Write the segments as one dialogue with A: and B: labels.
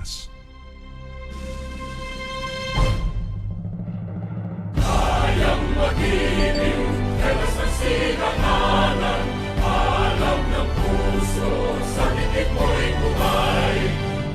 A: Pilipinas.
B: Kayang mag-ibig, kailas ang silanganan, alam ng puso, sa titik mo'y buhay.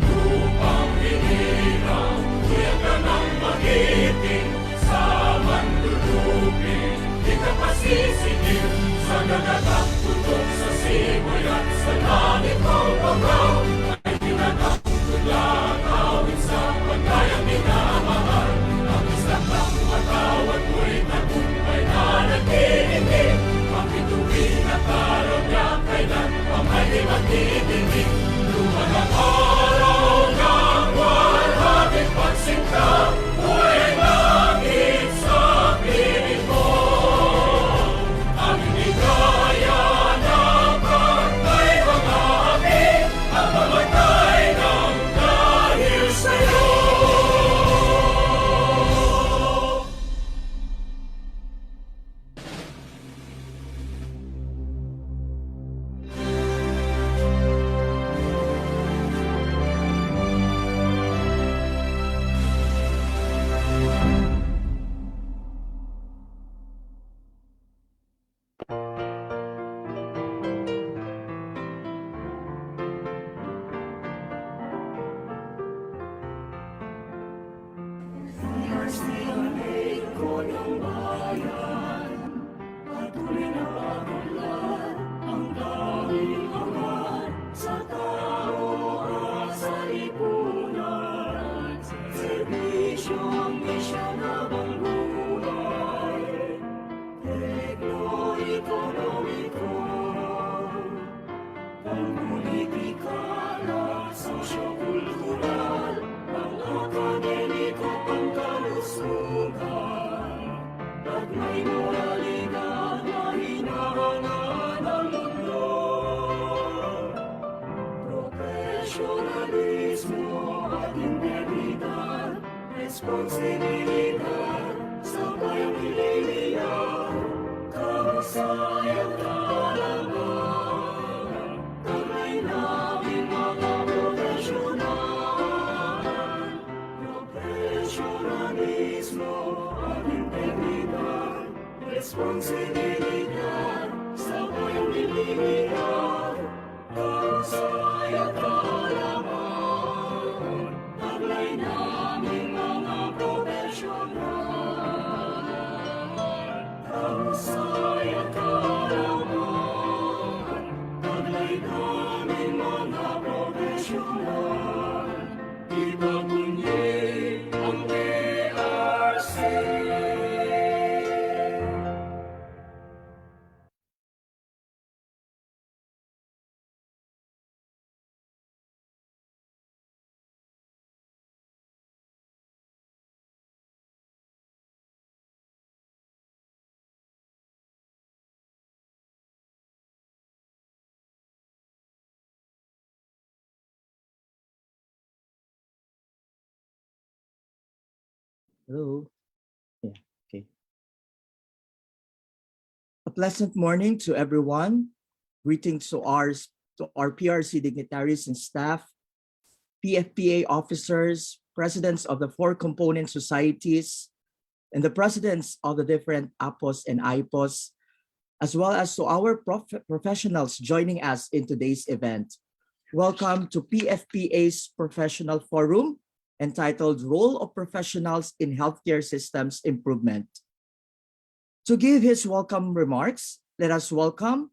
B: Lupang hinirang, kuya ka ng magiting, sa manlulupin, di ka pasisingil, sa nagatang tutok sa simoy at sa langit mo babaw, ay tinatang tulang awit sa pagkayang minamahal. Ang isang ng matawad mo'y tagumpay na nagtitindig, makituwin at araw niya kailan pa may magtitindig. Luman ang araw ng walhabing pagsinta, buhay langit sa piling mo. Ang inigaya ng pagkay mga api, ang mamatay ng dahil sa'yo.
C: Responsibilidad sa bayang hililiyan, kahusayang kaalaman, taglay namin mga profesional. Profesionalismo at integridad, responsibilidad sa bayang hililiyan, kahusayang kaalaman, taglay namin mga kahusayang kaalaman, taglay namin mga profesional, ipagunyi ang PRC.
D: Hello. Yeah, okay. A pleasant morning to everyone. Greetings to our PRC dignitaries and staff, PFPA officers, presidents of the 4 component societies, and the presidents of the different APOS and IPOS, as well as to our professionals joining us in today's event. Welcome to PFPA's Professional Forum, entitled Role of Professionals in Healthcare Systems Improvement. To give his welcome remarks, let us welcome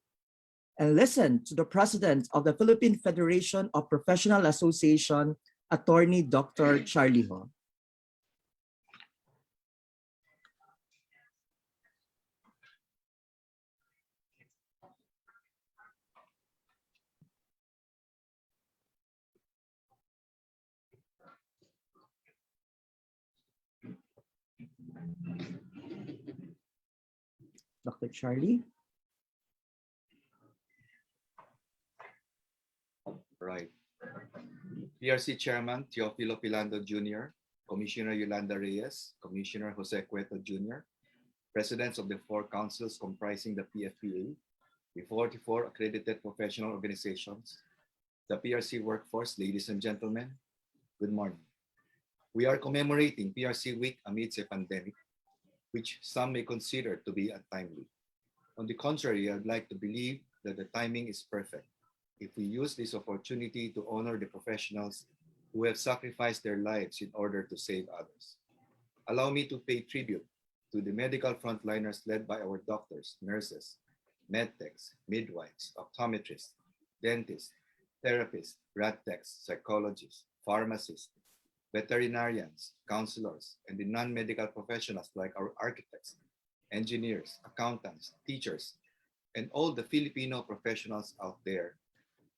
D: and listen to the President of the Philippine Federation of Professional Association, Attorney Dr. Charlie Ho. Dr. Charlie.
E: Right. PRC Chairman Teofilo Pilando Jr., Commissioner Yolanda Reyes, Commissioner Jose Cueto Jr., Presidents of the 4 councils comprising the PFPA, the 44 accredited professional organizations, the PRC workforce, ladies and gentlemen, Good morning. We are commemorating PRC Week amidst a pandemic, which some may consider to be untimely. On the contrary, I'd like to believe that the timing is perfect if we use this opportunity to honor the professionals who have sacrificed their lives in order to save others. Allow me to pay tribute to the medical frontliners led by our doctors, nurses, medtechs, midwives, optometrists, dentists, therapists, rat techs, psychologists, pharmacists, veterinarians, counselors, and the non-medical professionals like our architects, engineers, accountants, teachers, and all the Filipino professionals out there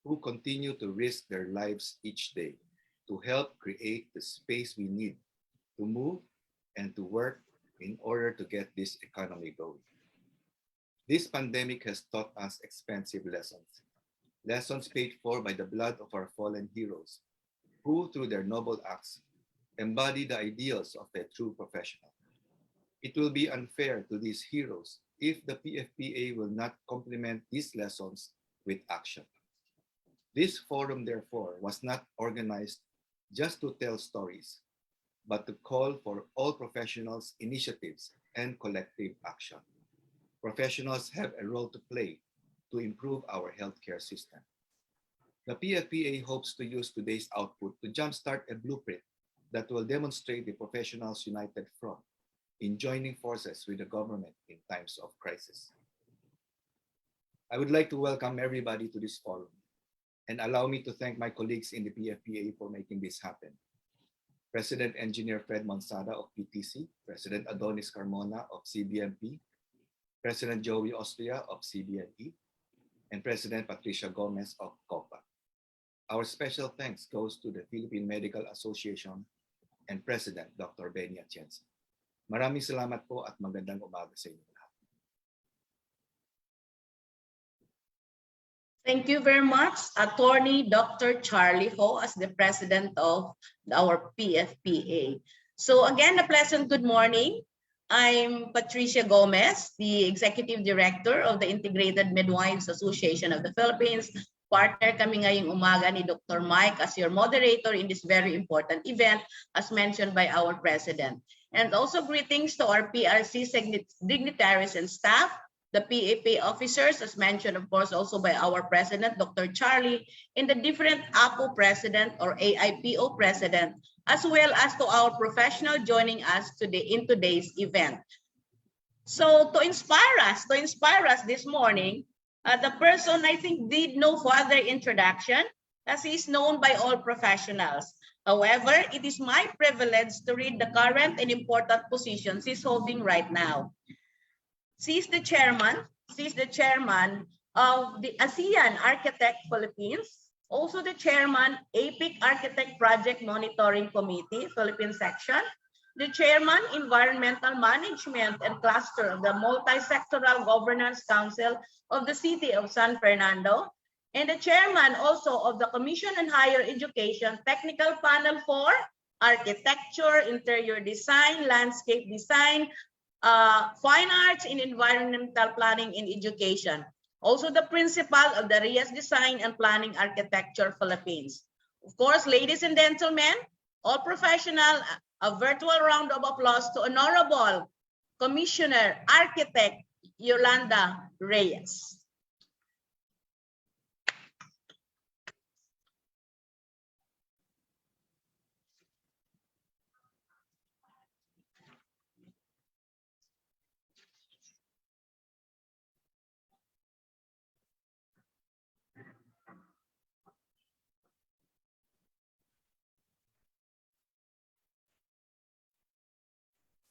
E: who continue to risk their lives each day to help create the space we need to move and to work in order to get this economy going. This pandemic has taught us expensive lessons, lessons paid for by the blood of our fallen heroes, who through their noble acts embody the ideals of a true professional. It will be unfair to these heroes if the PFPA will not complement these lessons with action. This forum, therefore, was not organized just to tell stories, but to call for all professionals' initiatives and collective action. Professionals have a role to play to improve our healthcare system. The PFPA hopes to use today's output to jumpstart a blueprint that will demonstrate the professionals' united front in joining forces with the government in times of crisis. I would like to welcome everybody to this forum and allow me to thank my colleagues in the PFPA for making this happen. President Engineer Fred Monsada of PTC, President Adonis Carmona of CBMP, President Joey Austria of CBNE, and President Patricia Gomez of COPA. Our special thanks goes to the Philippine Medical Association and President Dr. Benny Atienza. Maraming salamat po at magandang umaga sa inyo lahat.
A: Thank you very much, Attorney Dr. Charlie Ho, as the president of our PFPA. So again, a pleasant good morning. I'm Patricia Gomez, the Executive Director of the Integrated Midwives Association of the Philippines. Partner kami ngayong umaga ni Dr. Mike as your moderator in this very important event, as mentioned by our president. And also greetings to our PRC dignitaries and staff, the PFPA officers, as mentioned, of course, also by our president, Dr. Charlie, and the different APO president or AIPO president, as well as to our professional joining us today in today's event. So to inspire us this morning, the person I think did no further introduction, as he is known by all professionals. However, it is my privilege to read the current and important positions he's holding right now. She's the chairman of the ASEAN Architect Philippines, also the chairman, APIC Architect Project Monitoring Committee, Philippine section, the chairman, Environmental Management and Cluster of the Multi-Sectoral Governance Council of the City of San Fernando, and the chairman also of the Commission on Higher Education Technical Panel for Architecture, Interior Design, Landscape Design, Fine Arts, and Environmental Planning in Education. Also the principal of the RIAS Design and Planning Architecture Philippines. Of course, ladies and gentlemen, all professional, a virtual round of applause to Honorable Commissioner Architect Yolanda Reyes.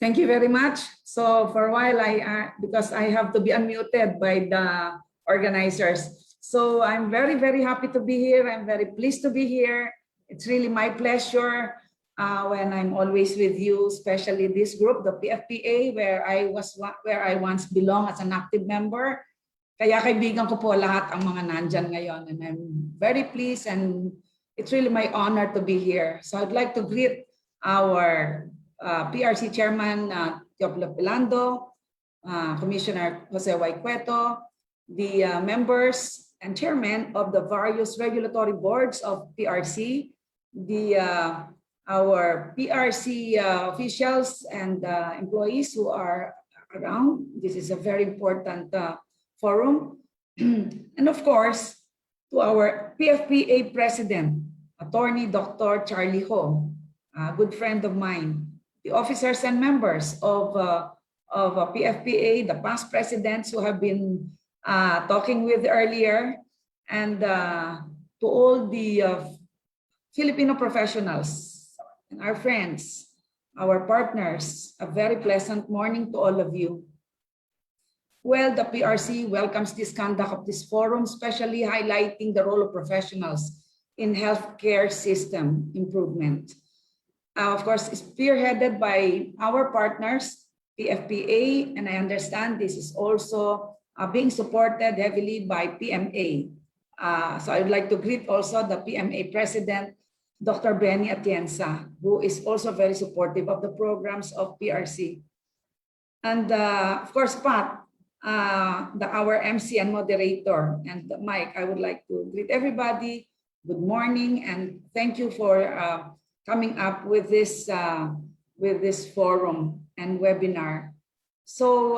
F: Thank you very much. So for a while, because I have to be unmuted by the organizers. So I'm very, very happy to be here. I'm very pleased to be here. It's really my pleasure when I'm always with you, especially this group, the PFPA, where I once belonged as an active member. Kaya kaibigan ko po lahat ang mga nandyan ngayon, and I'm very pleased, and it's really my honor to be here. So I'd like to greet our PRC Chairman Teofilo Pilando, Commissioner Jose Y. Cueto, the members and chairman of the various regulatory boards of PRC, the our PRC officials and employees who are around. This is a very important forum. And of course, to our PFPA President, Attorney Dr. Charlie Ho, a good friend of mine, the officers and members of PFPA, the past presidents who have been talking with earlier, and to all the Filipino professionals and our friends, our partners, a very pleasant morning to all of you. Well, the PRC welcomes this conduct of this forum, especially highlighting the role of professionals in healthcare system improvement. Of course, spearheaded by our partners, PFPA, and I understand this is also being supported heavily by PMA. So I would like to greet also the PMA President, Dr. Benny Atienza, who is also very supportive of the programs of PRC. And of course, Pat, our MC and moderator, and Mike, I would like to greet everybody. Good morning, and thank you for coming up with this forum and webinar. So,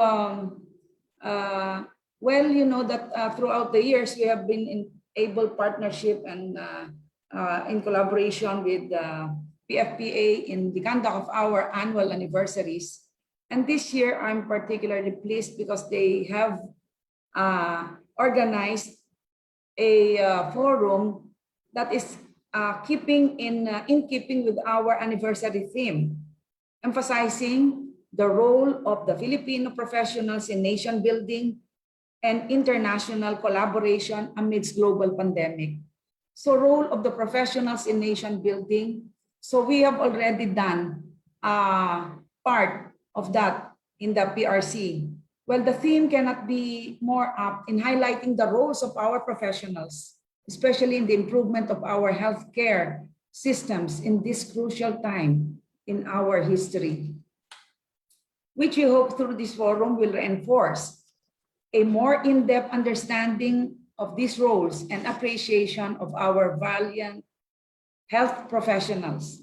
F: well, you know that throughout the years we have been in able partnership and in collaboration with PFPA in the conduct of our annual anniversaries. And this year, I'm particularly pleased because they have organized a forum that is in keeping with our anniversary theme, emphasizing the role of the Filipino professionals in nation building and international collaboration amidst global pandemic. So, role of the professionals in nation building. So we have already done part of that in the PRC. Well, the theme cannot be more apt in highlighting the roles of our professionals, especially in the improvement of our healthcare systems in this crucial time in our history, which we hope through this forum will reinforce a more in-depth understanding of these roles and appreciation of our valiant health professionals,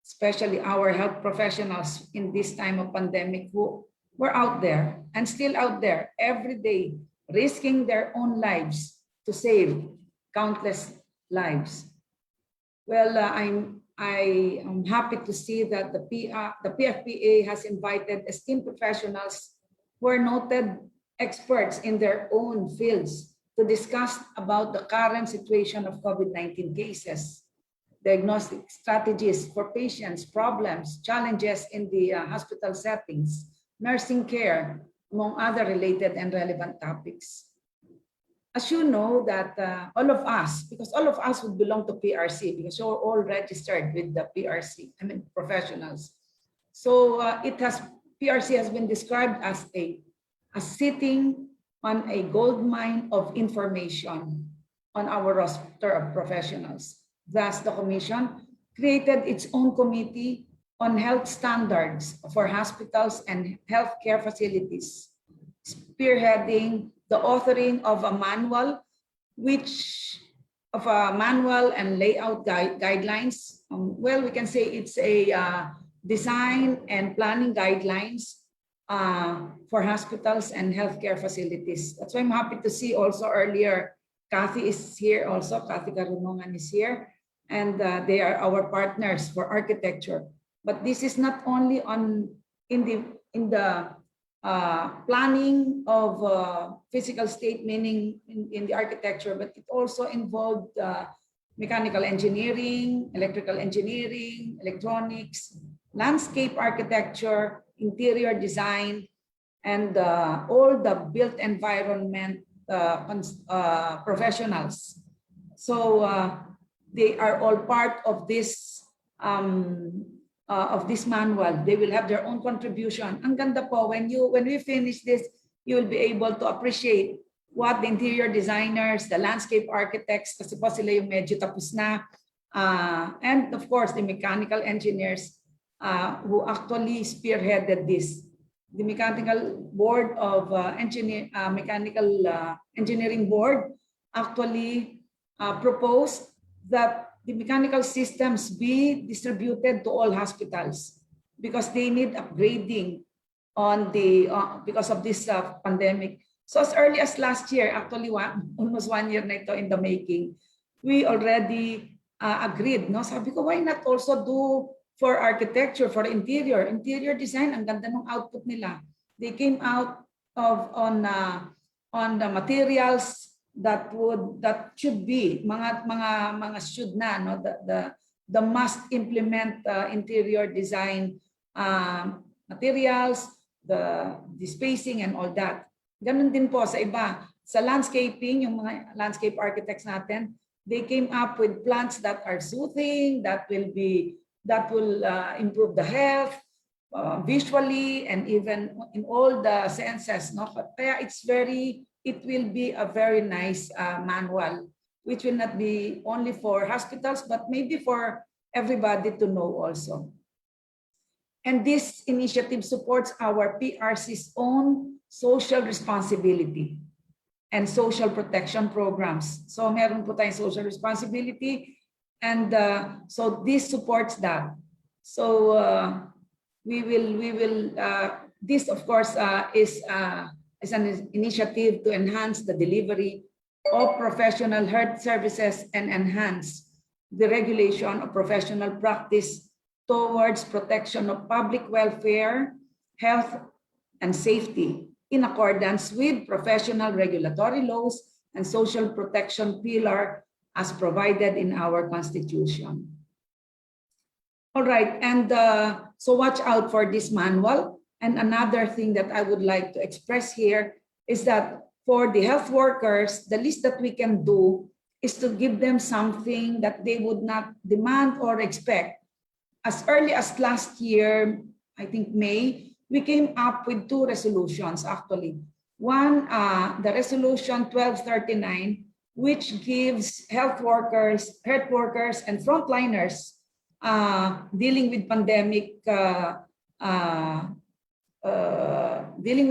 F: especially our health professionals in this time of pandemic who were out there and still out there every day, risking their own lives to save countless lives. Well, I am happy to see that the PFPA has invited esteemed professionals who are noted experts in their own fields to discuss about the current situation of COVID-19 cases, diagnostic strategies for patients, problems, challenges in the hospital settings, nursing care, among other related and relevant topics. As you know that all of us, because all of us would belong to PRC because you're all registered with the PRC, I mean professionals. So PRC has been described as sitting on a gold mine of information on our roster of professionals. Thus, the Commission created its own committee on health standards for hospitals and healthcare facilities, spearheading the authoring of a manual, and layout guidelines. Well, we can say it's a design and planning guidelines for hospitals and healthcare facilities. That's why I'm happy to see also earlier, Kathy is here also, Kathy Karunungan is here, and they are our partners for architecture. But this is not only in the planning of physical state, meaning in the architecture, but it also involved mechanical engineering, electrical engineering, electronics, landscape architecture, interior design, and all the built environment professionals. So they are all part of this manual. They will have their own contribution. Ang ganda po, when we finish this, you will be able to appreciate what the interior designers, the landscape architects, kasi po sila yung medyo tapos na, and of course the mechanical engineers who actually spearheaded this. The mechanical board of mechanical engineering board actually proposed that the mechanical systems be distributed to all hospitals because they need upgrading on the because of this pandemic. So as early as last year, actually almost 1 year na ito in the making, we already agreed. No? Sabi ko, why not also do for architecture, for interior design? Ang ganda ng output nila. They came out on the materials that should be mga should na, no, the must implement interior design materials, the spacing and all that. Ganun din po sa iba. Sa landscaping, yung mga landscape architects natin, they came up with plants that are soothing, that will improve the health visually and even in all the senses. No? Kaya it will be a very nice manual, which will not be only for hospitals, but maybe for everybody to know also. And this initiative supports our PRC's own social responsibility and social protection programs. So meron po tayong social responsibility, and so this supports that. So we will this of course is an initiative to enhance the delivery of professional health services and enhance the regulation of professional practice towards protection of public welfare, health, and safety in accordance with professional regulatory laws and social protection pillar as provided in our Constitution. All right, and so watch out for this manual. And another thing that I would like to express here is that for the health workers, the least that we can do is to give them something that they would not demand or expect. As early as last year, I think May, we came up with 2 resolutions actually. One, the resolution 1239, which gives health workers and frontliners dealing with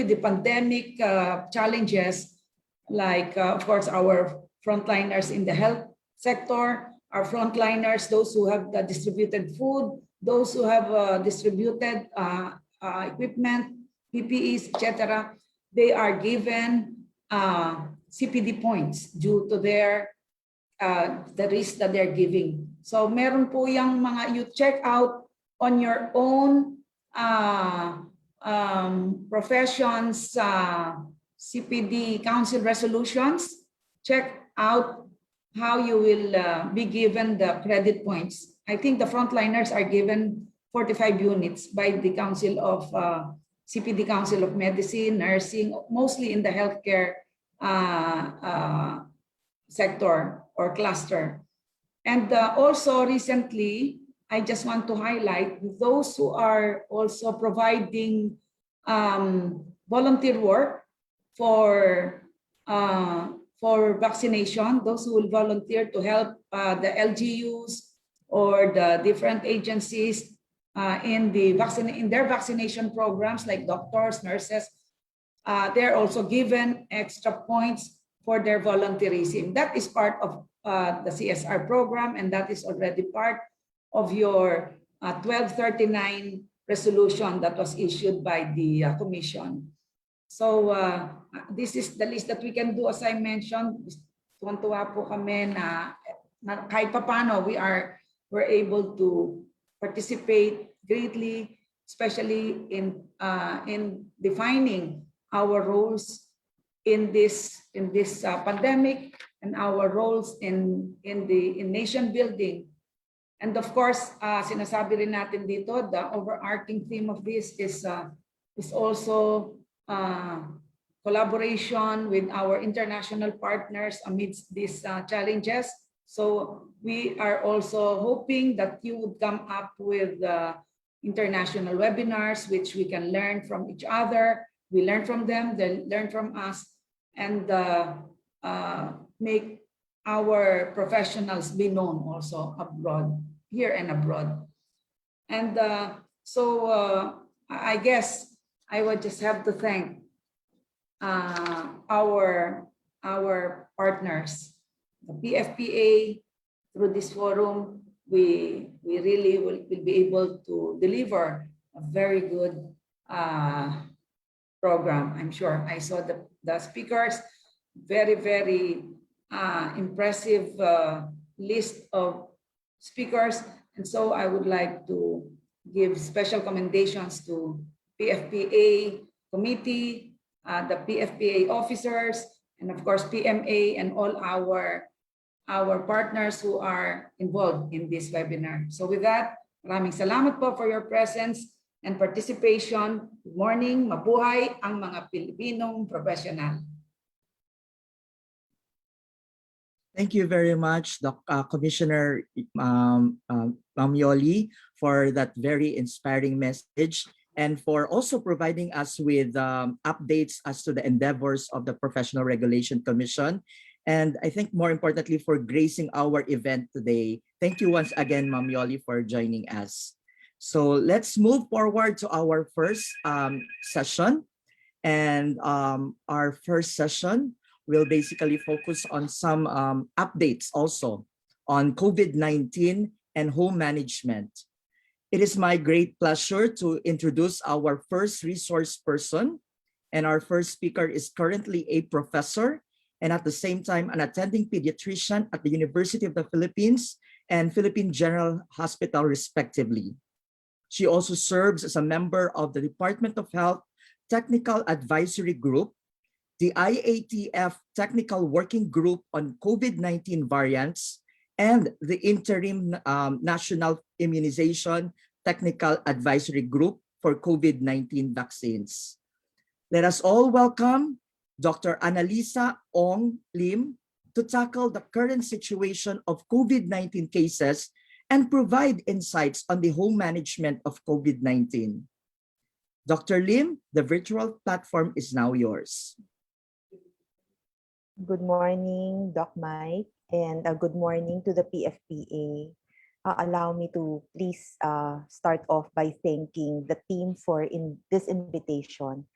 F: the pandemic challenges, like of course our frontliners in the health sector, our frontliners, those who have distributed food, those who have distributed equipment, PPEs, etc. They are given CPD points due to their the risk that they're giving. So meron po yung mga, you check out on your own professions CPD council resolutions. Check out how you will be given the credit points. I think the frontliners are given 45 units by the Council of CPD Council of Medicine, Nursing, mostly in the healthcare sector or cluster. And also recently, I just want to highlight those who are also providing volunteer work for vaccination, those who will volunteer to help the LGUs or the different agencies in their vaccination programs, like doctors, nurses. They're also given extra points for their volunteerism. That is part of the CSR program, and that is already part of your 1239 resolution that was issued by the commission. So this is the least that we can do. As I mentioned, tuwan-tuwa po kami na kahit papano we're able to participate greatly, especially in defining our roles in this pandemic and our roles in nation building. And of course, sinasabi rin natin dito, the overarching theme of this is also collaboration with our international partners amidst these challenges. So we are also hoping that you would come up with international webinars, which we can learn from each other. We learn from them, they learn from us, and make our professionals be known also abroad, here and abroad. And so I guess I would just have to thank our partners, the PFPA, through this forum, we really will be able to deliver a very good program. I'm sure I saw the speakers, very impressive list of speakers. And so I would like to give special commendations to PFPA committee, the PFPA officers, and of course PMA and all our partners who are involved in this webinar. So with that, maraming salamat po for your presence and participation. Good morning, mabuhay ang mga Pilipinong profesional.
D: Thank you very much, Commissioner Ma'am Yoli, for that very inspiring message and for also providing us with updates as to the endeavors of the Professional Regulation Commission. And I think more importantly, for gracing our event today. Thank you once again, Ma'am Yoli, for joining us. So let's move forward to our first session. And our first session will basically focus on some updates also on COVID-19 and home management. It is my great pleasure to introduce our first resource person. And our first speaker is currently a professor and at the same time an attending pediatrician at the University of the Philippines and Philippine General Hospital, respectively. She also serves as a member of the Department of Health Technical Advisory Group, the IATF Technical Working Group on COVID-19 variants, and the Interim National Immunization Technical Advisory Group for COVID-19 vaccines. Let us all welcome Dr. Annalisa Ong Lim to tackle the current situation of COVID-19 cases and provide insights on the home management of COVID-19. Dr. Lim, the virtual platform is now yours.
G: Good morning, Doc Mike, and good morning to the PFPA. Allow me to please start off by thanking the team for this invitation.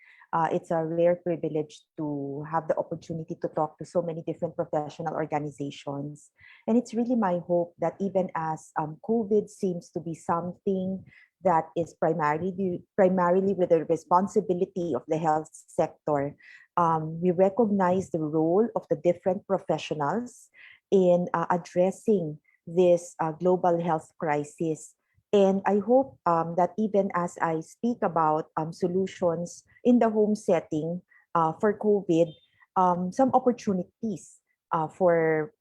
G: It's a rare privilege to have the opportunity to talk to so many different professional organizations. And it's really my hope that even as COVID seems to be something that is primarily with the responsibility of the health sector, we recognize the role of the different professionals in addressing this global health crisis. And I hope that even as I speak about solutions in the home setting for COVID, some opportunities for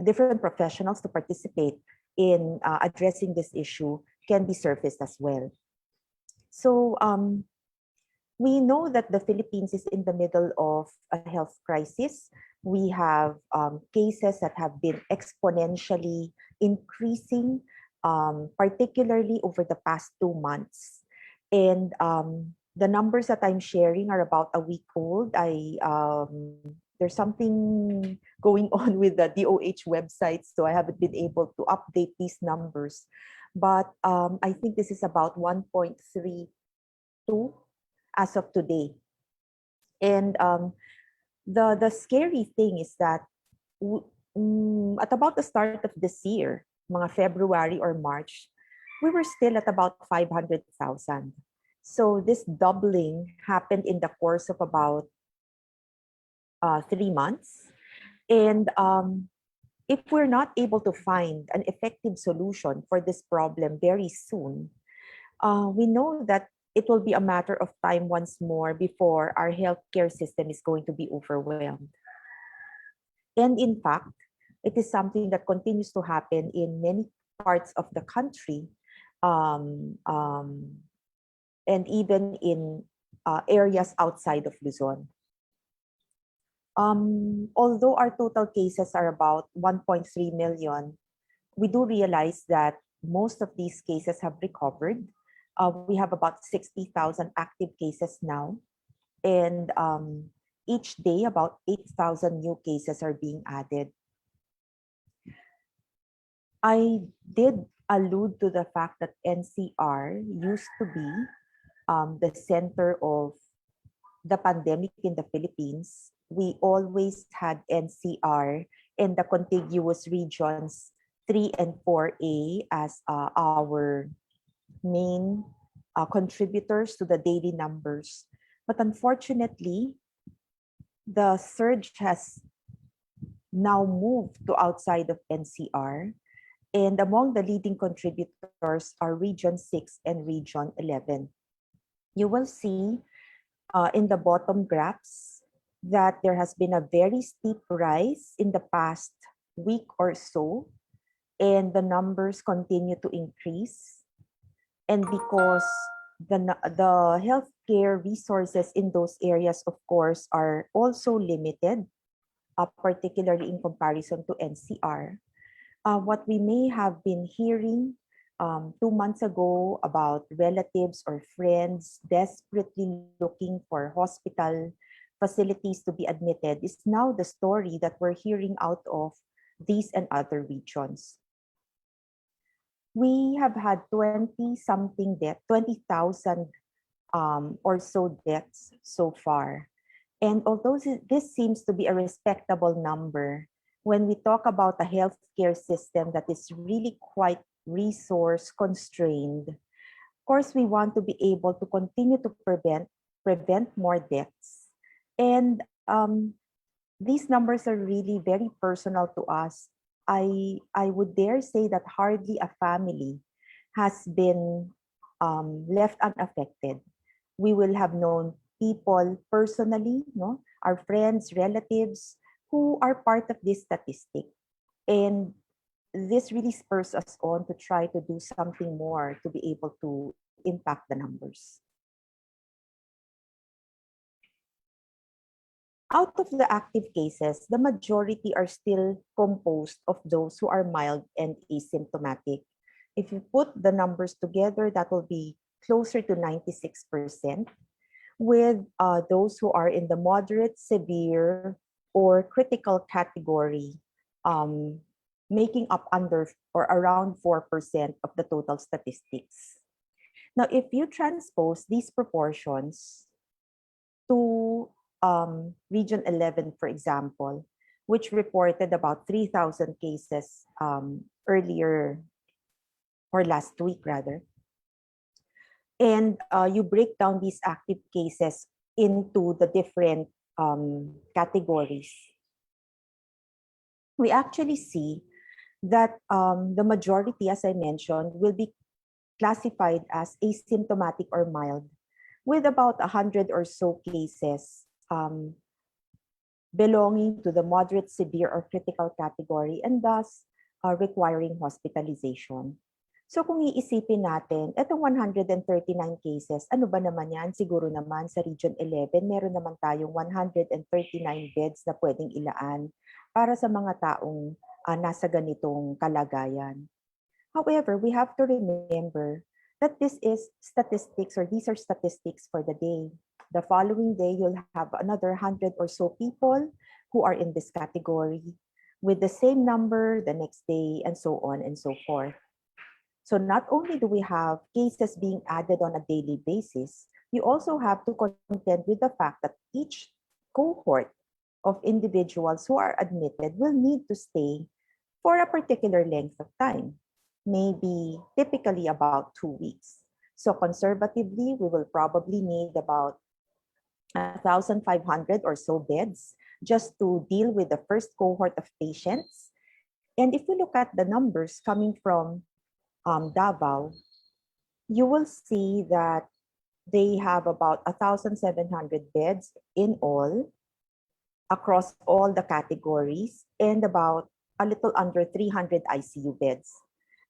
G: different professionals to participate in addressing this issue can be surfaced as well. So we know that the Philippines is in the middle of a health crisis. We have cases that have been exponentially increasing, particularly over the past 2 months. And the numbers that I'm sharing are about a week old. There's something going on with the DOH website, so I haven't been able to update these numbers. But I think this is about 1.32 as of today. And the scary thing is that at about the start of this year, mga February or March, we were still at about 500,000. So this doubling happened in the course of about 3 months. And if we're not able to find an effective solution for this problem very soon, we know that it will be a matter of time once more before our healthcare system is going to be overwhelmed. And in fact, it is something that continues to happen in many parts of the country, and even in areas outside of Luzon. Although our total cases are about 1.3 million, we do realize that most of these cases have recovered. We have about 60,000 active cases now. And each day, about 8,000 new cases are being added. I did allude to the fact that NCR used to be the center of the pandemic in the Philippines. We always had NCR and the contiguous regions 3 and 4A as our main contributors to the daily numbers. But unfortunately, the surge has now moved to outside of NCR. And among the leading contributors are Region 6 and Region 11. You will see in the bottom graphs that there has been a very steep rise in the past week or so, and the numbers continue to increase. And because the healthcare resources in those areas, of course, are also limited, particularly in comparison to NCR. What we may have been hearing 2 months ago about relatives or friends desperately looking for hospital facilities to be admitted is now the story that we're hearing out of these and other regions. We have had 20,000 or so deaths so far. And although this seems to be a respectable number, when we talk about a healthcare system that is really quite resource constrained, of course, we want to be able to continue to prevent more deaths. And these numbers are really very personal to us. I would dare say that hardly a family has been left unaffected. We will have known people personally, no, our friends, relatives, who are part of this statistic. And this really spurs us on to try to do something more to be able to impact the numbers. Out of the active cases, the majority are still composed of those who are mild and asymptomatic. If you put the numbers together, that will be closer to 96%, with those who are in the moderate, severe, or critical category, making up under or around 4% of the total statistics. Now, if you transpose these proportions to Region 11, for example, which reported about 3,000 cases earlier, or last week rather, and you break down these active cases into the different categories, we actually see that the majority, as I mentioned, will be classified as asymptomatic or mild, with about 100 or so cases belonging to the moderate, severe, or critical category, and thus requiring hospitalization. So kung iisipin natin, itong 139 cases, ano ba naman yan? Siguro naman sa Region 11, meron naman tayong 139 beds na pwedeng ilaan para sa mga taong nasa ganitong kalagayan. However, we have to remember that this is statistics, or these are statistics for the day. The following day, you'll have another 100 or so people who are in this category with the same number the next day, and so on and so forth. So not only do we have cases being added on a daily basis, you also have to contend with the fact that each cohort of individuals who are admitted will need to stay for a particular length of time, maybe typically about 2 weeks. So conservatively, we will probably need about 1,500 or so beds just to deal with the first cohort of patients. And if we look at the numbers coming from Davao, you will see that they have about 1,700 beds in all across all the categories, and about a little under 300 ICU beds.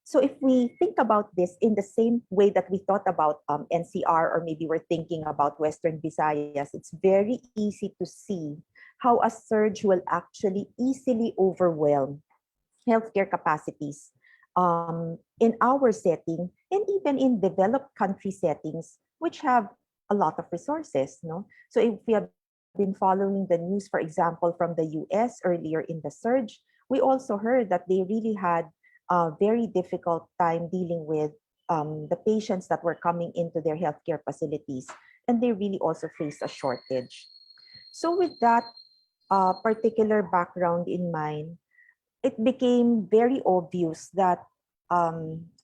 G: So if we think about this in the same way that we thought about NCR, or maybe we're thinking about Western Visayas, it's very easy to see how a surge will actually easily overwhelm healthcare capacities in our setting, and even in developed country settings, which have a lot of resources. No? So if we have been following the news, for example, from the US earlier in the surge, we also heard that they really had a very difficult time dealing with the patients that were coming into their healthcare facilities, and they really also faced a shortage. So with that particular background in mind, it became very obvious that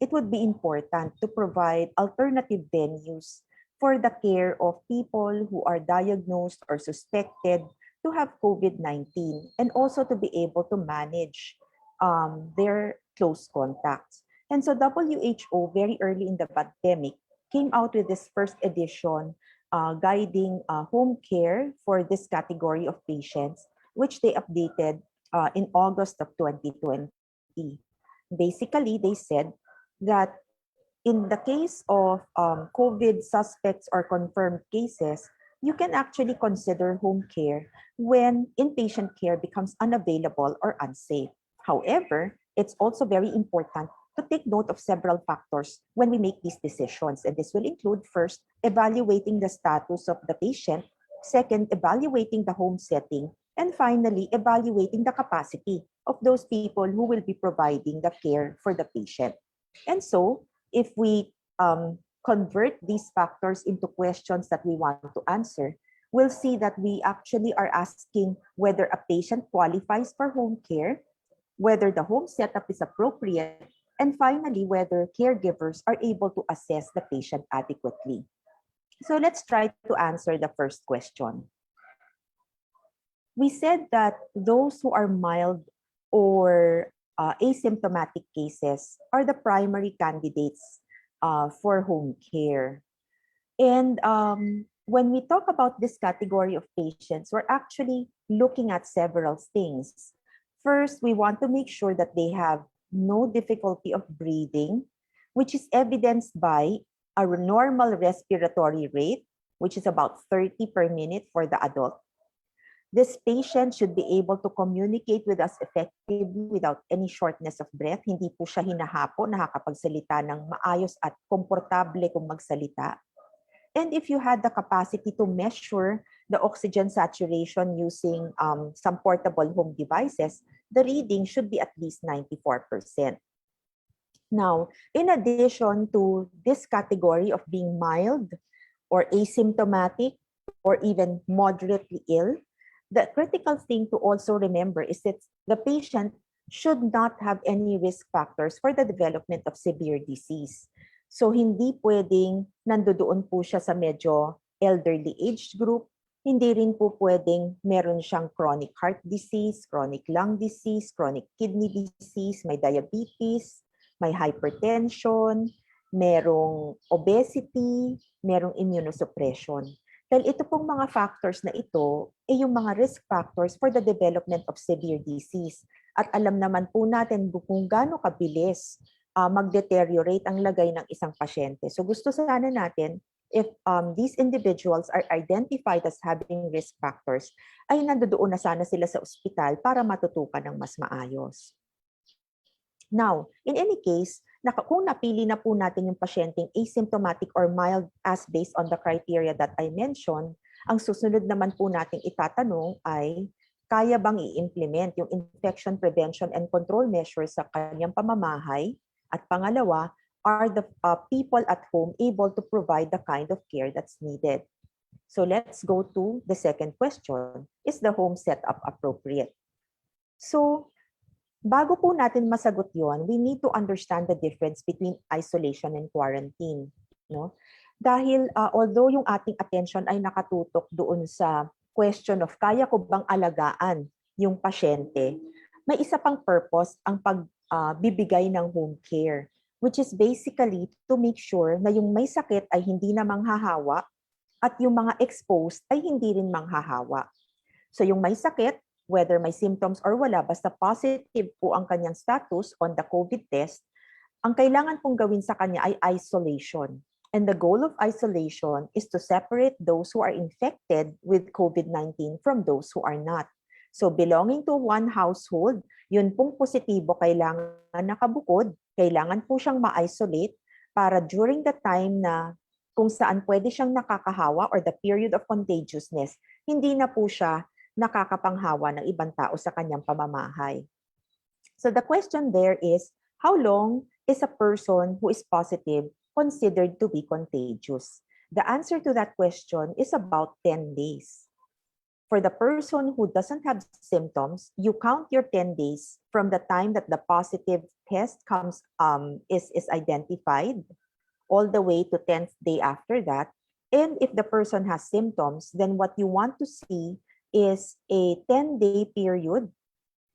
G: it would be important to provide alternative venues for the care of people who are diagnosed or suspected to have COVID-19, and also to be able to manage their close contacts. And so WHO, very early in the pandemic, came out with this first edition guiding home care for this category of patients, which they updated in August of 2020. Basically, they said that in the case of COVID suspects or confirmed cases, you can actually consider home care when inpatient care becomes unavailable or unsafe. However, it's also very important to take note of several factors when we make these decisions. And this will include, first, evaluating the status of the patient, second, evaluating the home setting, and finally, evaluating the capacity of those people who will be providing the care for the patient. And so, if we convert these factors into questions that we want to answer, we'll see that we actually are asking whether a patient qualifies for home care, whether the home setup is appropriate, and finally, whether caregivers are able to assess the patient adequately. So let's try to answer the first question. We said that those who are mild or asymptomatic cases are the primary candidates for home care. And when we talk about this category of patients, we're actually looking at several things. First, we want to make sure that they have no difficulty of breathing, which is evidenced by a normal respiratory rate, which is about 30 per minute for the adult. This patient should be able to communicate with us effectively without any shortness of breath. Hindi po siya hinahapo, nakakapagsalita ng maayos at komportable kung magsalita. And if you had the capacity to measure the oxygen saturation using some portable home devices, the reading should be at least 94%. Now, in addition to this category of being mild or asymptomatic or even moderately ill, the critical thing to also remember is that the patient should not have any risk factors for the development of severe disease. So hindi pwedeng nandoon po siya sa medyo elderly age group, hindi rin po pwedeng meron siyang chronic heart disease, chronic lung disease, chronic kidney disease, may diabetes, may hypertension, merong obesity, merong immunosuppression. Dahil ito pong mga factors na ito ay yung mga risk factors for the development of severe disease. At alam naman po natin kung gaano kabilis mag-deteriorate ang lagay ng isang pasyente. So gusto sana natin, if these individuals are identified as having risk factors, ay nandoon na sana sila sa ospital para matutukan ng mas maayos. Now, in any case, kung napili na po natin yung pasyenteng asymptomatic or mild as based on the criteria that I mentioned, ang susunod naman po nating itatanong ay, kaya bang i-implement yung infection prevention and control measures sa kanyang pamamahay? At pangalawa, are the people at home able to provide the kind of care that's needed? So let's go to the second question. Is the home setup appropriate? So, bago po natin masagot yon, we need to understand the difference between isolation and quarantine. No? Dahil although yung ating attention ay nakatutok doon sa question of kaya ko bang alagaan yung pasyente, may isa pang purpose ang pagbibigay ng home care, which is basically to make sure na yung may sakit ay hindi na manghahawa at yung mga exposed ay hindi rin manghahawa. So yung may sakit, whether may symptoms or wala, basta positive po ang kanyang status on the COVID test, ang kailangan pong gawin sa kanya ay isolation. And the goal of isolation is to separate those who are infected with COVID-19 from those who are not. So belonging to one household, yun pong positibo kailangan nakabukod, kailangan po siyang ma-isolate para during the time na kung saan pwede siyang nakakahawa or the period of contagiousness, hindi na po siya nakakapanghawa ng ibang tao sa kanyang pamamahay. So the question there is, how long is a person who is positive considered to be contagious? The answer to that question is about 10 days. For the person who doesn't have symptoms, you count your 10 days from the time that the positive test is identified all the way to 10th day after that. And if the person has symptoms, then what you want to see is a 10-day period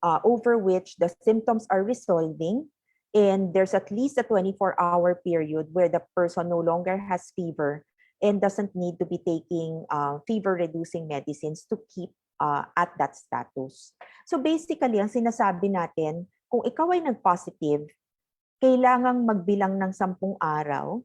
G: over which the symptoms are resolving, and there's at least a 24-hour period where the person no longer has fever and doesn't need to be taking fever-reducing medicines to keep at that status. So basically, ang sinasabi natin, kung ikaw ay nag-positive, kailangang magbilang ng 10 araw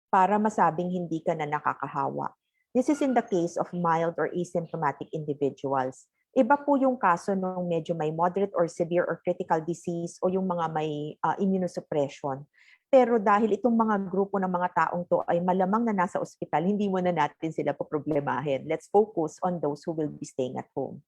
G: para masabing hindi ka na nakakahawa. This is in the case of mild or asymptomatic individuals. Iba po yung kaso nung medyo may moderate or severe or critical disease o yung mga may immunosuppression. Pero dahil itong mga grupo ng mga taong to ay malamang na nasa ospital, hindi mo na natin sila poproblemahin. Let's focus on those who will be staying at home.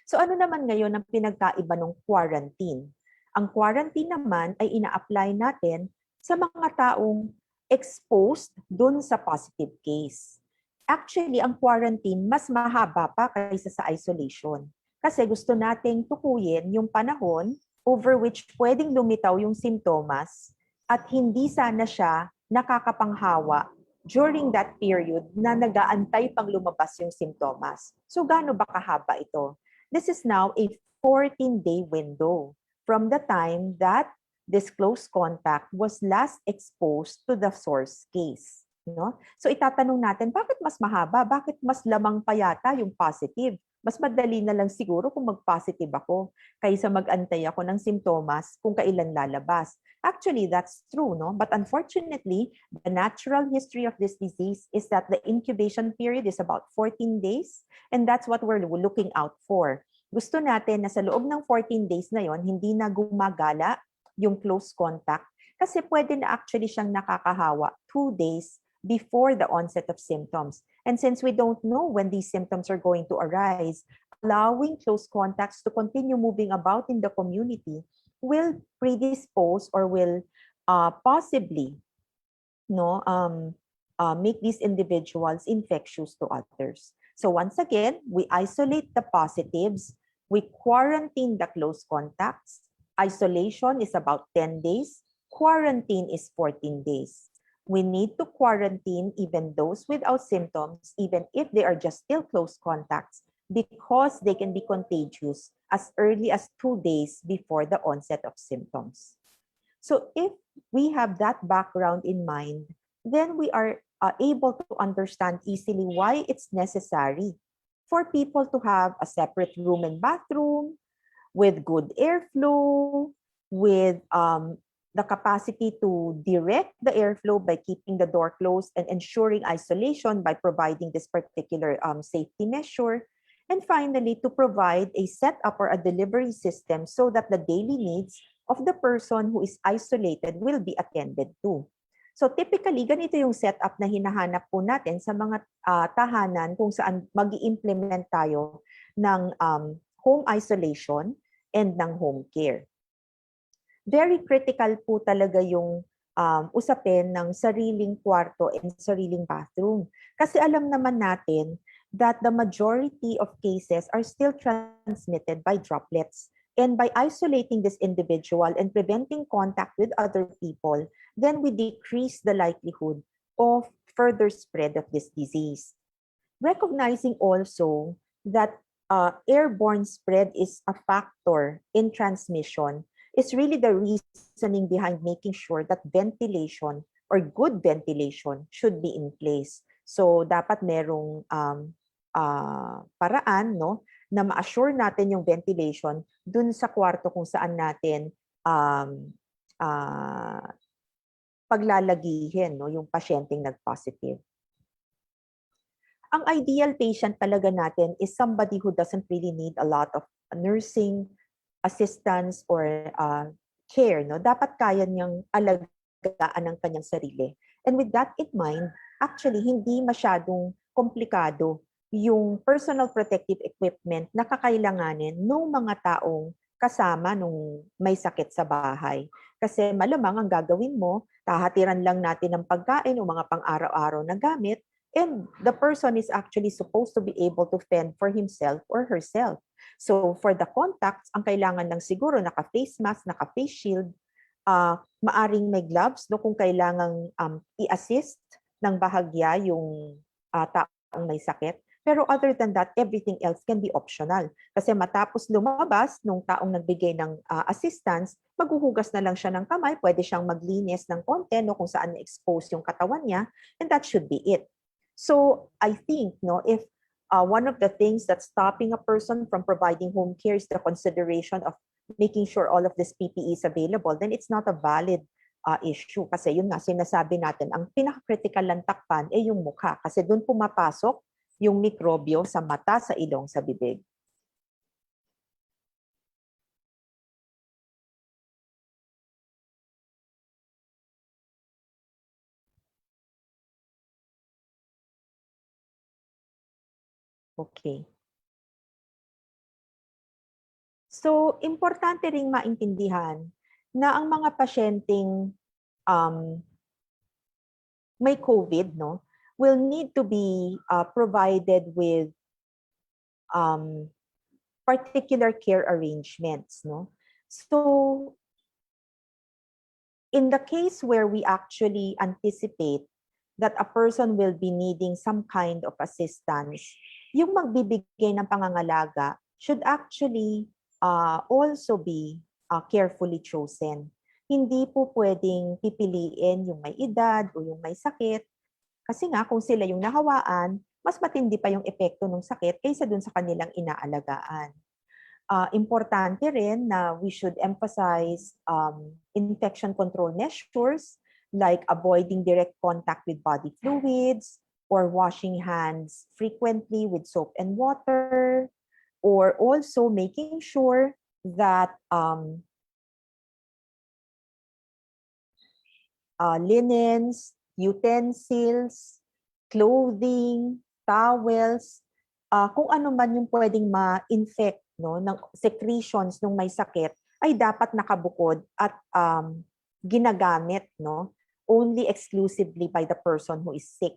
G: So ano naman ngayon ang pinagkaiba ng quarantine? Ang quarantine naman ay ina-apply natin sa mga taong exposed dun sa positive case. Actually, ang quarantine mas mahaba pa kaysa sa isolation. Kasi gusto nating tukuyin yung panahon over which pwedeng lumitaw yung simptomas at hindi sana siya nakakapanghawa during that period na nag-aantay pang lumabas yung simptomas. So gaano ba kahaba ito? This is now a 14-day window from the time that this close contact was last exposed to the source case. No? So itatanong natin, bakit mas mahaba? Bakit mas lamang pa yata yung positive? Mas madali na lang siguro kung mag-positive ako kaysa mag-antay ako ng simptomas kung kailan lalabas. Actually, that's true, no? But unfortunately, the natural history of this disease is that the incubation period is about 14 days, and that's what we're looking out for. Gusto natin na sa loob ng 14 days na yon, hindi na gumagala yung close contact kasi pwede na actually siyang nakakahawa 2 days before the onset of symptoms. And since we don't know when these symptoms are going to arise, allowing close contacts to continue moving about in the community will predispose or will possibly make these individuals infectious to others. So once again, we isolate the positives, we quarantine the close contacts. Isolation is about 10 days, quarantine is 14 days. We need to quarantine even those without symptoms, even if they are just still close contacts, because they can be contagious as early as 2 days before the onset of symptoms. So if we have that background in mind, then we are able to understand easily why it's necessary for people to have a separate room and bathroom with good airflow, with the capacity to direct the airflow by keeping the door closed and ensuring isolation by providing this particular safety measure. And finally, to provide a setup or a delivery system so that the daily needs of the person who is isolated will be attended to. So typically, ganito yung setup na hinahanap po natin sa mga tahanan kung saan mag-i-implement tayo ng home isolation and ng home care. Very critical po talaga yung usapin ng sariling kwarto and sariling bathroom. Kasi alam naman natin that the majority of cases are still transmitted by droplets. And by isolating this individual and preventing contact with other people, then we decrease the likelihood of further spread of this disease. Recognizing also that airborne spread is a factor in transmission is really the reasoning behind making sure that ventilation or good ventilation should be in place. So dapat merong paraan na ma-assure natin yung ventilation dun sa kwarto kung saan natin paglalagihin yung pasyenteng nag-positive. Ang ideal patient talaga natin is somebody who doesn't really need a lot of nursing assistance or care, dapat kaya niyang alagaan ng kanyang sarili. And with that in mind, actually, hindi masyadong komplikado yung personal protective equipment na kakailanganin ng mga taong kasama nung may sakit sa bahay. Kasi malamang ang gagawin mo, tahatiran lang natin ng pagkain o mga pang-araw-araw na gamit, And the person is actually supposed to be able to fend for himself or herself. So for the contacts, ang kailangan lang siguro naka-face mask, naka-face shield, maaring may gloves no, kung kailangang i-assist ng bahagya yung taong may sakit. Pero other than that, everything else can be optional. Kasi matapos lumabas nung taong nagbigay ng assistance, maghuhugas na lang siya ng kamay, pwede siyang maglinis ng konti no, kung saan na-expose yung katawan niya, and that should be it. So I think no, if one of the things that's stopping a person from providing home care is the consideration of making sure all of this PPE is available, then it's not a valid issue. Kasi yun nga, sinasabi natin, ang pinaka-critical lang takpan ay yung mukha. Kasi doon pumapasok yung mikrobyo sa mata, sa ilong, sa bibig. Okay. So, importante ring maintindihan na ang mga pasyenteng may COVID, no, will need to be provided with particular care arrangements, no. So, in the case where we actually anticipate that a person will be needing some kind of assistance, yung magbibigay ng pangangalaga should actually also be carefully chosen. Hindi po pwedeng pipiliin yung may edad o yung may sakit. Kasi nga, kung sila yung nahawaan, mas matindi pa yung epekto ng sakit kaysa dun sa kanilang inaalagaan. Importante rin na we should emphasize infection control measures like avoiding direct contact with body fluids or washing hands frequently with soap and water, or also making sure that linens, utensils, clothing, towels, kung ano man yung pwedeng ma-infect no, ng secretions ng may sakit, ay dapat nakabukod at ginagamit no, only exclusively by the person who is sick.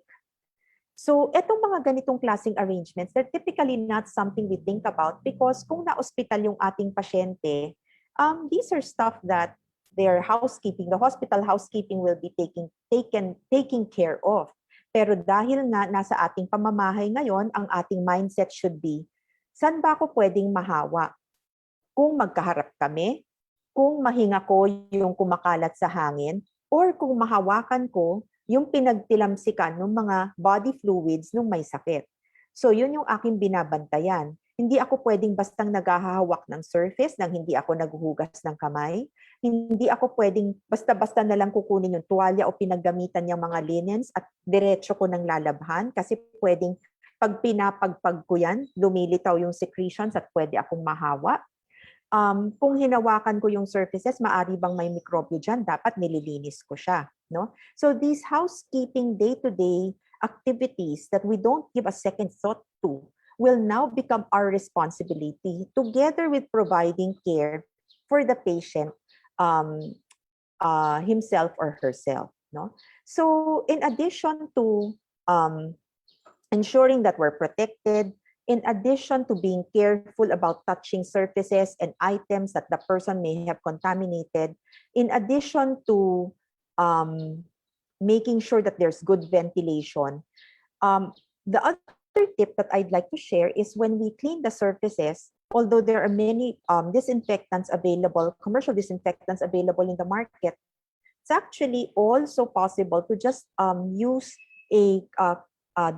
G: So, etong mga ganitong klaseng arrangements, they're typically not something we think about because kung na-hospital yung ating pasyente, these are stuff that their housekeeping, the hospital housekeeping will be taking care of. Pero dahil nga nasa ating pamamahay ngayon, ang ating mindset should be, saan ba ako pwedeng mahawa? Kung magkaharap kami, kung mahinga ko yung kumakalat sa hangin, or kung mahawakan ko yung pinagtilamsikan ng mga body fluids ng may sakit. So yun yung aking binabantayan. Hindi ako pwedeng bastang naghahawak ng surface nang hindi ako naghuhugas ng kamay. Hindi ako pwedeng basta-basta na lang kukunin yung tuwalya o pinaggamitan niyang mga linens at diretso ko nang lalabhan kasi pwedeng pag pinapagpag ko yan, lumilitaw yung secretions at pwede akong mahawa. Kung hinawakan ko yung surfaces, maari bang may mikrobyo dyan? Dapat nililinis ko siya. No? So these housekeeping day-to-day activities that we don't give a second thought to will now become our responsibility together with providing care for the patient himself or herself. No? So in addition to ensuring that we're protected, in addition to being careful about touching surfaces and items that the person may have contaminated, in addition to making sure that there's good ventilation, the other tip that I'd like to share is when we clean the surfaces, although there are many disinfectants available, commercial disinfectants available in the market, it's actually also possible to just use a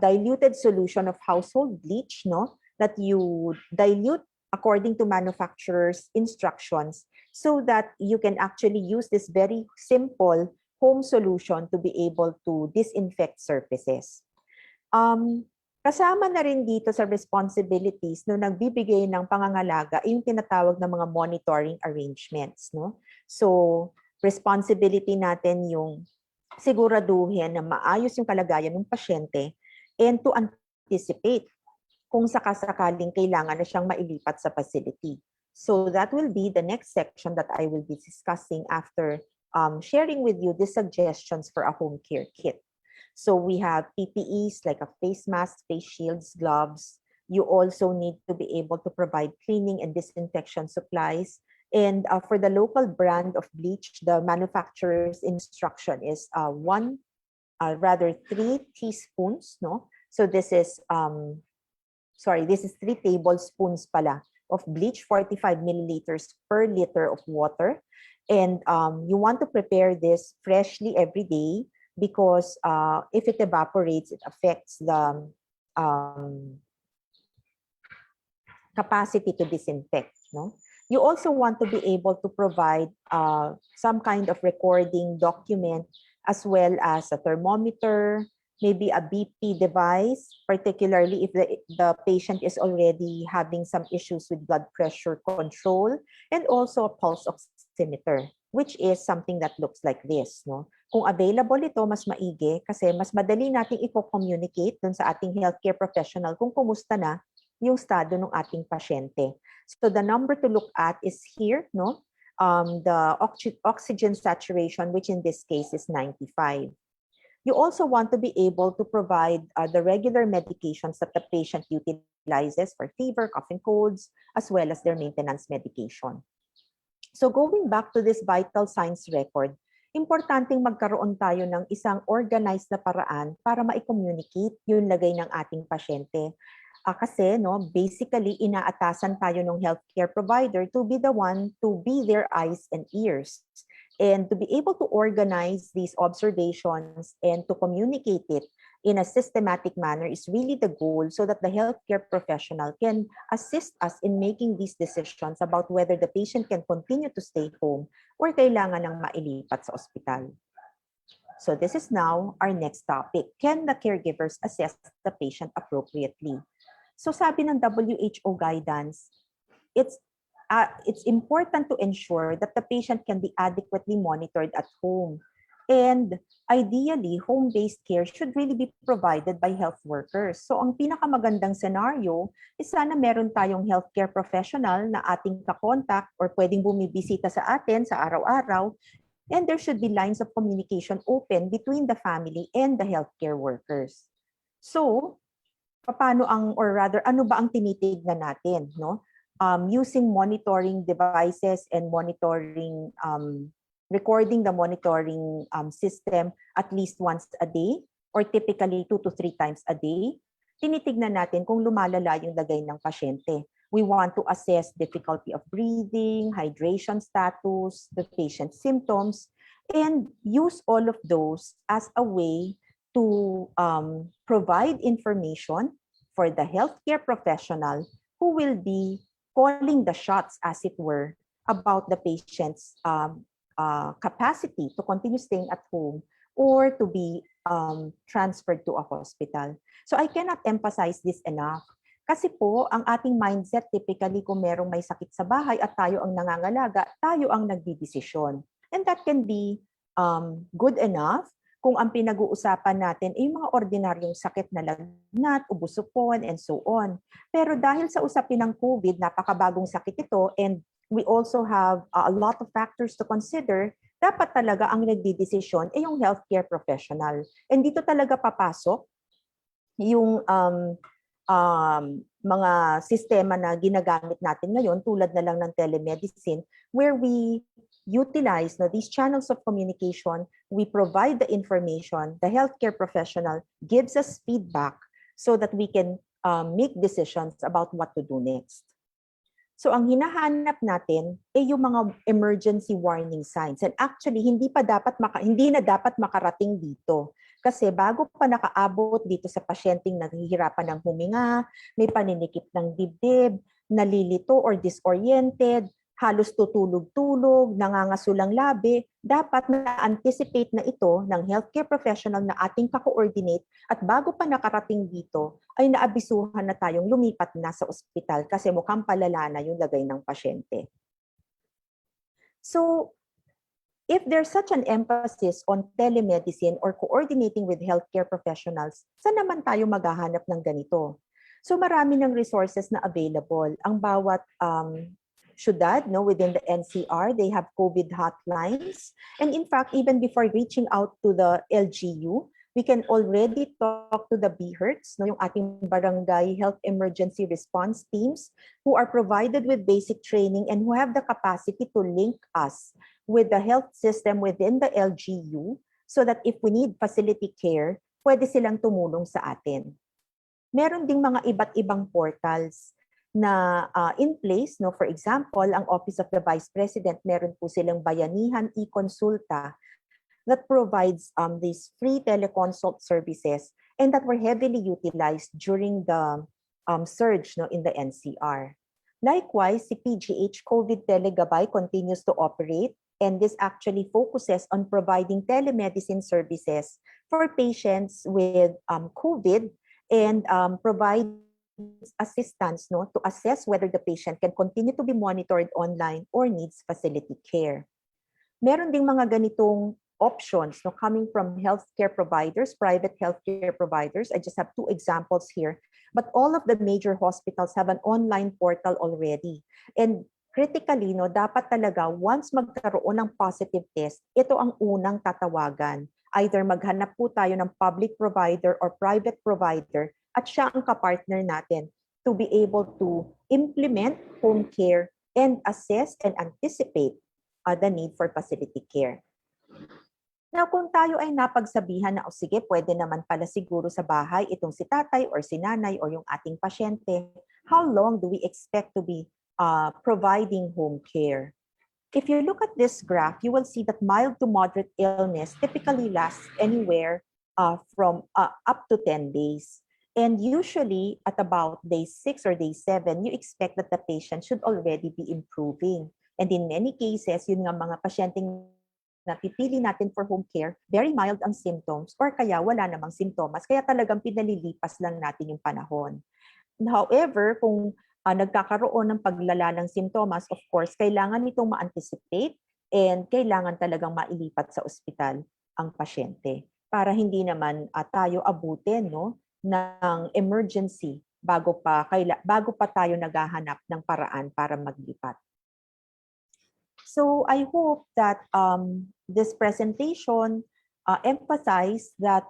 G: diluted solution of household bleach, no, that you dilute according to manufacturer's instructions so that you can actually use this very simple home solution to be able to disinfect surfaces. Kasama na rin dito sa responsibilities no nagbibigay ng pangangalaga yung tinatawag na mga monitoring arrangements, no. So responsibility natin yung siguraduhin na maayos yung kalagayan ng pasyente and to anticipate kung sakasakaling kailangan na siyang mailipat sa facility. So that will be the next section that I will be discussing after sharing with you the suggestions for a home care kit. So we have PPEs like a face mask, face shields, gloves. You also need to be able to provide cleaning and disinfection supplies. And for the local brand of bleach, the manufacturer's instruction is rather 3 teaspoons, no? So this is, this is 3 tablespoons pala of bleach, 45 milliliters per liter of water. And you want to prepare this freshly every day because if it evaporates, it affects the capacity to disinfect, no? You also want to be able to provide some kind of recording document as well as a thermometer, maybe a BP device, particularly if the patient is already having some issues with blood pressure control, and also a pulse oximeter, which is something that looks like this, no? Kung available ito, mas maigi kasi mas madali nating i-communicate dun sa ating healthcare professional kung kumusta na yung estado ng ating pasyente. So the number to look at is here, no? The oxygen saturation, which in this case is 95. You also want to be able to provide the regular medications that the patient utilizes for fever, cough and colds, as well as their maintenance medication. So going back to this vital signs record, importanteng magkaroon tayo ng isang organized na paraan para ma-communicate yung lagay ng ating pasyente. Kasi basically inaatasan tayo ng healthcare provider to be the one to be their eyes and ears and to be able to organize these observations and to communicate it in a systematic manner is really the goal so that the healthcare professional can assist us in making these decisions about whether the patient can continue to stay home or kailangan ng mailipat sa ospital. So this is now our next topic. Can the caregivers assess the patient appropriately? So sabi ng WHO guidance, it's important to ensure that the patient can be adequately monitored at home. And ideally, home-based care should really be provided by health workers. So ang pinakamagandang scenario is sana meron tayong healthcare professional na ating kakontak or pwedeng bumibisita sa atin sa araw-araw. And there should be lines of communication open between the family and the healthcare workers. So, ano ba ang tinitignan natin, no? Using monitoring devices and monitoring, recording the monitoring system at least once a day or typically 2 to 3 times a day. Tinitignan natin kung lumalala yung lagay ng pasyente. We want to assess difficulty of breathing, hydration status, the patient's symptoms, and use all of those as a way to provide information for the healthcare professional who will be calling the shots, as it were, about the patient's capacity to continue staying at home or to be transferred to a hospital. So I cannot emphasize this enough. Kasi po, ang ating mindset typically kung merong may sakit sa bahay at tayo ang nangangalaga, tayo ang nagdidesisyon. And that can be good enough kung ang pinag-uusapan natin ay yung mga ordinaryong sakit na lagnat, ubusupon, and so on. Pero dahil sa usapin ng COVID, napakabagong sakit ito, and we also have a lot of factors to consider, dapat talaga ang nagdidesisyon ay yung healthcare professional. And dito talaga papasok yung mga sistema na ginagamit natin ngayon, tulad na lang ng telemedicine, where we utilize these channels of communication, we provide the information, the healthcare professional gives us feedback so that we can make decisions about what to do next. So ang hinahanap natin ay yung mga emergency warning signs. And actually, hindi na dapat makarating dito. Kasi bago pa nakaabot dito sa pasyenteng naghihirapan ng huminga, may paninikip ng dibdib, nalilito or disoriented, halos tutulog-tulog, nangangasulang labi, dapat na-anticipate na ito ng healthcare professional na ating ka-coordinate at bago pa nakarating dito ay naabisuhan na tayong lumipat na sa ospital kasi mukhang palala na yung lagay ng pasyente. So, if there's such an emphasis on telemedicine or coordinating with healthcare professionals, saan naman tayo maghahanap ng ganito? So marami ng resources na available. Ang bawat syudad, within the NCR, they have COVID hotlines. And in fact, even before reaching out to the LGU, We can already talk to the BHERTs, no, yung ating barangay health emergency response teams who are provided with basic training and who have the capacity to link us with the health system within the LGU so that if we need facility care, pwede silang tumulong sa atin. Meron ding mga iba't ibang portals na in place, no? For example, ang Office of the Vice President, meron po silang Bayanihan e-Consulta that provides these free teleconsult services and that were heavily utilized during the surge, no, in the NCR. Likewise, si PGH COVID Telegabay continues to operate, and this actually focuses on providing telemedicine services for patients with COVID and provides assistance, no, to assess whether the patient can continue to be monitored online or needs facility care. Meron ding mga ganitong options, no, coming from healthcare providers, private healthcare providers. I just have 2 examples here. But all of the major hospitals have an online portal already. And critically, no, dapat talaga once magkaroon ng positive test, ito ang unang tatawagan. Either maghanap po tayo ng public provider or private provider at siya ang kapartner natin to be able to implement home care and assess and anticipate the need for facility care. Now, kung tayo ay napagsabihan na, o sige, pwede naman pala siguro sa bahay itong si tatay or si nanay or yung ating pasyente, how long do we expect to be providing home care? If you look at this graph, you will see that mild to moderate illness typically lasts anywhere from up to 10 days. And usually at about day 6 or day 7, you expect that the patient should already be improving. And in many cases, yun nga mga pasyenteng napipili natin for home care, very mild ang symptoms or kaya wala namang simptomas, kaya talagang pinalilipas lang natin yung panahon. However, kung nagkakaroon ng paglala ng simptomas, of course, kailangan itong ma-anticipate and kailangan talagang mailipat sa ospital ang pasyente para hindi naman tayo abutin, no, ng emergency bago pa tayo naghahanap ng paraan para maglipat. So I hope that this presentation emphasized that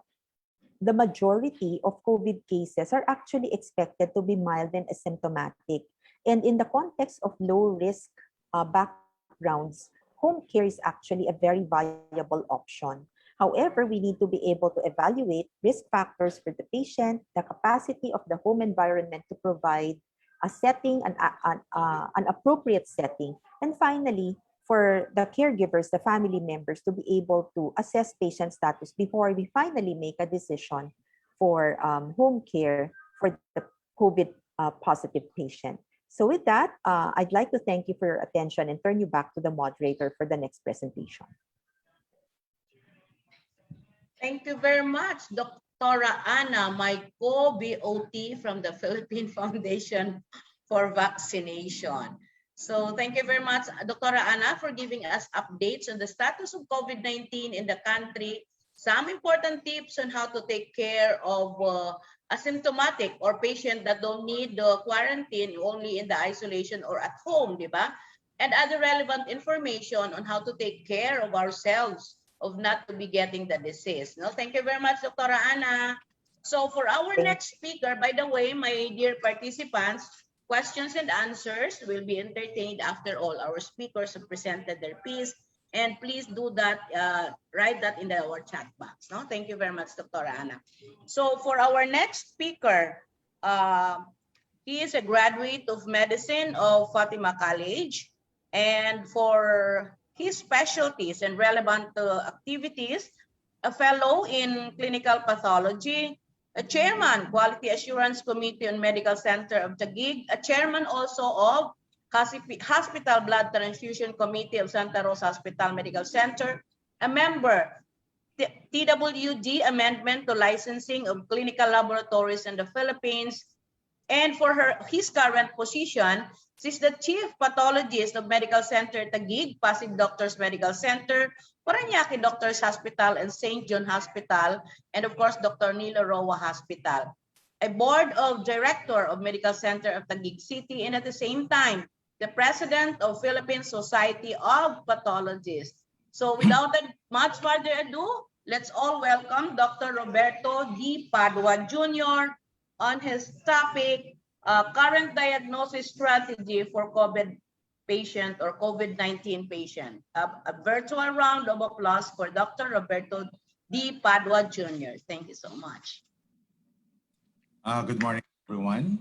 G: the majority of COVID cases are actually expected to be mild and asymptomatic. And in the context of low-risk backgrounds, home care is actually a very viable option. However, we need to be able to evaluate risk factors for the patient, the capacity of the home environment to provide a setting, an appropriate setting, and finally, for the caregivers, the family members, to be able to assess patient status before we finally make a decision for home care for the COVID positive patient. So with that, I'd like to thank you for your attention and turn you back to the moderator for the next presentation.
A: Thank you very much, Dr. Ana, my co-BOT from the Philippine Foundation for Vaccination. So thank you very much, Dr. Ana, for giving us updates on the status of COVID-19 in the country, some important tips on how to take care of asymptomatic or patient that don't need the quarantine, only in the isolation or at home, di ba? And other relevant information on how to take care of ourselves, of not to be getting the disease. No, thank you very much, Dr. Ana. So for our next speaker, by the way, my dear participants, questions and answers will be entertained after all our speakers have presented their piece. And please do that, write that in our chat box. No? Thank you very much, Dr. Ana. So for our next speaker, he is a graduate of medicine of Fatima College. And for his specialties and relevant activities, a fellow in clinical pathology, a chairman, Quality Assurance Committee on Medical Center of Taguig, a chairman also of Hospital Blood Transfusion Committee of Santa Rosa Hospital Medical Center, a member, TWG Amendment to Licensing of Clinical Laboratories in the Philippines, and for his current position, she's the Chief Pathologist of Medical Center Taguig, Pasig Doctors Medical Center, Parañaque Doctors Hospital, and St. John Hospital, and of course, Dr. Nilo Roa Hospital. A board of director of Medical Center of Taguig City, and at the same time, the president of Philippine Society of Pathologists. So without much further ado, let's all welcome Dr. Roberto D. Padua Jr. on his topic, current diagnosis strategy for COVID patient or COVID-19 patient. A virtual round of applause for Dr. Roberto D. Padua Jr. Thank you so much.
H: Good morning, everyone.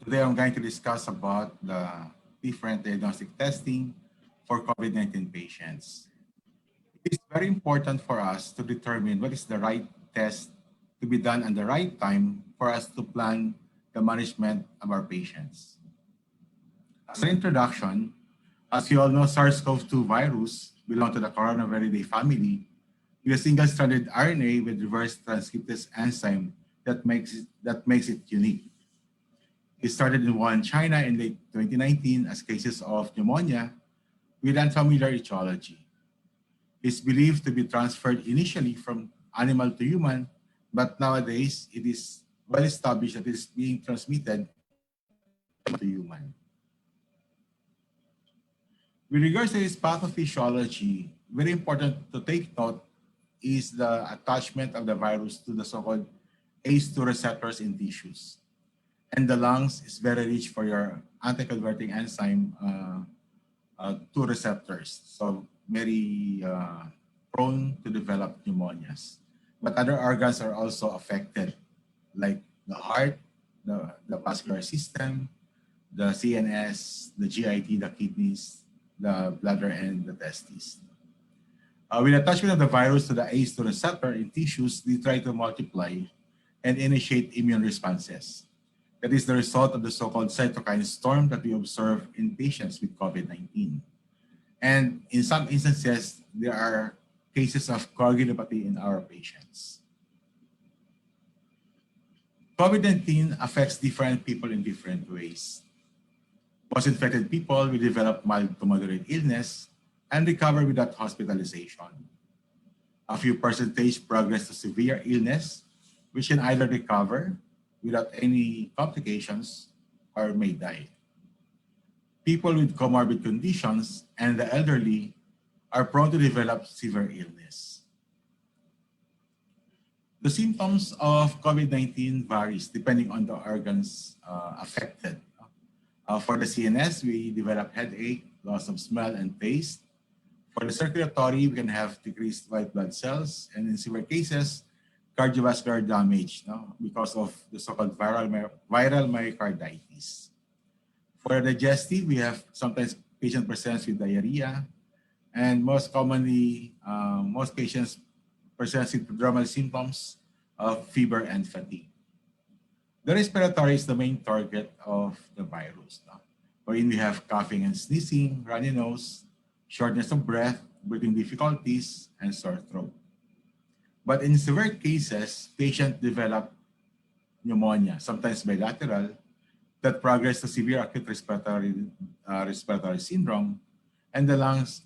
H: Today I'm going to discuss about the different diagnostic testing for COVID-19 patients. It is very important for us to determine what is the right test to be done at the right time for us to plan the management of our patients. As an introduction, as you all know, SARS-CoV-2 virus belong to the coronavirus family with a single-stranded RNA with reverse transcriptase enzyme that makes it unique. It started in Wuhan, China in late 2019 as cases of pneumonia with unfamiliar etiology. It's believed to be transferred initially from animal to human, but nowadays it is well established that it is being transmitted to human. With regards to its pathophysiology, very important to take note is the attachment of the virus to the so-called ACE2 receptors in tissues. And the lungs is very rich for your anti-converting enzyme 2 receptors. So very prone to develop pneumonias. But other organs are also affected, like the heart, the vascular system, the CNS, the GIT, the kidneys, the bladder, and the testes. With attachment of the virus to the ACE2 receptor in tissues, they try to multiply and initiate immune responses. That is the result of the so-called cytokine storm that we observe in patients with COVID-19. And in some instances, there are cases of coagulopathy in our patients. COVID-19 affects different people in different ways. Most infected people will develop mild to moderate illness and recover without hospitalization. A few percentage progress to severe illness, which can either recover without any complications or may die. People with comorbid conditions and the elderly are prone to develop severe illness. The symptoms of COVID-19 varies depending on the organs affected. For the CNS, we develop headache, loss of smell and taste. For the circulatory, we can have decreased white blood cells, and in severe cases, cardiovascular damage because of the so-called viral myocarditis. For the digestive, we have sometimes patient presents with diarrhea, and most commonly, most patients present with prodromal symptoms of fever and fatigue. The respiratory is the main target of the virus, wherein we have coughing and sneezing, runny nose, shortness of breath, breathing difficulties, and sore throat. But in severe cases, patients develop pneumonia, sometimes bilateral, that progress to severe acute respiratory syndrome, and the lungs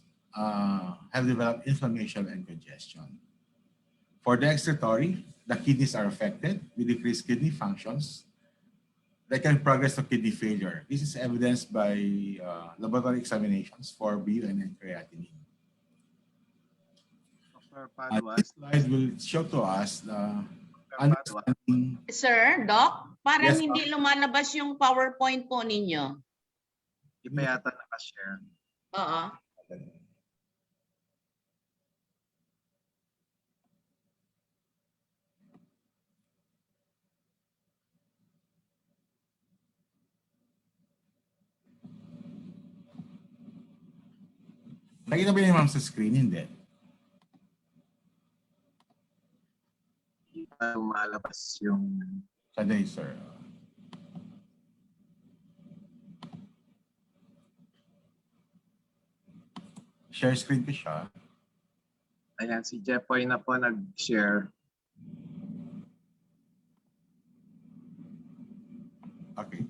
H: have developed inflammation and congestion. For the excretory, the kidneys are affected with decreased kidney functions that can progress to kidney failure. This is evidenced by laboratory examinations for BUN and creatinine.
I: Dr. Padua.
H: This slide will show to us the understanding.
A: Sir, Doc, parang
H: Yes,
A: hindi lumalabas yung PowerPoint po ninyo.
I: Di pa yata nakashare.
A: Oo.
H: Nakita ba niyo ma'am sa screen? Hindi.
I: Di pa lumalabas yung...
H: Saday, sir. Share screen ko siya.
I: Ayan, si Jepoy na po nag-share.
H: Okay.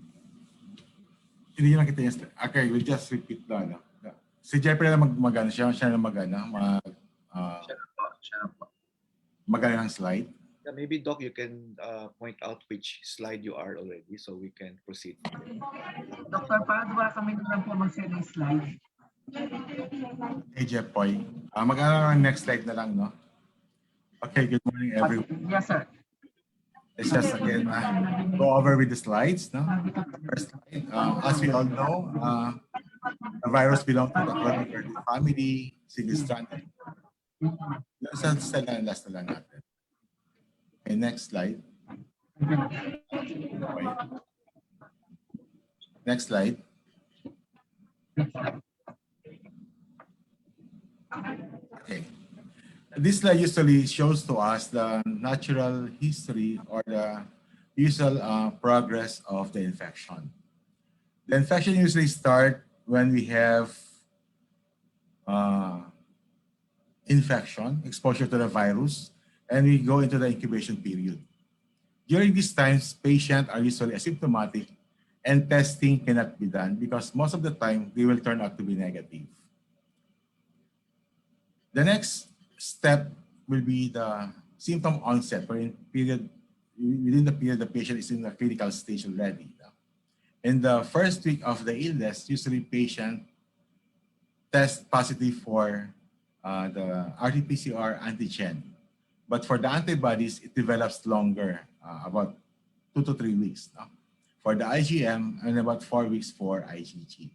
H: Hindi nyo nakita yung slide. Okay, we'll just repeat na. Si Jeffrey na magana siya na magana.
I: Siya na po.
H: Magana ng slide.
E: Yeah, maybe Doc, you can point out which slide you are already so we can proceed.
F: Dr. Padua, kami na lang po mag-share ng slide.
H: Hey, Jeff Poy. Mag-ano ng next slide na lang, no? Okay, good morning, everyone.
F: Yes, sir.
H: Let's just again go over with the slides. No? First slide, as we all know, the virus belongs to the coronavirus family, single-stranded. Last na lang natin. Okay, next slide. Okay. Next slide. Okay. This slide usually shows to us the natural history or the usual progress of the infection. The infection usually starts when we have infection, exposure to the virus, and we go into the incubation period. During these times, patients are usually asymptomatic and testing cannot be done because most of the time they will turn out to be negative. The next step will be the symptom onset, within the period the patient is in the critical stage already. In the first week of the illness, usually patient test positive for the RT-PCR antigen. But for the antibodies, it develops longer, about 2 to 3 weeks. No? For the IgM, and about 4 weeks for IgG.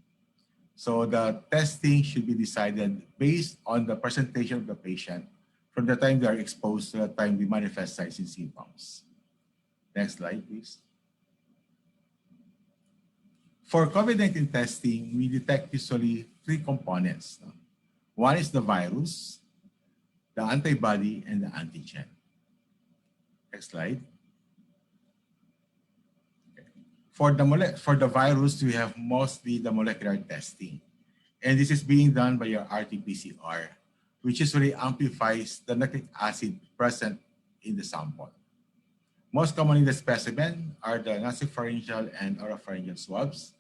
H: So the testing should be decided based on the presentation of the patient from the time they are exposed to the time they manifest signs and symptoms. Next slide, please. For COVID-19 testing, we detect usually 3 components. No? One is the virus, the antibody, and the antigen. Next slide. For the virus, we have mostly the molecular testing. And this is being done by your RT-PCR, which usually amplifies the nucleic acid present in the sample. Most commonly, the specimen are the nasopharyngeal and oropharyngeal swabs.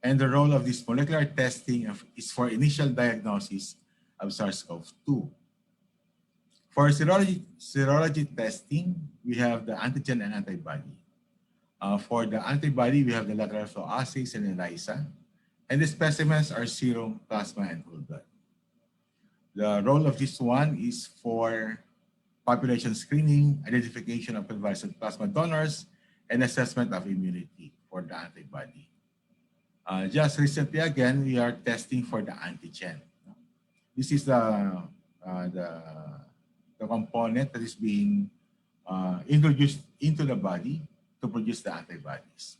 H: And the role of this molecular testing is for initial diagnosis of SARS-CoV-2. For serology testing, we have the antigen and antibody. For the antibody, we have the lateral flow assays and ELISA. And the specimens are serum, plasma, and whole blood. The role of this one is for population screening, identification of convalescent plasma donors, and assessment of immunity for the antibody. Just recently, again, we are testing for the antigen. This is the component that is being introduced into the body to produce the antibodies.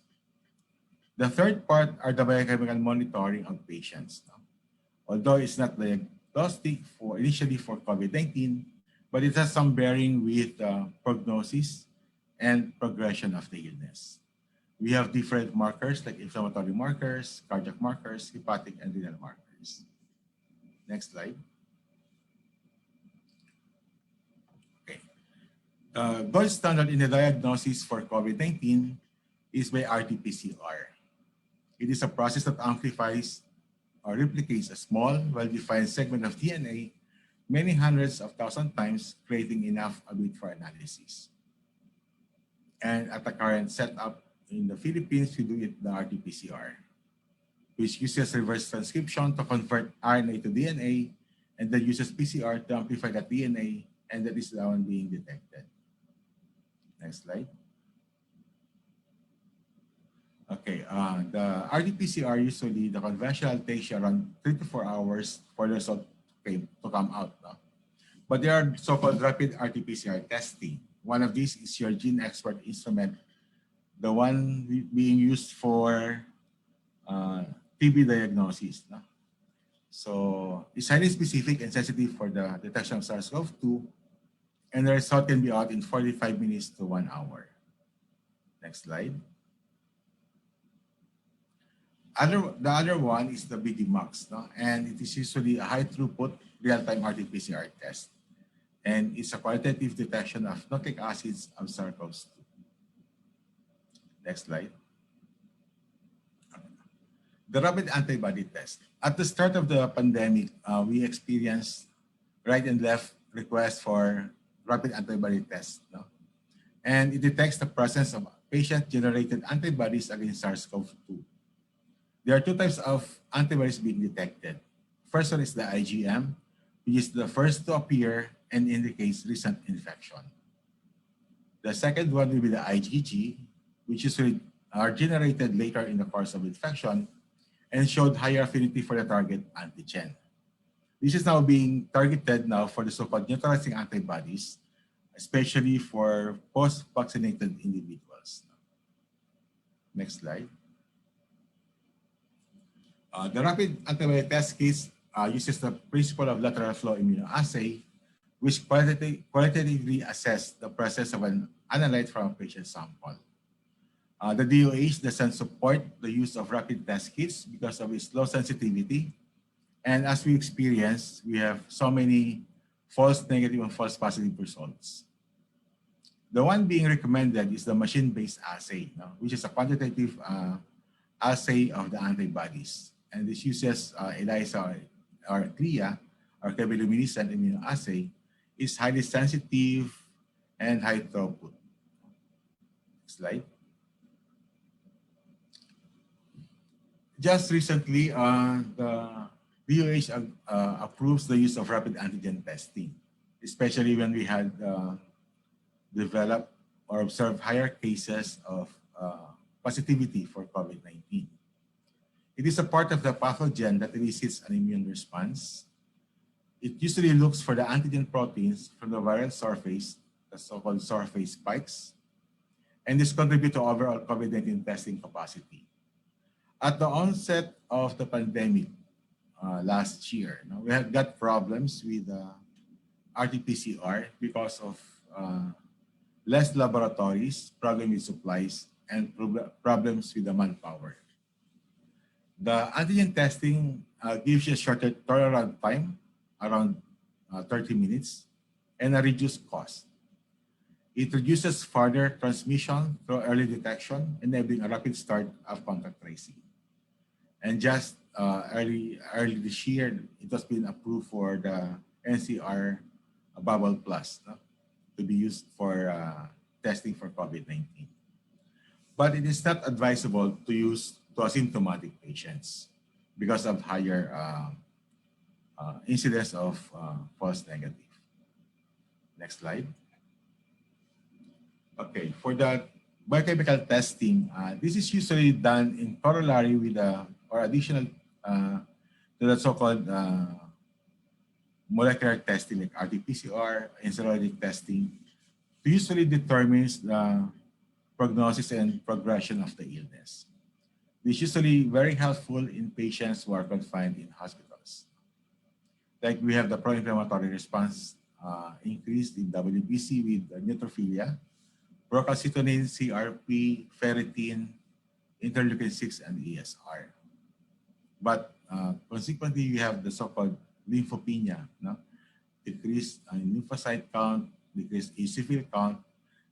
H: The third part are the biochemical monitoring of patients. Although it's not diagnostic initially for COVID-19, but it has some bearing with prognosis and progression of the illness. We have different markers like inflammatory markers, cardiac markers, hepatic and renal markers. Next slide. Gold standard in the diagnosis for COVID-19 is by RT-PCR. It is a process that amplifies or replicates a small, well-defined segment of DNA many hundreds of thousands times, creating enough of it for analysis. And at the current setup in the Philippines, we do it the RT-PCR, which uses reverse transcription to convert RNA to DNA, and then uses PCR to amplify the DNA, and that is the one being detected. Next slide. Okay, the RT-PCR usually, the conventional takes you around 3 to 4 hours for the result to come out. No? But there are so-called rapid RT-PCR testing. One of these is your Gene Expert instrument, the one being used for TB diagnosis. No? So it's highly specific and sensitive for the detection of SARS-CoV-2, and the result can be out in 45 minutes to 1 hour. Next slide. The other one is the BD-MAX, no? And it is usually a high throughput real-time RT-PCR test. And it's a qualitative detection of nucleic acids of SARS-CoV-2. Next slide. The rapid antibody test. At the start of the pandemic, we experienced right and left requests for rapid antibody tests. No? And it detects the presence of patient-generated antibodies against SARS-CoV-2. There are 2 types of antibodies being detected. First one is the IgM, which is the first to appear and indicates recent infection. The second one will be the IgG, which usually are generated later in the course of infection and showed higher affinity for the target antigen. This is now being targeted now for the so-called neutralizing antibodies, especially for post-vaccinated individuals. Next slide. The rapid antibody test kit uses the principle of lateral flow immunoassay, which qualitatively assess the presence of an analyte from a patient sample. The DOH doesn't support the use of rapid test kits because of its low sensitivity. And as we experience, we have so many false negative and false positive results. The one being recommended is the machine-based assay, which is a quantitative assay of the antibodies. And this uses ELISA or CLIA, or chemiluminescent immunoassay, is highly sensitive and high throughput. Next slide. Just recently, the DOH approves the use of rapid antigen testing, especially when we had developed or observed higher cases of positivity for COVID-19. It is a part of the pathogen that elicits an immune response. It usually looks for the antigen proteins from the viral surface, the so-called surface spikes, and this contributes to overall COVID-19 testing capacity. At the onset of the pandemic last year, we had got problems with RT-PCR because of less laboratories, problem with supplies, and problems with the manpower. The antigen testing gives you a shorter turnaround time, around 30 minutes, and a reduced cost. It reduces further transmission through early detection, enabling a rapid start of contact tracing. And just early this year, it has been approved for the NCR Bubble Plus to be used for testing for COVID-19. But it is not advisable to use to asymptomatic patients because of higher incidence of false negative. Next slide. Okay, for the biochemical testing, this is usually done in corollary with or additional to the so-called molecular testing like RT-PCR and serologic testing to usually determines the prognosis and progression of the illness. This is usually very helpful in patients who are confined in hospitals. Like we have the pro-inflammatory response increased in WBC with neutrophilia, procalcitonin, CRP, ferritin, interleukin-6, and ESR. But consequently, you have the so-called lymphopenia, decreased lymphocyte count, decreased eosinophil count,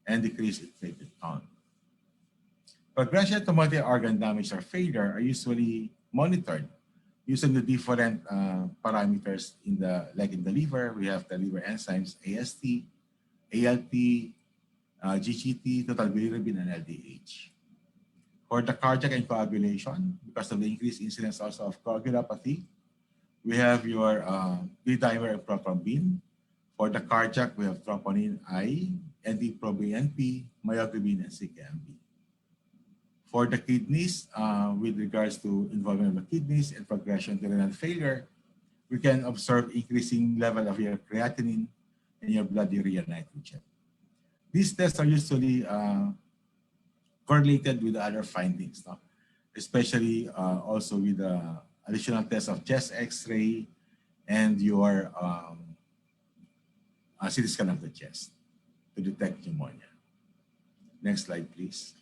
H: and decreased platelet count. Progression to multi-organ damage or failure are usually monitored using the different parameters in the liver. We have the liver enzymes, AST, ALT, GGT, total bilirubin, and LDH. For the cardiac and coagulation, because of the increased incidence also of coagulopathy, we have your D-dimer and prothrombin. For the cardiac, we have troponin I, NT-proBNP, myoglobin, and CKMB. For the kidneys, with regards to involvement of the kidneys and progression to renal failure, we can observe increasing level of your creatinine and your blood urea nitrogen. These tests are usually correlated with other findings, especially also with the additional tests of chest X-ray and your CT scan of the chest to detect pneumonia. Next slide, please.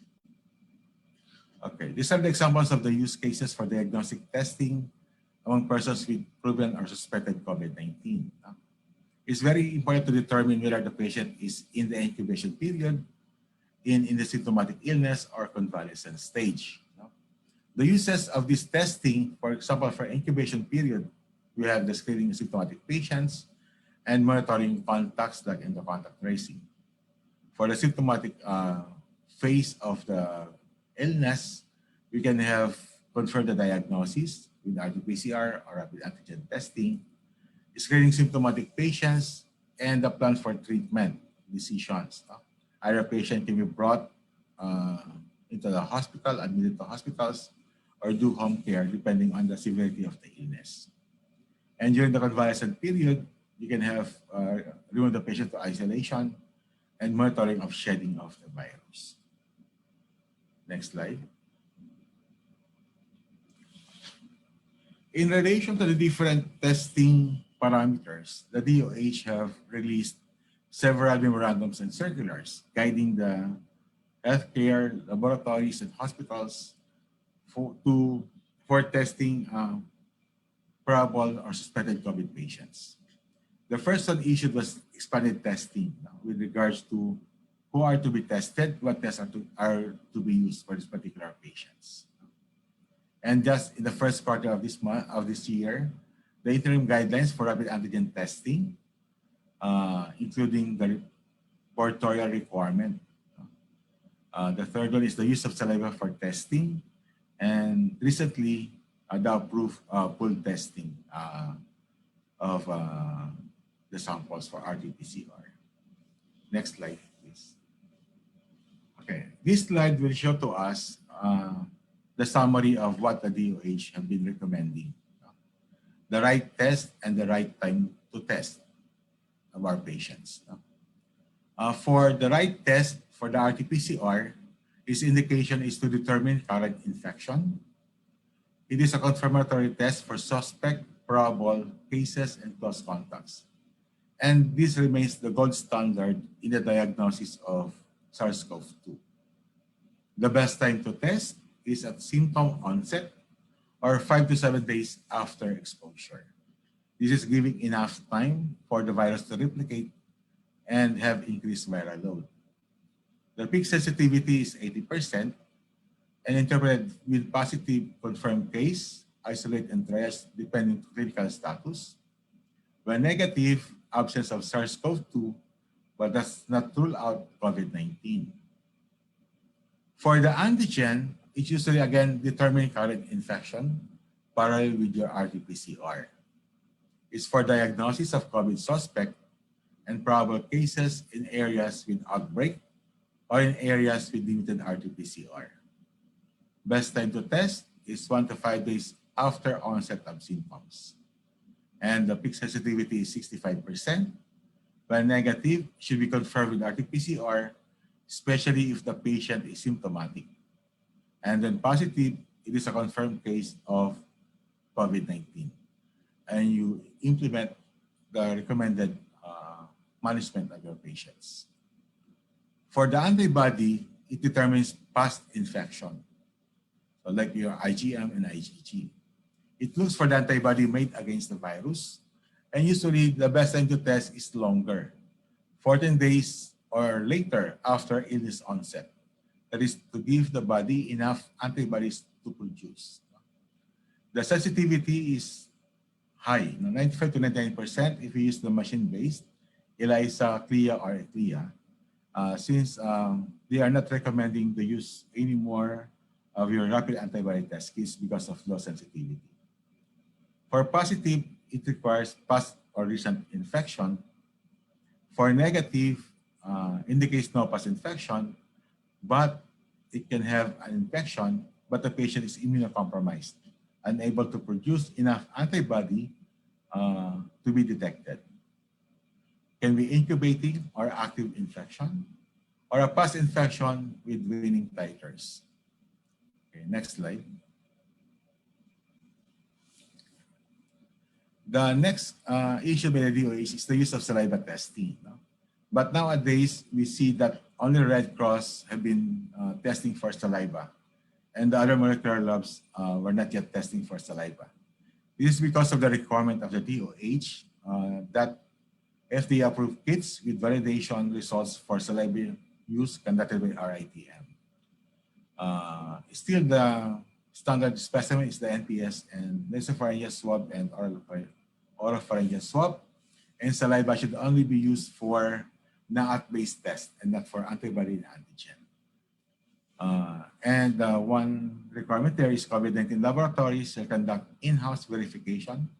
H: Okay, these are the examples of the use cases for diagnostic testing among persons with proven or suspected COVID-19. It's very important to determine whether the patient is in the incubation period, in the symptomatic illness, or convalescent stage. The uses of this testing, for example, for incubation period, we have the screening of symptomatic patients and monitoring contacts like in the contact tracing. For the symptomatic phase of the illness, we can have confirm the diagnosis with RT-PCR or rapid antigen testing, screening symptomatic patients, and the plan for treatment decisions. Either patient can be brought into the hospital, admitted to hospitals, or do home care depending on the severity of the illness. And during the convalescent period, you can have remove the patient to isolation and monitoring of shedding of the virus. Next slide. In relation to the different testing parameters, the DOH have released several memorandums and circulars guiding the healthcare laboratories and hospitals for testing probable or suspected COVID patients. The first one issued was expanded testing with regards to who are to be tested, what tests are to be used for these particular patients. And just in the first quarter of this year, the interim guidelines for rapid antigen testing, including the laboratorial requirement. The third one is the use of saliva for testing, and recently the approved pool testing of the samples for RT-PCR. Next slide, please. Okay, this slide will show to us the summary of what the DOH have been recommending. The right test and the right time to test of our patients. For the right test for the RT-PCR, its indication is to determine current infection. It is a confirmatory test for suspect, probable cases, and close contacts. And this remains the gold standard in the diagnosis of SARS-CoV-2. The best time to test is at symptom onset or 5 to 7 days after exposure. This is giving enough time for the virus to replicate and have increased viral load. The peak sensitivity is 80% and interpreted with positive confirmed case, isolate and triage depending on clinical status. When negative, absence of SARS-CoV-2, but does not rule out COVID-19. For the antigen, it's usually again determining current infection parallel with your RT-PCR. It's for diagnosis of COVID suspect and probable cases in areas with outbreak or in areas with limited RT-PCR. Best time to test is 1 to 5 days after onset of symptoms. And the peak sensitivity is 65%. When negative, should be confirmed with RT-PCR, especially if the patient is symptomatic. And then positive, it is a confirmed case of COVID-19. And you implement the recommended management of your patients. For the antibody, it determines past infection, so like your IgM and IgG. It looks for the antibody made against the virus, and usually the best time to test is longer, 14 days or later after illness onset. That is to give the body enough antibodies to produce. The sensitivity is high, 95 to 99% if you use the machine-based ELISA, CLIA, or ECLIA, since they are not recommending the use anymore of your rapid antibody test kits because of low sensitivity. For positive, it requires past or recent infection. For negative, indicates no past infection, but it can have an infection, but the patient is immunocompromised, unable to produce enough antibody to be detected. Can be incubating or active infection, or a past infection with waning titers. Okay, next slide. The next issue by the DOH is the use of saliva testing. But nowadays, we see that only Red Cross have been testing for saliva, and the other molecular labs were not yet testing for saliva. This is because of the requirement of the DOH that FDA-approved kits with validation results for saliva use conducted by RITM. Still, the standard specimen is the NPS and nasopharyngeal swab and oropharyngeal swab, and saliva should only be used for NAAT-based test and not for antibody and antigen. And one requirement there is COVID-19 laboratories shall conduct in-house verification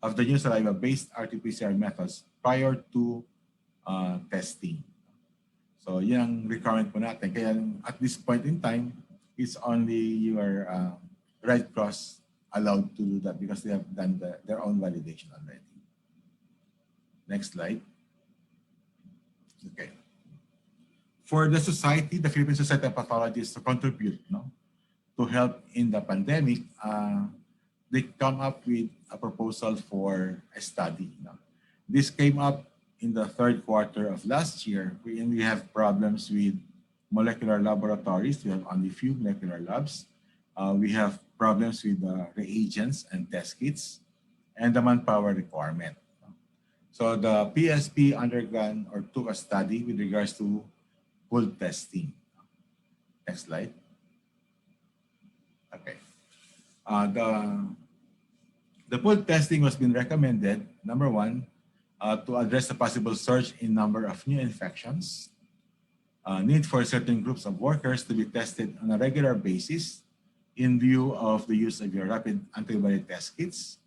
H: of the new saliva-based RT-PCR methods prior to testing. So yan ang requirement po natin. Kaya at this point in time, it's only your Red Cross allowed to do that because they have done their own validation already. Next slide. Okay. For the society, the Philippine Society of Pathologists to contribute to help in the pandemic, they come up with a proposal for a study. This came up in the third quarter of last year. We have problems with molecular laboratories. We have only few molecular labs. We have problems with reagents and test kits and the manpower requirement. So the PSP undergone or took a study with regards to pool testing. Next slide. Okay. The pool testing was been recommended, number one, to address the possible surge in number of new infections, need for certain groups of workers to be tested on a regular basis in view of the use of your rapid antibody test kits,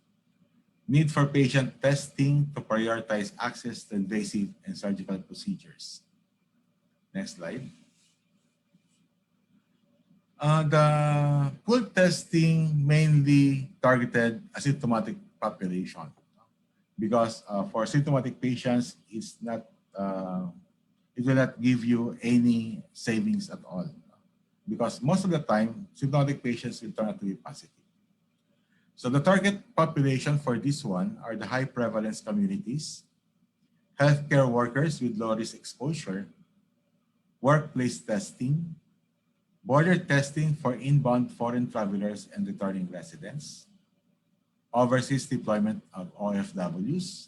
H: need for patient testing to prioritize access to invasive and surgical procedures. Next slide. The pool testing mainly targeted asymptomatic population because for symptomatic patients, it's not, it will not give you any savings at all because most of the time, symptomatic patients will turn out to be positive. So the target population for this one are the high prevalence communities, healthcare workers with low risk exposure, workplace testing, border testing for inbound foreign travelers and returning residents, overseas deployment of OFWs,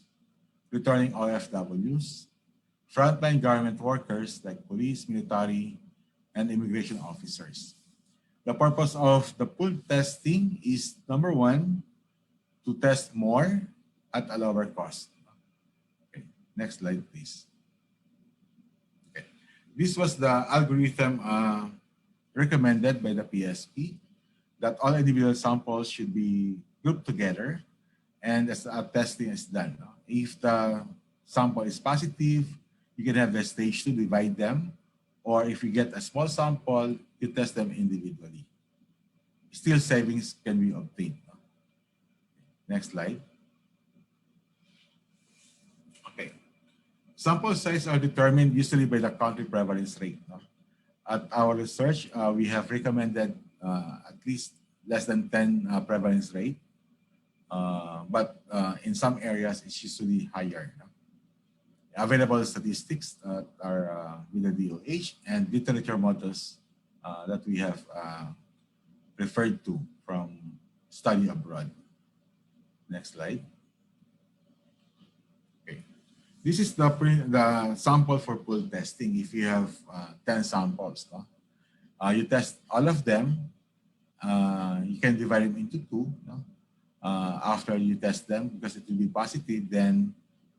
H: returning OFWs, frontline government workers like police, military, and immigration officers. The purpose of the pool testing is, number one, to test more at a lower cost. Okay. Next slide, please. Okay. This was the algorithm recommended by the PSP that all individual samples should be grouped together and as a testing is done. If the sample is positive, you can have the stage 2 divide them, or if you get a small sample, you test them individually. Still savings can be obtained. Next slide. Okay. Sample size are determined usually by the country prevalence rate. At our research, we have recommended at least less than 10 prevalence rate, but in some areas it's usually higher. Available statistics are with the DOH and literature models that we have referred to from study abroad. Next slide. Okay. This is the sample for pool testing. If you have 10 samples, you test all of them. You can divide them into two. After you test them, because it will be positive, then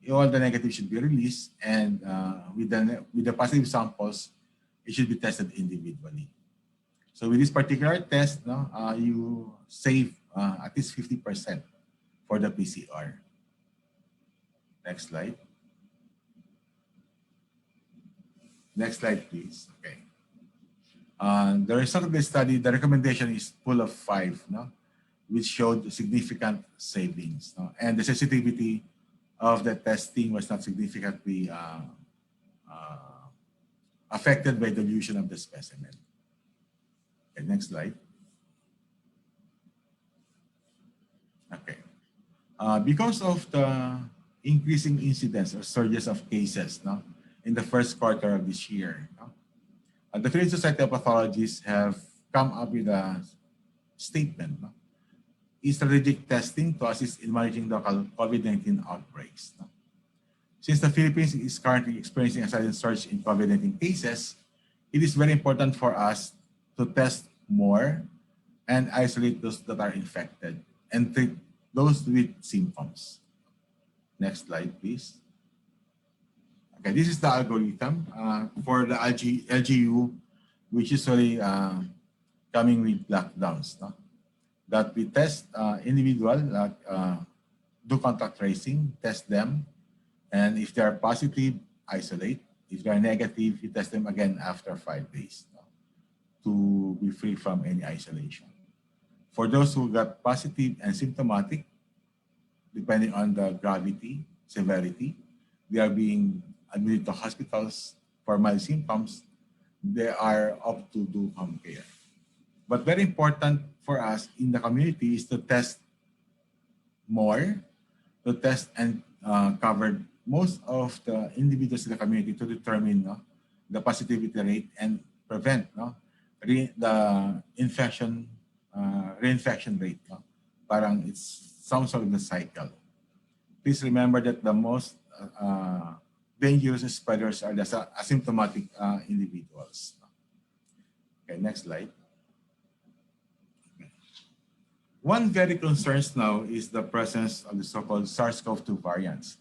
H: all the negatives should be released, and with the positive samples, it should be tested individually. So with this particular test, you save at least 50% for the PCR. Next slide. Next slide, please. Okay. The result of the study, the recommendation is pool of 5, which showed significant savings. And the sensitivity of the testing was not significantly affected by dilution of the specimen. Okay, next slide. Okay. Because of the increasing incidence or surges of cases in the first quarter of this year, the Philippine Society of Pathologists have come up with a statement, strategic testing to assist in managing local COVID-19 outbreaks. Since the Philippines is currently experiencing a sudden surge in COVID-19 cases, it is very important for us to test more and isolate those that are infected and treat those with symptoms. Next slide, please. Okay, this is the algorithm for the LGU, which is usually coming with lockdowns. That we test individual, do contact tracing, test them, and if they are positive, isolate. If they are negative, you test them again after 5 days to be free from any isolation. For those who got positive and symptomatic, depending on the gravity, severity, they are being admitted to hospitals for mild symptoms. They are up to do home care. But very important for us in the community is to test more, to test and cover most of the individuals in the community to determine the positivity rate and prevent the infection, reinfection rate. Parang it's some sort of the cycle. Please remember that the most dangerous spreaders are the asymptomatic individuals. Okay, next slide. One very concerns now is the presence of the so-called SARS-CoV-2 variants.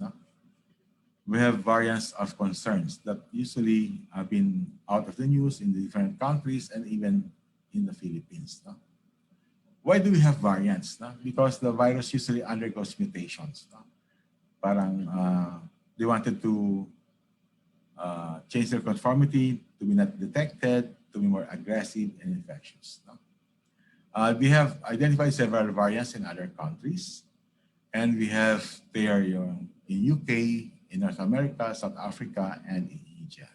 H: We have variants of concerns that usually have been out of the news in the different countries and even in the Philippines. Why do we have variants? Because the virus usually undergoes mutations. Parang they wanted to change their conformity to be not detected, to be more aggressive and infectious. We have identified several variants in other countries, and we have there in UK, in North America, South Africa, and in Asia.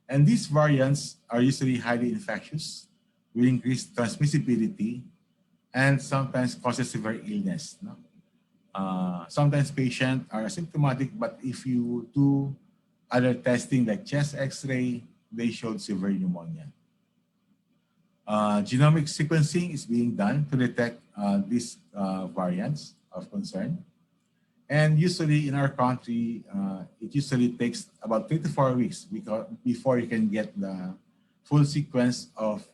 H: And these variants are usually highly infectious with increased transmissibility and sometimes causes severe illness. Sometimes patients are asymptomatic, but if you do other testing like chest x-ray, they showed severe pneumonia. Genomic sequencing is being done to detect these variants of concern. And usually in our country, it usually takes about 3 to 4 weeks before you can get the full sequence of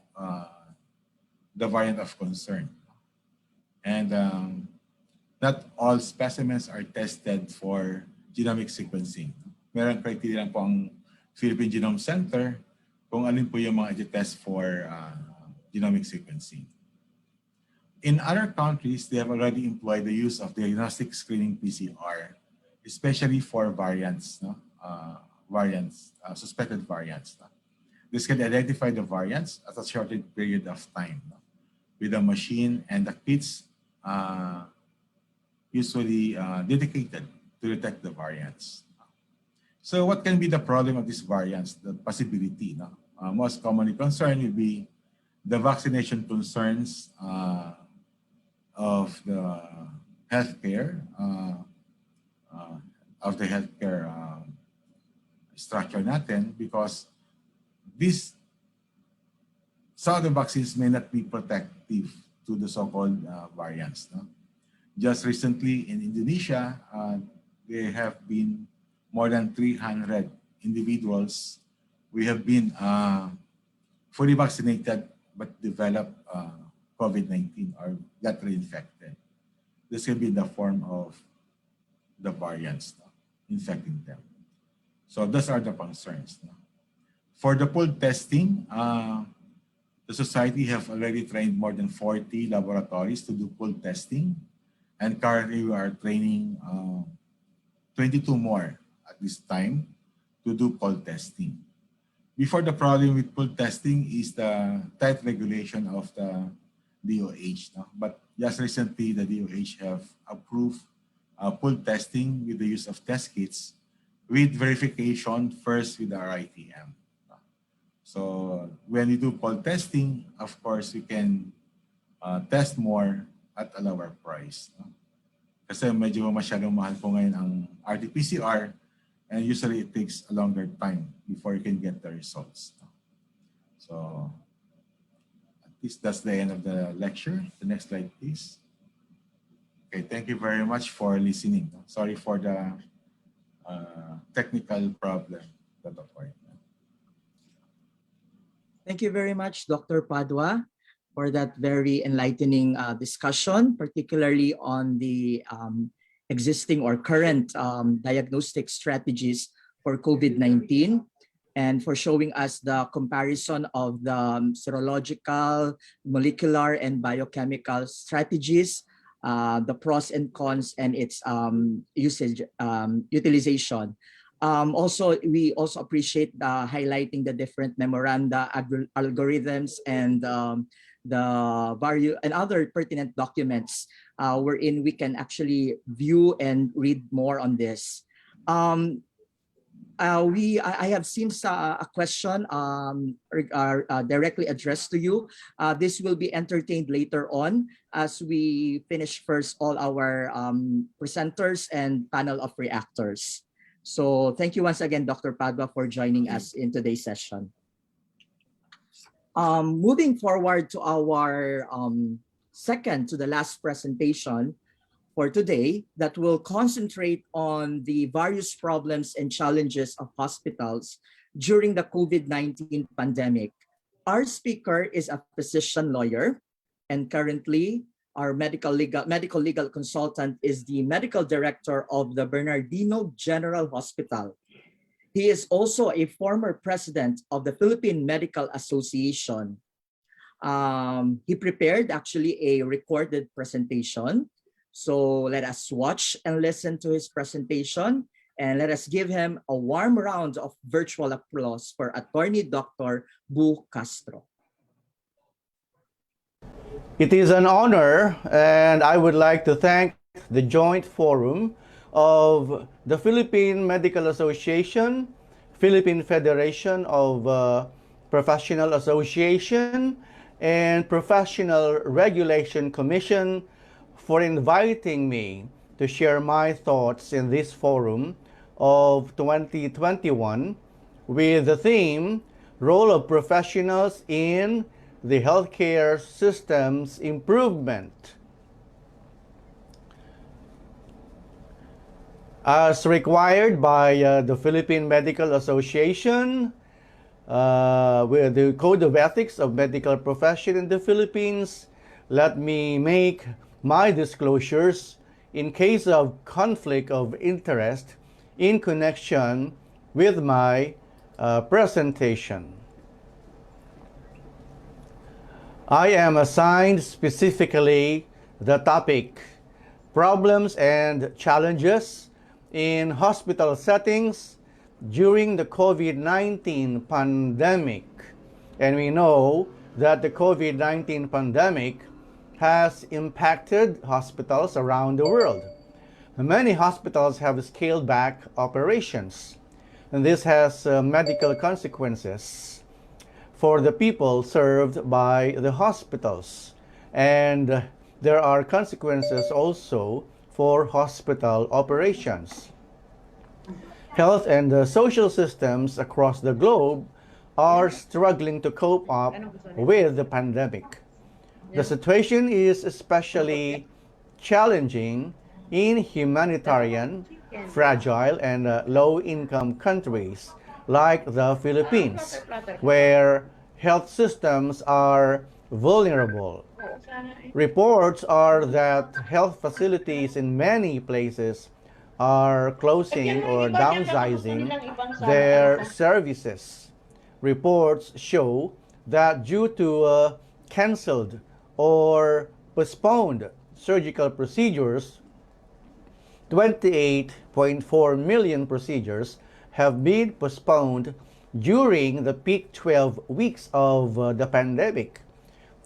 H: the variant of concern. And not all specimens are tested for genomic sequencing. Meron criteria lang po ang Philippine Genome Center kung alin po yung mga i-test for genomic sequencing. In other countries, they have already employed the use of diagnostic screening PCR, especially for variants, suspected variants. This can identify the variants at a shorter period of time with a machine and the kits usually dedicated to detect the variants. So what can be the problem of these variants, the possibility? Most commonly concerned will be the vaccination concerns of the healthcare, structure natin, because some of the vaccines may not be protective to the so-called variants. Just recently in Indonesia, there have been more than 300 individuals. We have been fully vaccinated but developed COVID-19 or got reinfected. This can be in the form of the variants infecting them. So those are the concerns. For the pool testing, the society have already trained more than 40 laboratories to do pool testing. And currently we are training 22 more at this time to do pool testing. Before, the problem with pool testing is the tight regulation of the DOH. But just recently, the DOH have approved pool testing with the use of test kits with verification first with the RITM. So when you do pool testing, of course, you can test more at a lower price. Kasi medyo masyadong mahal po ngayon ang RT-PCR, and usually it takes a longer time before you can get the results. So at least that's the end of the lecture. The next slide, please. Okay, thank you very much for listening. Sorry for the technical problem that occurred.
D: Thank you very much, Dr. Padua, for that very enlightening discussion, particularly on the existing or current diagnostic strategies for COVID-19, and for showing us the comparison of the serological, molecular, and biochemical strategies, the pros and cons, and its usage, utilization. Also, we also appreciate highlighting the different memoranda, algorithms, and the various and other pertinent documents wherein we can actually view and read more on this. I have seen a question directly addressed to you. This will be entertained later on as we finish first all our presenters and panel of reactors. So thank you once again, Dr. Padua, for joining us in today's session. Moving forward to our second to the last presentation for today, that will concentrate on the various problems and challenges of hospitals during the COVID-19 pandemic. Our speaker is a physician lawyer, and currently our medical legal consultant is the medical director of the Bernardino General Hospital. He is also a former president of the Philippine Medical Association. He prepared actually a recorded presentation. So let us watch and listen to his presentation, and let us give him a warm round of virtual applause for Attorney Dr. Bu Castro.
J: It is an honor, and I would like to thank the joint forum of the Philippine Medical Association, Philippine Federation of Professional Association, and Professional Regulation Commission for inviting me to share my thoughts in this forum of 2021 with the theme, Role of Professionals in the Healthcare System's Improvement. As required by the Philippine Medical Association, with the Code of Ethics of Medical Profession in the Philippines, let me make my disclosures in case of conflict of interest in connection with my presentation. I am assigned specifically the topic, Problems and Challenges in Hospital Settings during the COVID-19 pandemic. And we know that the COVID-19 pandemic has impacted hospitals around the world. Many hospitals have scaled back operations, and this has medical consequences for the people served by the hospitals. And there are consequences also for hospital operations. Health and social systems across the globe are struggling to cope up with the pandemic. The situation is especially challenging in humanitarian, fragile, and low-income countries like the Philippines, where health systems are vulnerable. Reports are that health facilities in many places are closing or downsizing their services. Reports show that due to canceled or postponed surgical procedures, 28.4 million procedures have been postponed during the peak 12 weeks of the pandemic.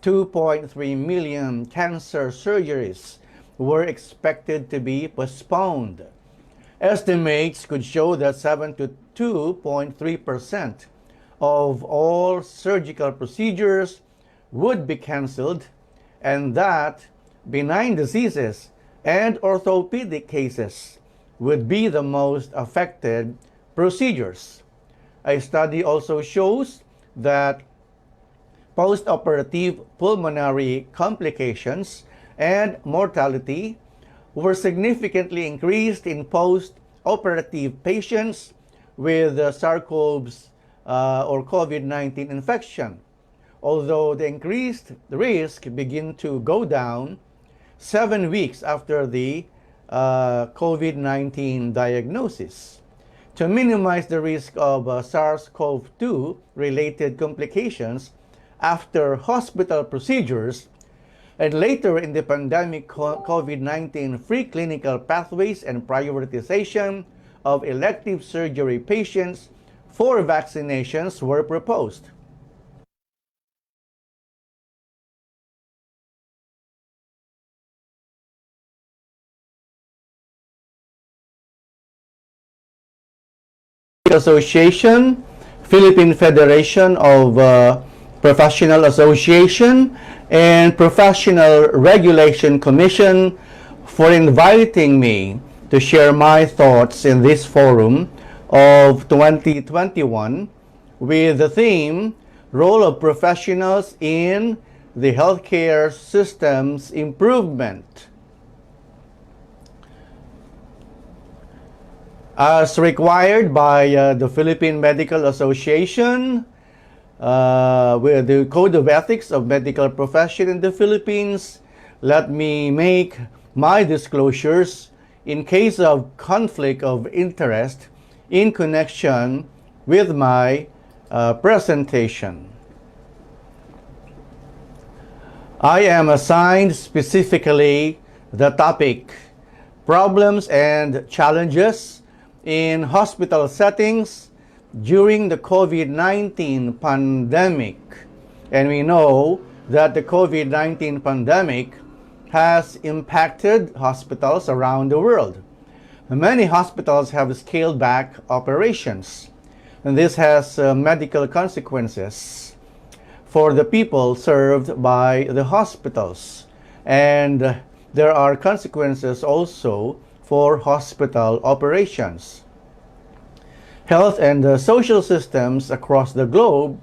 J: 2.3 million cancer surgeries were expected to be postponed. Estimates could show that 72.3% of all surgical procedures would be canceled, and that benign diseases and orthopedic cases would be the most affected procedures. A study also shows that post-operative pulmonary complications and mortality were significantly increased in post-operative patients with SARS-CoV or COVID-19 infection, although the increased risk began to go down 7 weeks after the COVID-19 diagnosis. To minimize the risk of SARS-CoV-2 related complications after hospital procedures, and later in the pandemic COVID-19 free clinical pathways and prioritization of elective surgery patients for vaccinations were proposed. Association, Philippine Federation of Professional Association, and Professional Regulation Commission for inviting me to share my thoughts in this forum of 2021 with the theme, Role of Professionals in the Healthcare System's Improvement. As required by the Philippine Medical Association, with the Code of Ethics of Medical Profession in the Philippines, let me make my disclosures in case of conflict of interest in connection with my presentation. I am assigned specifically the topic, Problems and Challenges in Hospital Settings during the COVID-19 pandemic. And we know that the COVID-19 pandemic has impacted hospitals around the world. Many hospitals have scaled back operations, and this has medical consequences for the people served by the hospitals. And there are consequences also for hospital operations. Health and social systems across the globe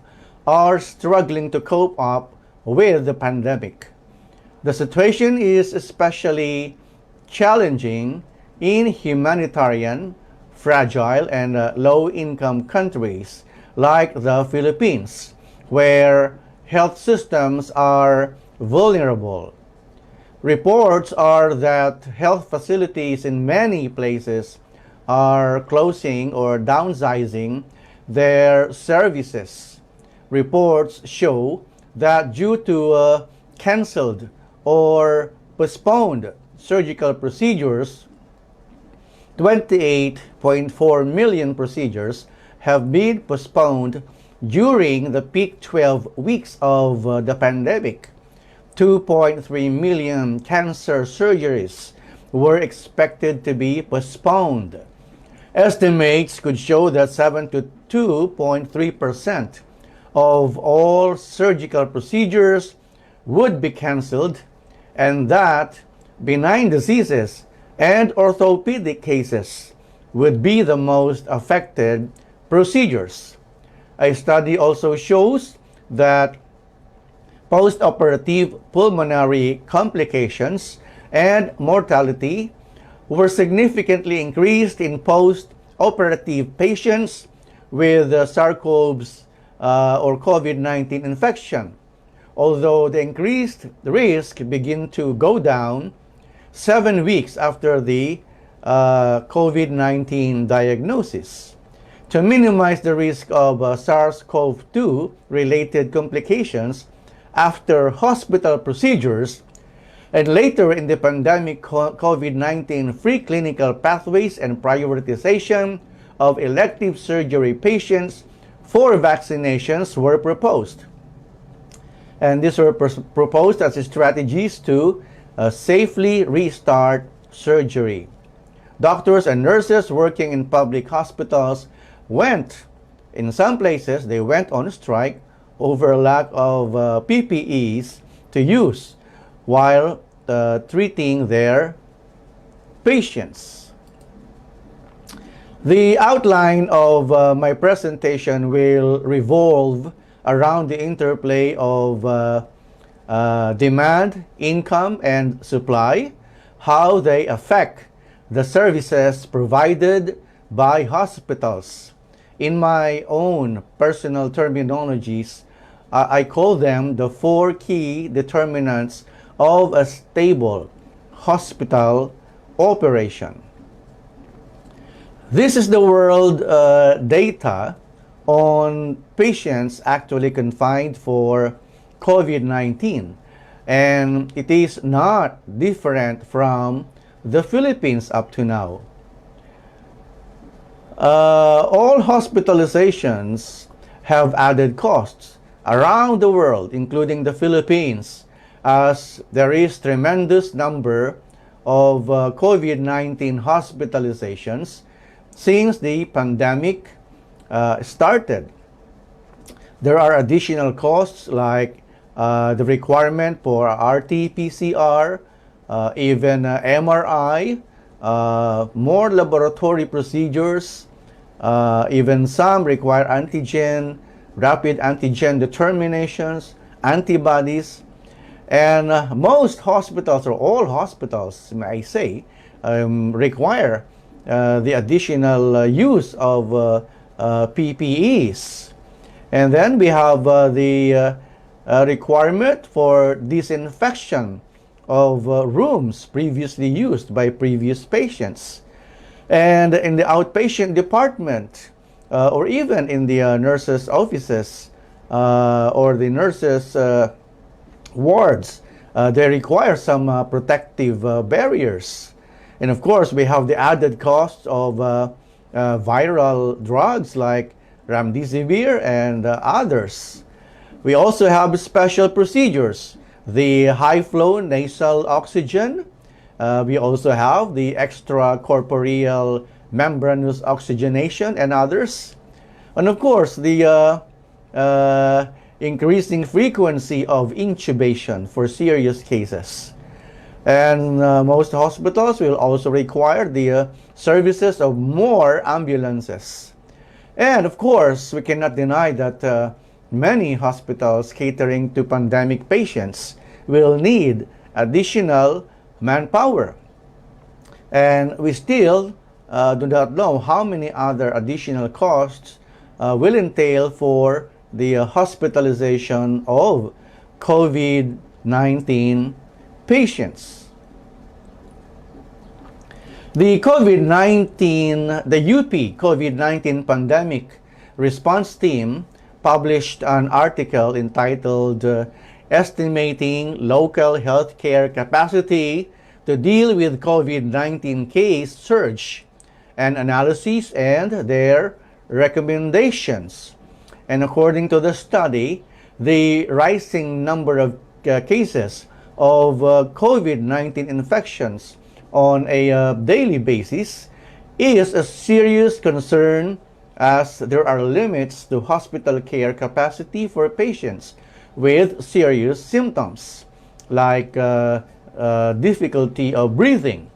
J: are struggling to cope up with the pandemic. The situation is especially challenging in humanitarian, fragile, and low-income countries like the Philippines, where health systems are vulnerable. Reports are that health facilities in many places are closing or downsizing their services. Reports show that due to canceled or postponed surgical procedures, 28.4 million procedures have been postponed during the peak 12 weeks of the pandemic. 2.3 million cancer surgeries were expected to be postponed. Estimates could show that 72.3% of all surgical procedures would be canceled, and that benign diseases and orthopedic cases would be the most affected procedures. A study also shows that post-operative pulmonary complications and mortality were significantly increased in post-operative patients with SARS-CoV or COVID-19 infection, although the increased risk began to go down 7 weeks after the COVID-19 diagnosis. To minimize the risk of SARS-CoV-2 related complications after hospital procedures, and later in the pandemic COVID-19 free clinical pathways and prioritization of elective surgery patients for vaccinations were proposed. And these were proposed as strategies to safely restart surgery. Doctors and nurses working in public hospitals in some places, they went on strike over lack of PPEs to use while treating their patients. The outline of my presentation will revolve around the interplay of demand, income, and supply, how they affect the services provided by hospitals. In my own personal terminologies, I call them the 4 key determinants of a stable hospital operation. This is the world data on patients actually confined for COVID-19, and it is not different from the Philippines up to now. All hospitalizations have added costs around the world, including the Philippines, as there is tremendous number of COVID-19 hospitalizations since the pandemic started. There are additional costs like the requirement for RT-PCR, even MRI, more laboratory procedures, even some require antigen, rapid antigen determinations, antibodies, and most hospitals, or all hospitals, may I say, require the additional use of PPEs. And then we have the requirement for disinfection of rooms previously used by previous patients. And in the outpatient department, or even in the nurses' offices or the nurses' wards, they require some protective barriers. And of course, we have the added costs of viral drugs like remdesivir and others. We also have special procedures, the high-flow nasal oxygen. We also have the extracorporeal membranous oxygenation and others. And of course, the increasing frequency of intubation for serious cases. And most hospitals will also require the services of more ambulances. And of course, we cannot deny that many hospitals catering to pandemic patients will need additional manpower. And we still do not know how many other additional costs will entail for the hospitalization of COVID-19 patients. The UP COVID-19 pandemic response team published an article entitled Estimating Local Healthcare Capacity to Deal with COVID-19 Case Surge, and analyses and their recommendations. And according to the study, the rising number of cases of COVID-19 infections on a daily basis is a serious concern, as there are limits to hospital care capacity for patients with serious symptoms like difficulty of breathing.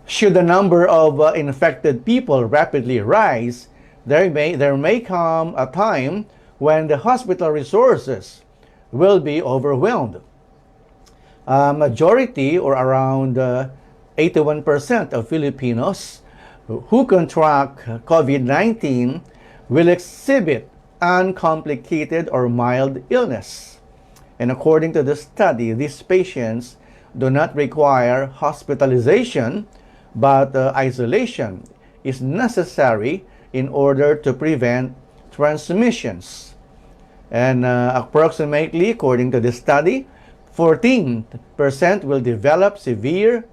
J: Should the number of infected people rapidly rise, there may come a time when the hospital resources will be overwhelmed. A majority, or around 81% of Filipinos who contract COVID-19 will exhibit uncomplicated or mild illness. And according to the study, these patients do not require hospitalization, but isolation is necessary in order to prevent transmissions. And approximately, according to the study, 14% will develop severe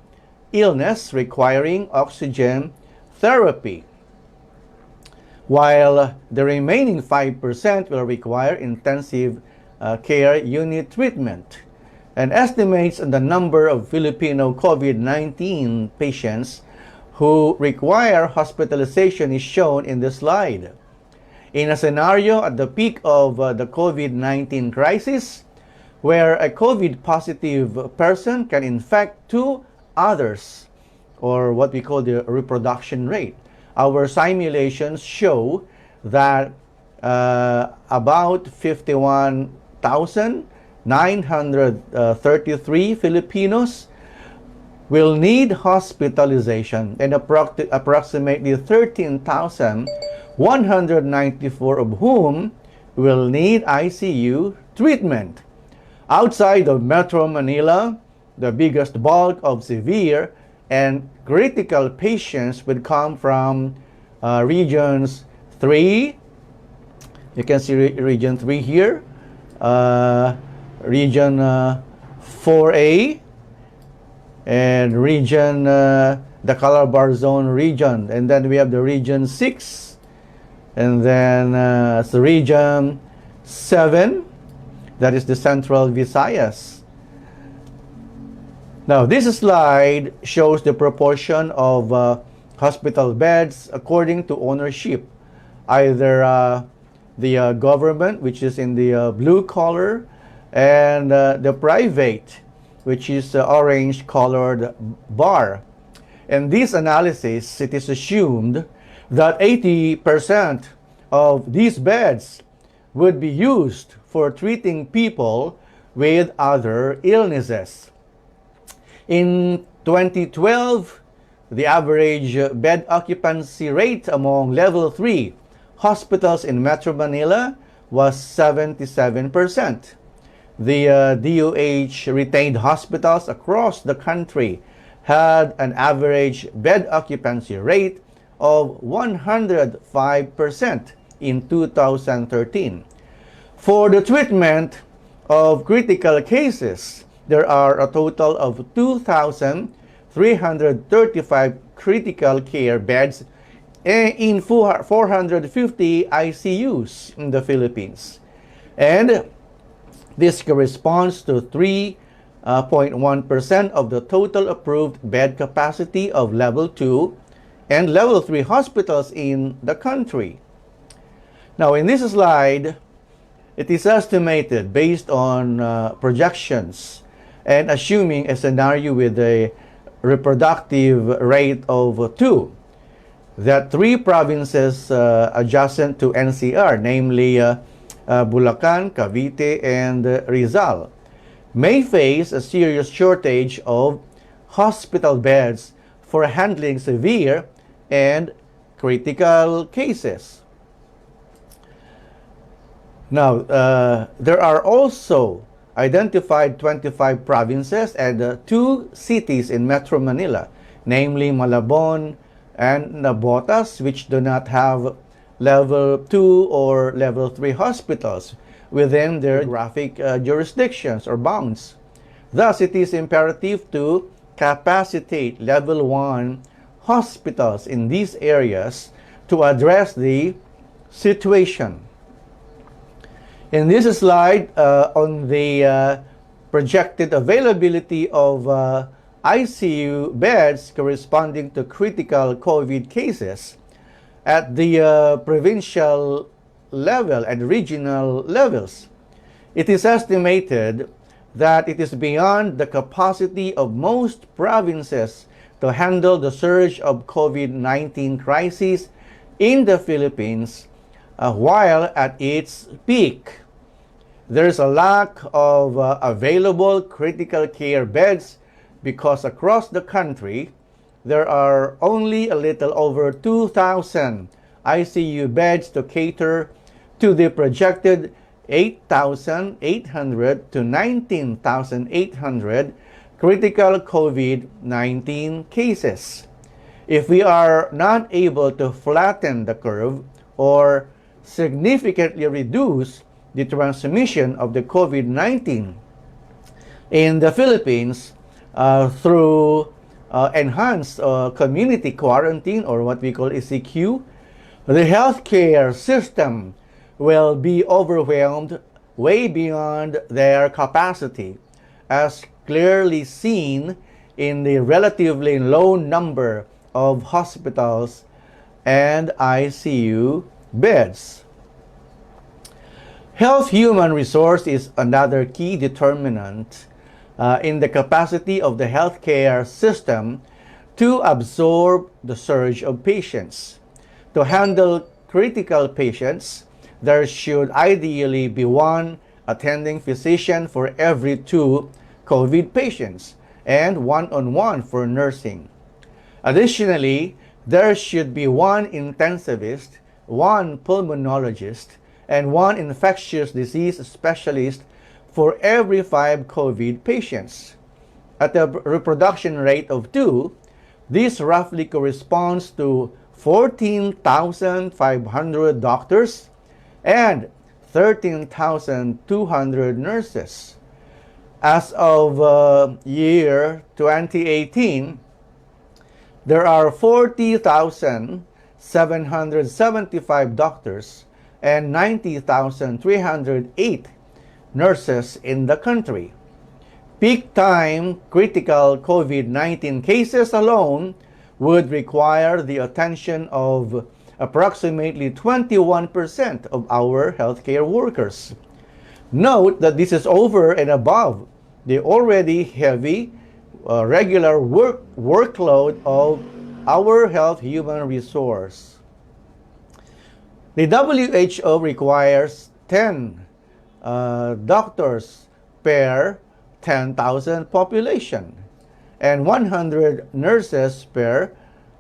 J: illness requiring oxygen therapy, while the remaining 5% will require intensive care unit treatment. And estimates on the number of Filipino COVID-19 patients who require hospitalization is shown in the slide. In a scenario at the peak of the COVID-19 crisis, where a COVID-positive person can infect two others, or what we call the reproduction rate, our simulations show that about 51,933 Filipinos will need hospitalization, and approximately 13,194 of whom will need ICU treatment. Outside of Metro Manila, the biggest bulk of severe and critical patients would come from regions 3. You can see region 3 here, region 4A, and region the Calabar Zone region. And then we have the Region 6. And then the Region 7. That is the Central Visayas. Now, this slide shows the proportion of hospital beds according to ownership. Either the government, which is in the blue color, and the private, which is the orange colored bar. In this analysis, it is assumed that 80% of these beds would be used for treating people with other illnesses. In 2012, the average bed occupancy rate among level 3 hospitals in Metro Manila was 77%. The DOH retained hospitals across the country had an average bed occupancy rate of 105% in 2013. For the treatment of critical cases, there are a total of 2,335 critical care beds in 450 ICUs in the Philippines. And this corresponds to 3.1% of the total approved bed capacity of level 2 and level 3 hospitals in the country. Now, in this slide, it is estimated based on projections and assuming a scenario with a reproductive rate of 2, that 3 provinces adjacent to NCR, namely Bulacan, Cavite, and Rizal, may face a serious shortage of hospital beds for handling severe and critical cases. Now, there are also identified 25 provinces and 2 cities in Metro Manila, namely Malabon and Nabotas, which do not have level 2 or level 3 hospitals within their geographic jurisdictions or bounds. Thus, it is imperative to capacitate level 1 hospitals in these areas to address the situation. In this slide, on the projected availability of ICU beds corresponding to critical COVID cases at the provincial level and regional levels, it is estimated that it is beyond the capacity of most provinces to handle the surge of COVID-19 crisis in the Philippines while at its peak. There is a lack of available critical care beds because across the country, there are only a little over 2,000 ICU beds to cater to the projected 8,800 to 19,800 critical COVID-19 cases. If we are not able to flatten the curve or significantly reduce the transmission of the COVID-19 in the Philippines through enhanced community quarantine, or what we call ECQ, the healthcare system will be overwhelmed way beyond their capacity, as clearly seen in the relatively low number of hospitals and ICU beds. Health human resource is another key determinant in the capacity of the healthcare system to absorb the surge of patients. To handle critical patients, there should ideally be one attending physician for every 2 COVID patients and one-on-one for nursing. Additionally, there should be one intensivist, one pulmonologist, and one infectious disease specialist for every 5 COVID patients. At a reproduction rate of 2, this roughly corresponds to 14,500 doctors and 13,200 nurses. As of year 2018, there are 40,775 doctors and 90,308 nurses in the country. Peak time critical COVID-19 cases alone would require the attention of approximately 21% of our healthcare workers. Note that this is over and above the already heavy regular workload of our health human resource. The WHO requires 10 doctors per 10,000 population and 100 nurses per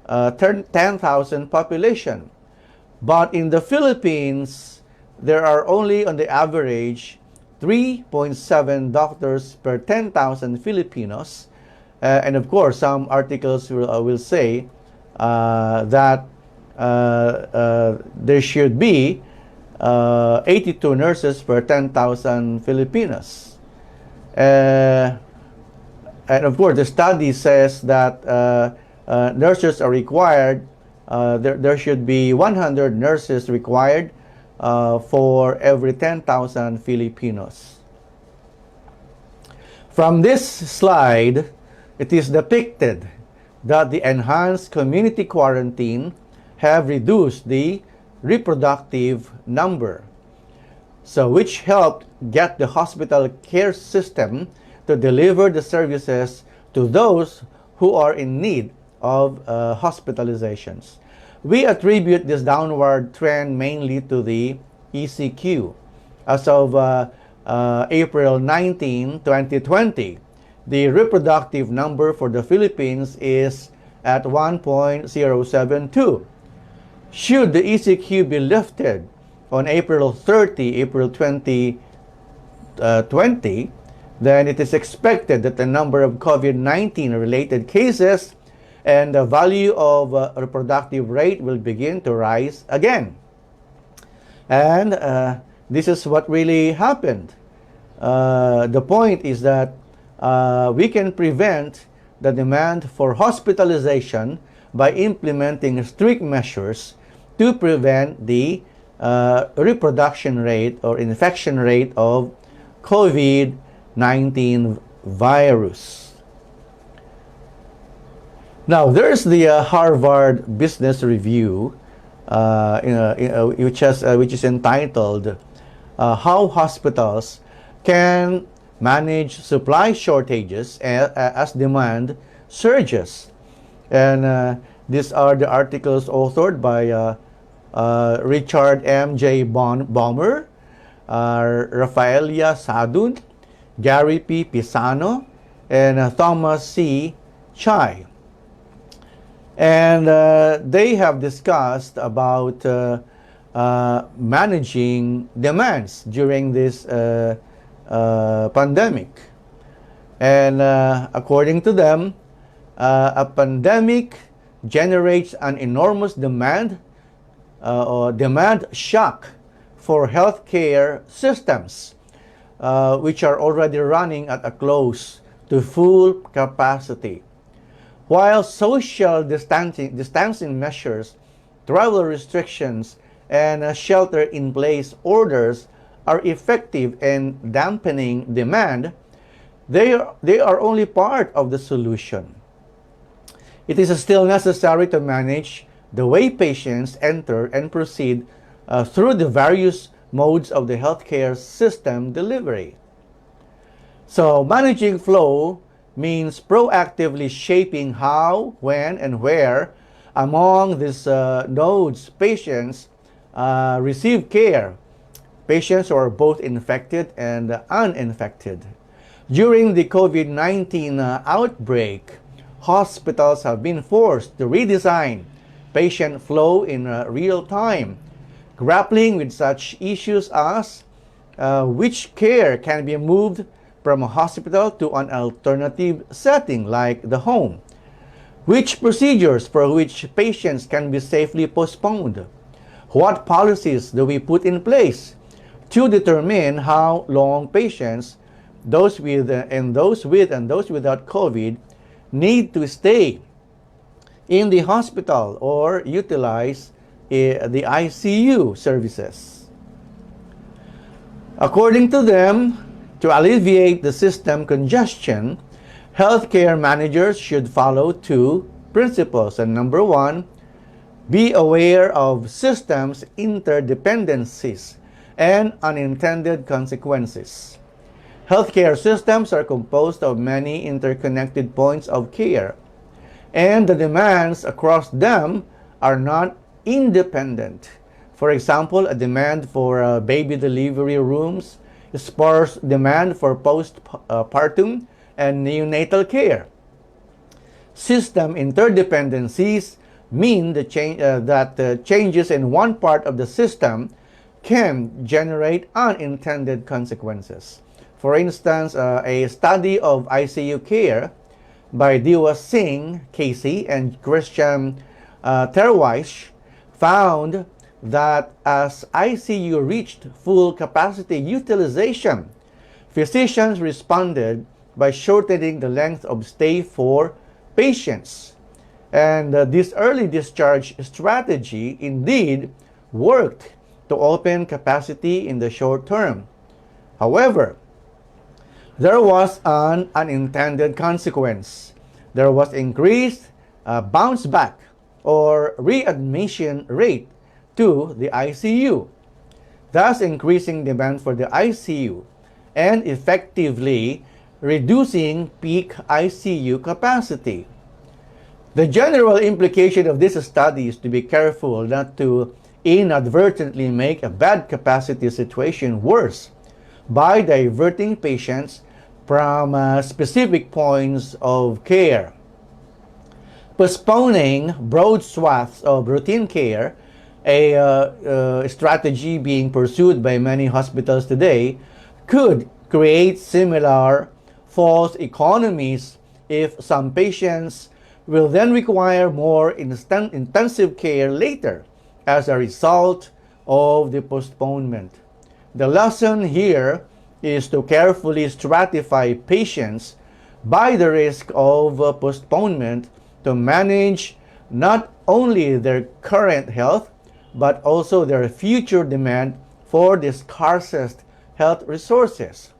J: 10,000 population. But in the Philippines, there are only on the average 3.7 doctors per 10,000 Filipinos. And of course, some articles will say that there should be 82 nurses per 10,000 Filipinos. And of course, the study says that nurses are required, there should be 100 nurses required for every 10,000 Filipinos. From this slide, it is depicted that the enhanced community quarantine have reduced the reproductive number, so which helped get the hospital care system to deliver the services to those who are in need of hospitalizations. We attribute this downward trend mainly to the ECQ. As of April 19, 2020, the reproductive number for the Philippines is at 1.072. Should the ECQ be lifted on April 2020, then it is expected that the number of COVID-19 related cases and the value of reproductive rate will begin to rise again. And this is what really happened. The point is that we can prevent the demand for hospitalization by implementing strict measures to prevent the reproduction rate or infection rate of COVID-19 virus. Now, there's the Harvard Business Review, which is entitled "How Hospitals Can Manage Supply Shortages as Demand Surges." And these are the articles authored by Richard M.J. Baumer, Rafaelia Sadun, Gary P. Pisano, and Thomas C. Chai. And they have discussed about managing demands during this pandemic. And according to them, a pandemic generates an enormous demand or demand shock for healthcare systems, which are already running at a close to full capacity. While social distancing measures, travel restrictions, and shelter-in-place orders are effective in dampening demand, they are only part of the solution. It is still necessary to manage the way patients enter and proceed through the various modes of the healthcare system delivery. So managing flow means proactively shaping how, when, and where among these nodes patients receive care, patients who are both infected and uninfected. During the COVID-19 outbreak, hospitals have been forced to redesign patient flow in real time, grappling with such issues as which care can be moved from a hospital to an alternative setting like the home, which procedures for which patients can be safely postponed, what policies do we put in place to determine how long patients, those with and those without COVID, need to stay in the hospital or utilize the ICU services. According to them, to alleviate the system congestion, healthcare managers should follow two principles. And number one, be aware of systems interdependencies and unintended consequences. Healthcare systems are composed of many interconnected points of care, and the demands across them are not independent. For example, a demand for baby delivery rooms, sparse demand for postpartum and neonatal care. System interdependencies mean that changes in one part of the system can generate unintended consequences. For instance, a study of ICU care by Diwa Singh, Casey, and Christian Terweisch found that as ICU reached full capacity utilization, physicians responded by shortening the length of stay for patients. And this early discharge strategy indeed worked to open capacity in the short term. However, there was an unintended consequence. There was increased bounce back or readmission rate to the ICU, thus increasing demand for the ICU and effectively reducing peak ICU capacity. The general implication of this study is to be careful not to inadvertently make a bad capacity situation worse by diverting patients from specific points of care. Postponing broad swaths of routine care, a strategy being pursued by many hospitals today, could create similar false economies if some patients will then require more intensive care later as a result of the postponement. The lesson here is to carefully stratify patients by the risk of postponement to manage not only their current health, but also their future demand for the scarcest health resources.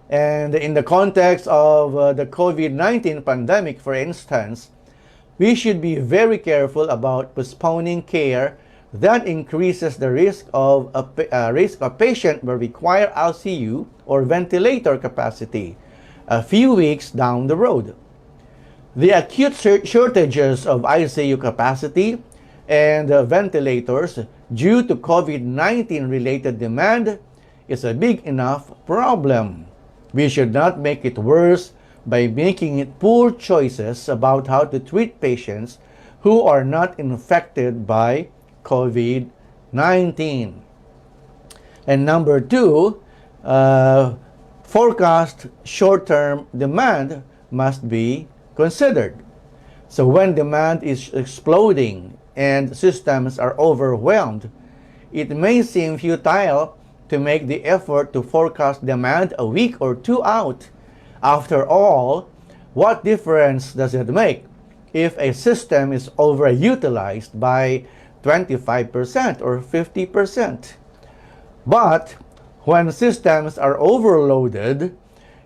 J: And in the context of the COVID-19 pandemic, for instance, we should be very careful about postponing care that increases the risk of a patient will require ICU or ventilator capacity a few weeks down the road. The acute shortages of ICU capacity and ventilators due to COVID-19 related demand is a big enough problem. We should not make it worse by making it poor choices about how to treat patients who are not infected by COVID-19. And number two, forecast short-term demand must be considered. So when demand is exploding and systems are overwhelmed, it may seem futile to make the effort to forecast demand a week or two out. After all, what difference does it make if a system is overutilized by 25% or 50%? But when systems are overloaded,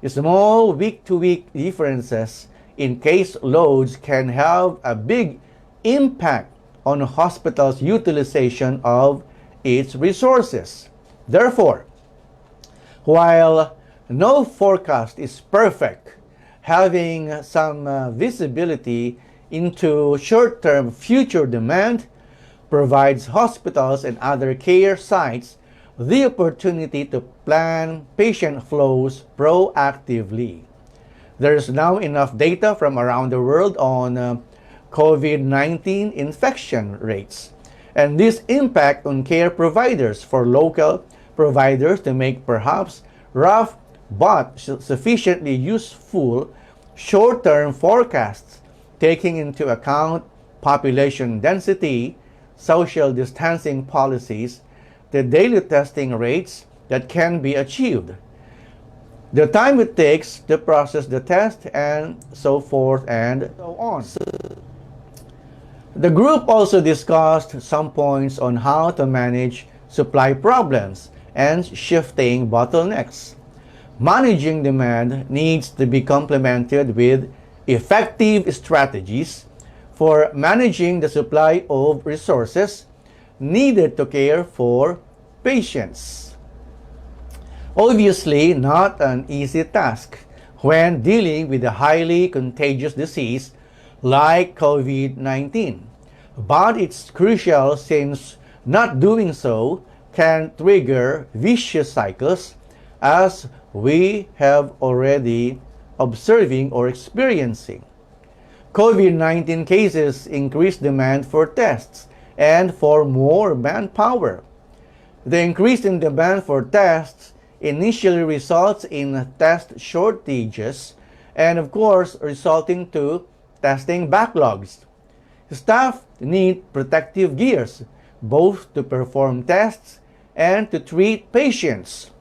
J: small week-to-week differences in case loads can have a big impact on a hospital's utilization of its resources. Therefore, while no forecast is perfect, having some visibility into short-term future demand provides hospitals and other care sites the opportunity to plan patient flows proactively. There is now enough data from around the world on COVID-19 infection rates and this impact on care providers for local providers to make perhaps rough but sufficiently useful short-term forecasts taking into account population density, social distancing policies, the daily testing rates that can be achieved, the time it takes to process the test, and so forth and so on. The group also discussed some points on how to manage supply problems and shifting bottlenecks. Managing demand needs to be complemented with effective strategies for managing the supply of resources needed to care for patients. Obviously, not an easy task when dealing with a highly contagious disease like COVID-19, but it's crucial since not doing so can trigger vicious cycles as we have already observing or experiencing. COVID-19 cases increase demand for tests and for more manpower. The increase in demand for tests initially results in test shortages and of course resulting to testing backlogs. Staff need protective gears both to perform tests and to treat patients.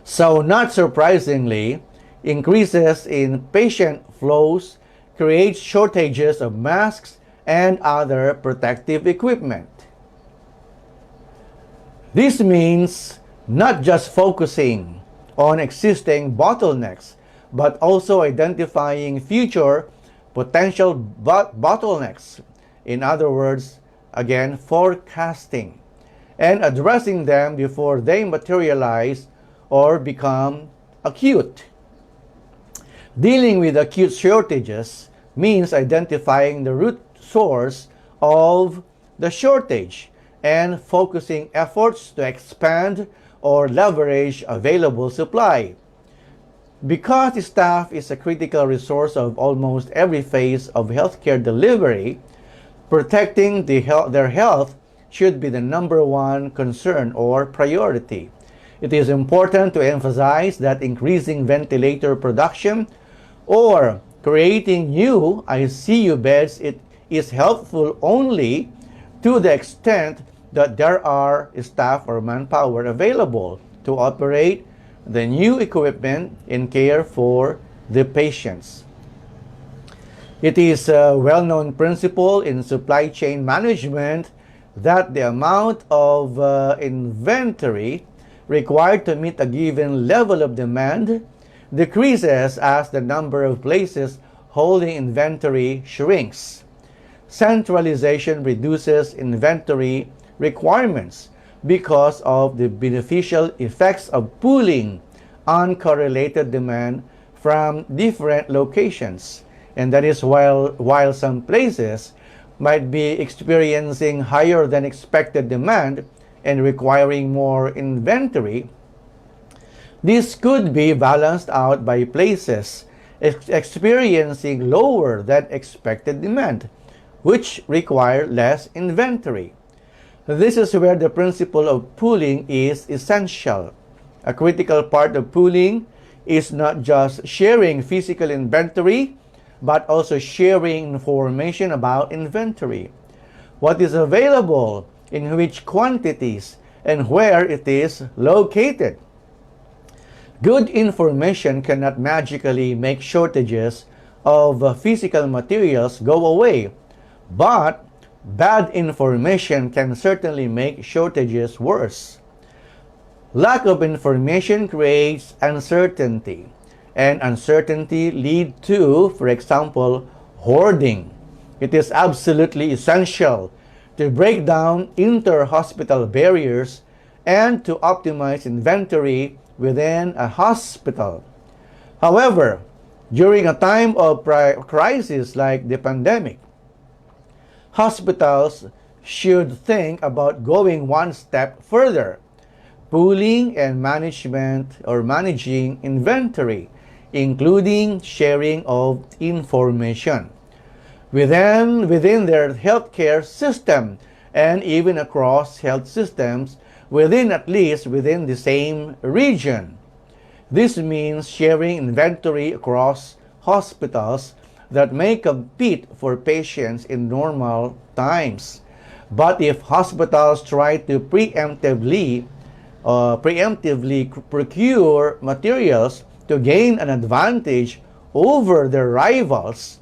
J: So not surprisingly, increases in patient flows create shortages of masks and other protective equipment. This means not just focusing on existing bottlenecks, but also identifying future potential bottlenecks. In other words, again, forecasting and addressing them before they materialize or become acute. Dealing with acute shortages means identifying the root source of the shortage and focusing efforts to expand or leverage available supply. Because staff is a critical resource of almost every phase of healthcare delivery, protecting their health should be the number one concern or priority. It is important to emphasize that increasing ventilator production or creating new ICU beds is helpful only to the extent that there are staff or manpower available to operate the new equipment and care for the patients. It is a well-known principle in supply chain management that the amount of inventory required to meet a given level of demand decreases as the number of places holding inventory shrinks. Centralization reduces inventory requirements because of the beneficial effects of pooling uncorrelated demand from different locations. And that is while some places might be experiencing higher than expected demand and requiring more inventory, this could be balanced out by places experiencing lower than expected demand, which require less inventory. This is where the principle of pooling is essential. A critical part of pooling is not just sharing physical inventory, but also sharing information about inventory. What is available, in which quantities, and where it is located. Good information cannot magically make shortages of physical materials go away, but bad information can certainly make shortages worse. Lack of information creates uncertainty, and uncertainty leads to, for example, hoarding. It is absolutely essential to break down inter-hospital barriers and to optimize inventory within a hospital. However, during a time of crisis like the pandemic, hospitals should think about going one step further, pooling and management or managing inventory, including sharing of information within their healthcare system and even across health systems at least within the same region. This means sharing inventory across hospitals that may compete for patients in normal times. But if hospitals try to preemptively procure materials to gain an advantage over their rivals,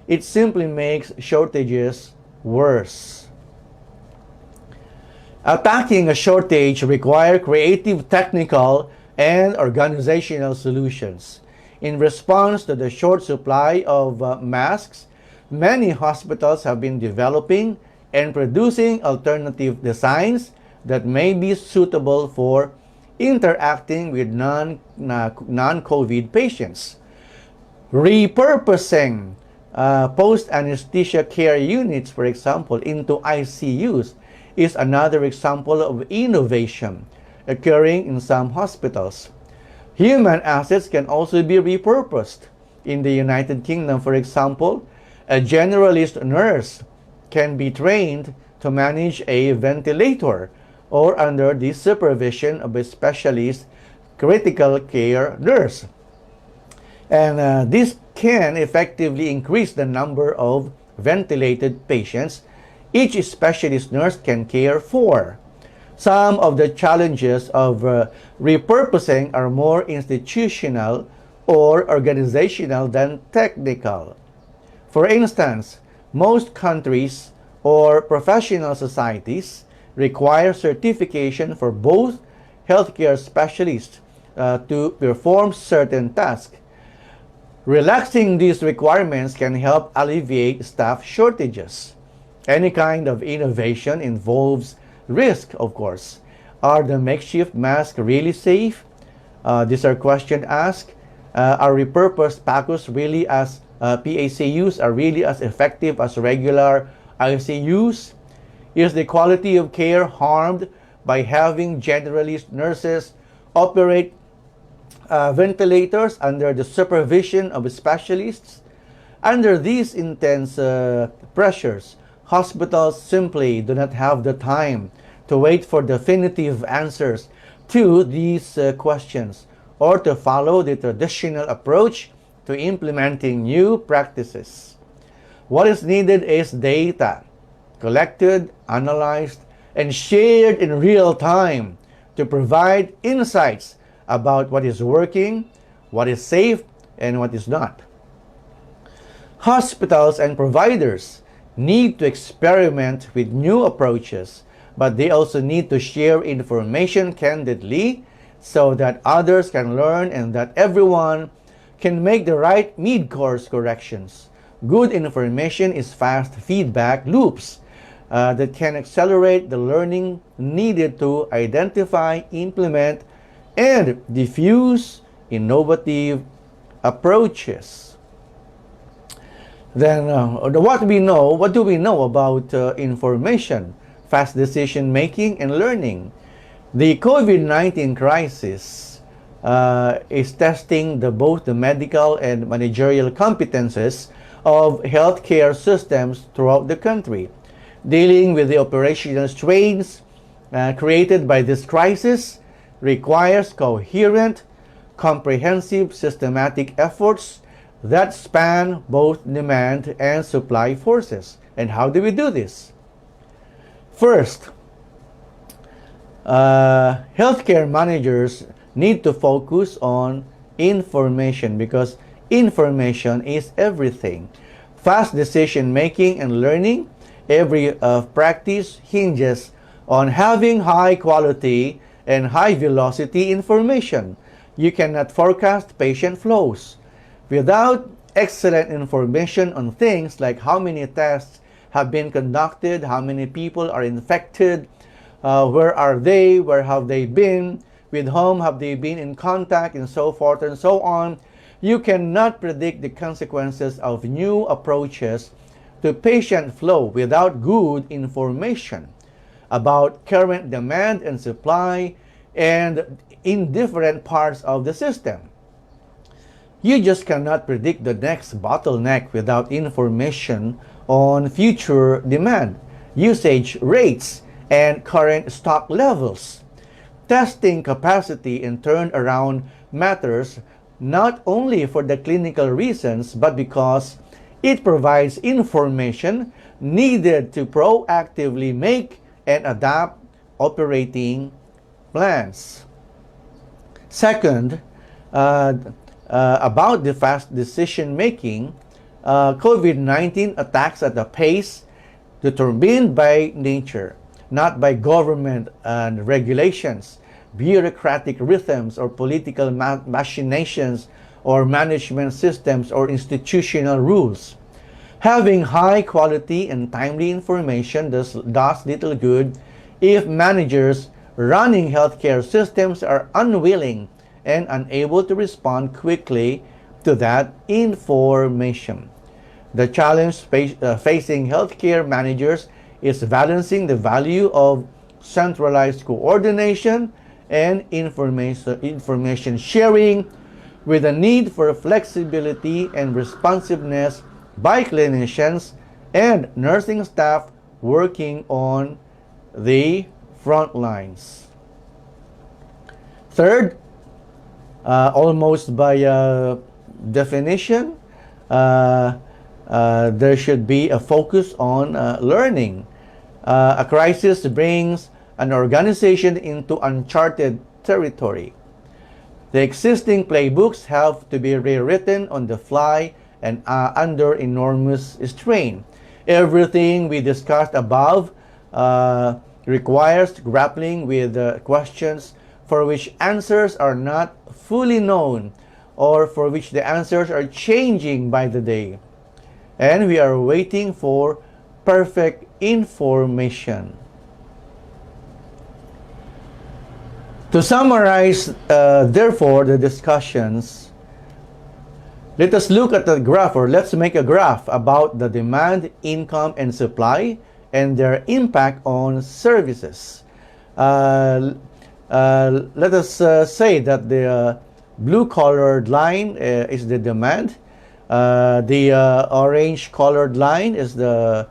J: it simply makes shortages worse. Attacking a shortage requires creative technical and organizational solutions. In response to the short supply of masks, many hospitals have been developing and producing alternative designs that may be suitable for interacting with non-COVID patients. Repurposing post-anesthesia care units, for example, into ICUs is another example of innovation occurring in some hospitals. Human assets can also be repurposed. In the United Kingdom, for example, a generalist nurse can be trained to manage a ventilator or under the supervision of a specialist critical care nurse. And this can effectively increase the number of ventilated patients each specialist nurse can care for. Some of the challenges of repurposing are more institutional or organizational than technical. For instance, most countries or professional societies require certification for both healthcare specialists to perform certain tasks. Relaxing these requirements can help alleviate staff shortages. Any kind of innovation involves risk, of course. Are the makeshift masks really safe? These are questions asked. Are repurposed PACUs really as PACUs are really as effective as regular ICUs? Is the quality of care harmed by having generalist nurses operate ventilators under the supervision of specialists? Under these intense pressures, hospitals simply do not have the time to wait for definitive answers to these questions or to follow the traditional approach to implementing new practices. What is needed is data, collected, analyzed, and shared in real time to provide insights about what is working, what is safe, and what is not. Hospitals and providers need to experiment with new approaches, but they also need to share information candidly so that others can learn and that everyone can make the right mid-course corrections. Good information is fast feedback loops that can accelerate the learning needed to identify, implement, and diffuse innovative approaches. Then what do we know about information, fast decision making, and learning? The COVID-19 crisis is testing both the medical and managerial competences of healthcare systems throughout the country. Dealing with the operational strains created by this crisis requires coherent, comprehensive, systematic efforts that span both demand and supply forces. And how do we do this? First, healthcare managers need to focus on information because information is everything. Fast decision making and learning, every practice hinges on having high quality and high velocity information. You cannot forecast patient flows. Without excellent information on things like how many tests have been conducted, how many people are infected, where are they, where have they been, with whom have they been in contact, and so forth and so on, you cannot predict the consequences of new approaches to patient flow without good information about current demand and supply and in different parts of the system. You just cannot predict the next bottleneck without information on future demand, usage rates, and current stock levels. Testing capacity and turnaround matters not only for the clinical reasons, but because it provides information needed to proactively make and adapt operating plans. Second, about the fast decision making, COVID-19 attacks at a pace determined by nature, not by government and regulations, bureaucratic rhythms, or political machinations, or management systems, or institutional rules. Having high quality and timely information does little good if managers running healthcare systems are unwilling and unable to respond quickly to that information. The challenge facing healthcare managers is balancing the value of centralized coordination and information sharing with the need for flexibility and responsiveness by clinicians and nursing staff working on the front lines. Third, almost by definition, there should be a focus on learning. A crisis brings an organization into uncharted territory. The existing playbooks have to be rewritten on the fly and under enormous strain. Everything we discussed above requires grappling with questions for which answers are not fully known or for which the answers are changing by the day. And we are waiting for perfect information. To summarize, therefore, the discussions, let us look at the graph, or let's make a graph about the demand, income, and supply and their impact on services. Let us say that the blue-colored line is the demand. The orange-colored line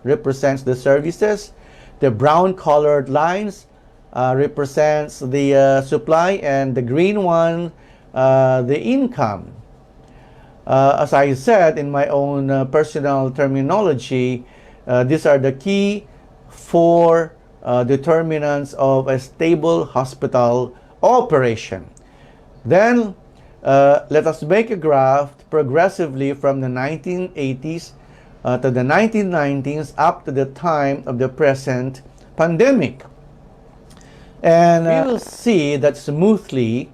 J: represents the services. The brown-colored lines represents the supply, and the green one, the income. As I said in my own personal terminology, these are the key four determinants of a stable hospital operation. Then let us make a graph progressively from the 1980s to the 1990s up to the time of the present pandemic. And we will see that smoothly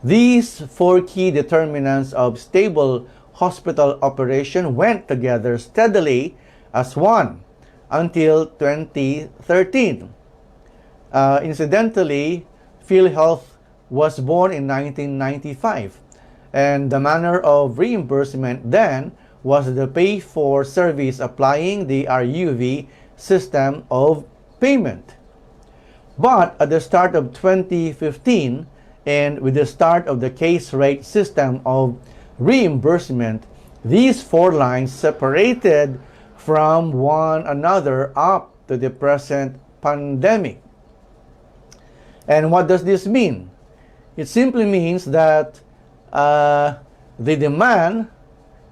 J: these four key determinants of stable hospital operation went together steadily as one until 2013. Incidentally, PhilHealth was born in 1995, and the manner of reimbursement then was the pay-for-service applying the RUV system of payment. But at the start of 2015, and with the start of the case rate system of reimbursement, these four lines separated from one another up to the present pandemic. And what does this mean? It simply means that the demand,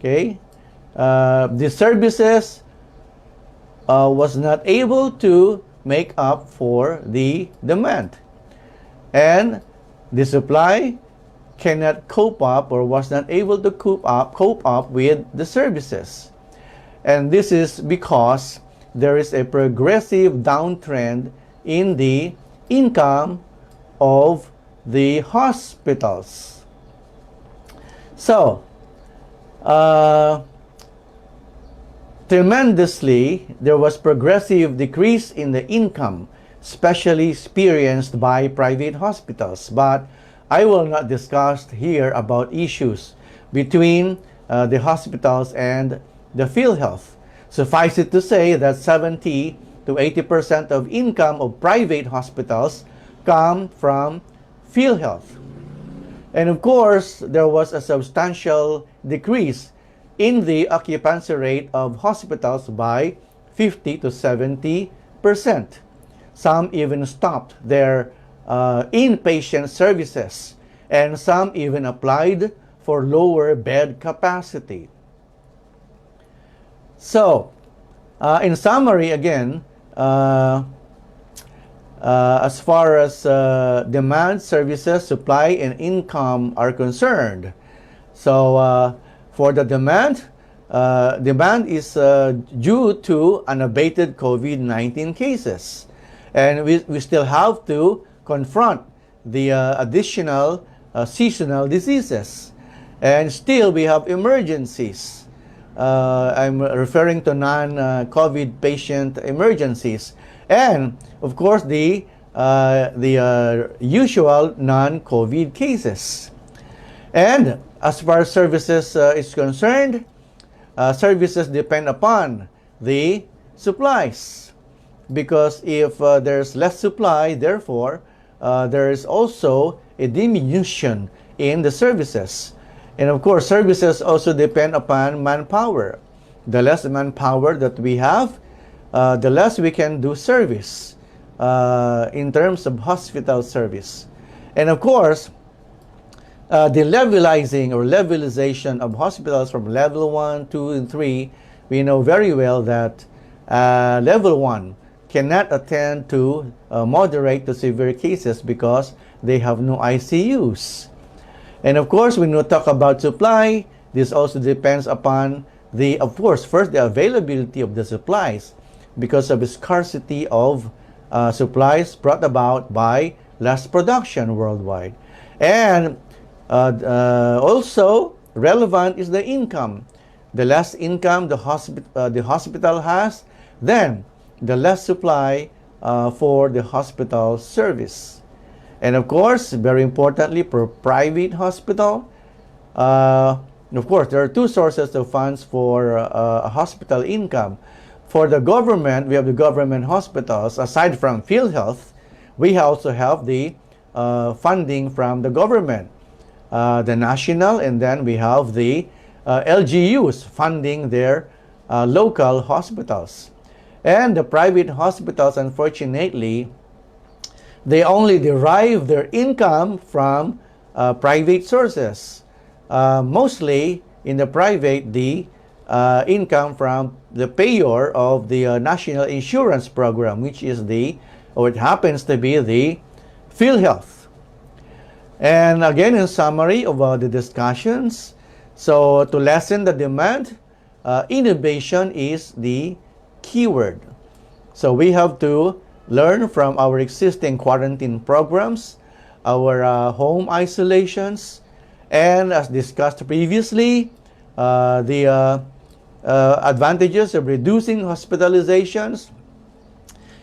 J: the services was not able to make up for the demand, and the supply cannot cope up or was not able to cope up with the services. And this is because there is a progressive downtrend in the income of the hospitals. So, tremendously, there was progressive decrease in the income, especially experienced by private hospitals. But I will not discuss here about issues between the hospitals and the PhilHealth. Suffice it to say that 70 to 80% of income of private hospitals come from PhilHealth. And of course, there was a substantial decrease in the occupancy rate of hospitals by 50 to 70%. Some even stopped their inpatient services, and some even applied for lower bed capacity. So, in summary again, as far as demand, services, supply, and income are concerned. So, for the demand, demand is due to unabated COVID-19 cases. And we still have to confront the additional seasonal diseases. And still we have emergencies. I'm referring to non-COVID patient emergencies. And of course the usual non-COVID cases. And as far as services is concerned, services depend upon the supplies, because if there's less supply, therefore there is also a diminution in the services. And of course, services also depend upon manpower. The less manpower that we have, the less we can do service in terms of hospital service. And of course, the levelizing or levelization of hospitals from level 1, 2, and 3, we know very well that level 1 cannot attend to moderate to severe cases because they have no ICUs. And of course, when we talk about supply, this also depends upon of course, first the availability of the supplies, because of the scarcity of supplies brought about by less production worldwide. And also relevant is the income. The less income the hospital has, then the less supply for the hospital service. And of course, very importantly, for private hospital, of course, there are two sources of funds for hospital income. For the government, we have the government hospitals. Aside from PhilHealth, we also have the funding from the government, the national, and then we have the LGUs funding their local hospitals. And the private hospitals, unfortunately, they only derive their income from private sources. Mostly in the private, the income from the payer of the national insurance program, which is it happens to be the PhilHealth. And again, in summary of the discussions, so to lessen the demand, innovation is the keyword. So we have to learn from our existing quarantine programs, our home isolations, and as discussed previously, the advantages of reducing hospitalizations.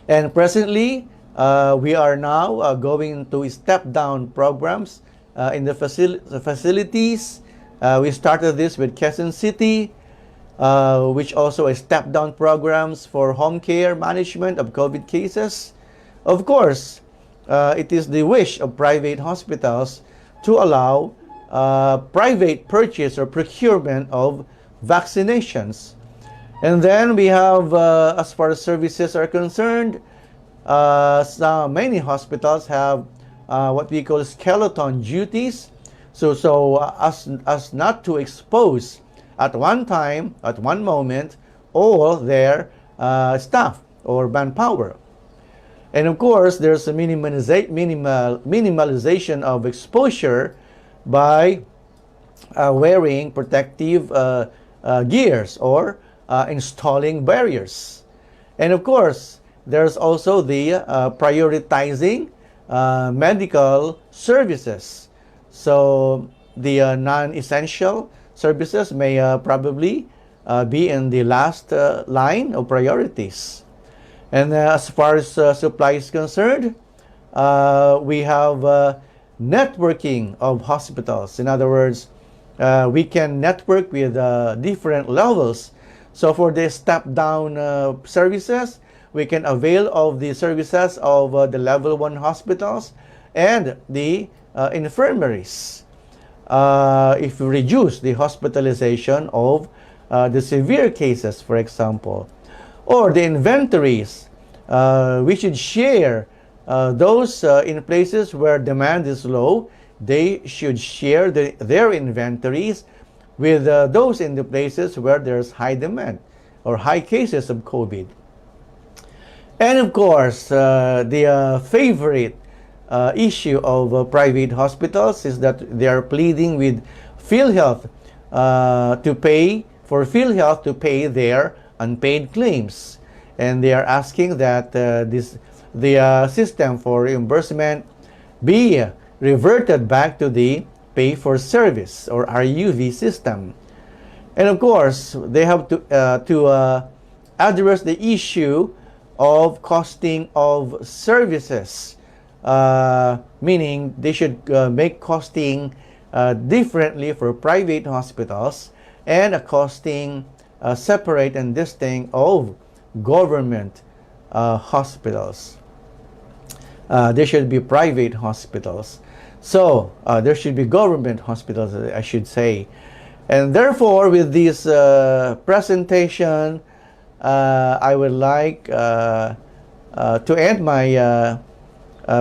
J: And presently, we are now going to step-down programs in the facilities. We started this with Quezon City, which also is step-down programs for home care management of COVID cases. Of course, it is the wish of private hospitals to allow private purchase or procurement of vaccinations. And then we have, as far as services are concerned, many hospitals have what we call skeleton duties. So as not to expose at one time, at one moment, all their staff or manpower. And of course, there's a minimalization of exposure by wearing protective gears or installing barriers. And of course, there's also the prioritizing medical services. So the non-essential services may probably be in the last line of priorities. And as far as supply is concerned, we have networking of hospitals. In other words, we can network with different levels. So for the step-down services, we can avail of the services of the level 1 hospitals and the infirmaries. If we reduce the hospitalization of the severe cases, for example, or the inventories, we should share those in places where demand is low. They should share their inventories with those in the places where there's high demand or high cases of COVID. And of course, the favorite issue of private hospitals is that they are pleading with PhilHealth to pay for PhilHealth to pay their unpaid claims. And they are asking that the system for reimbursement be reverted back to the pay for service or RUV system. And of course, they have to address the issue of costing of services, meaning they should make costing differently for private hospitals and a costing separate and distinct of government hospitals. There should be private hospitals. So there should be government hospitals, I should say. And therefore, with this presentation, I would like to end my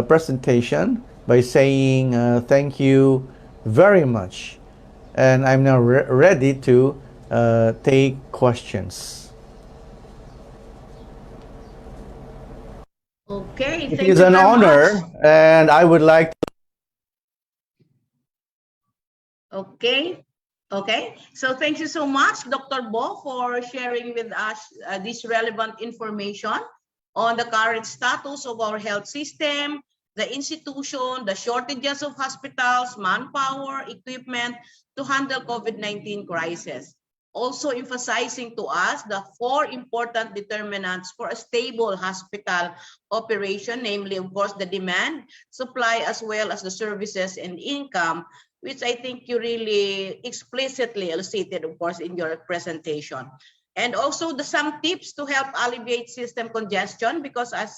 J: presentation by saying thank you very much. And I'm now ready to take questions.
A: Okay,
J: It
A: thank
J: is
A: you
J: an
A: very
J: honor,
A: much.
J: and I would like to.
A: Okay. Okay, so thank you so much, Dr. Bo, for sharing with us this relevant information on the current status of our health system, the institution, the shortages of hospitals, manpower, equipment to handle COVID-19 crisis. Also emphasizing to us the 4 important determinants for a stable hospital operation, namely, of course, the demand, supply, as well as the services and income, which I think you really explicitly elucidated, of course, in your presentation. And also some tips to help alleviate system congestion, because as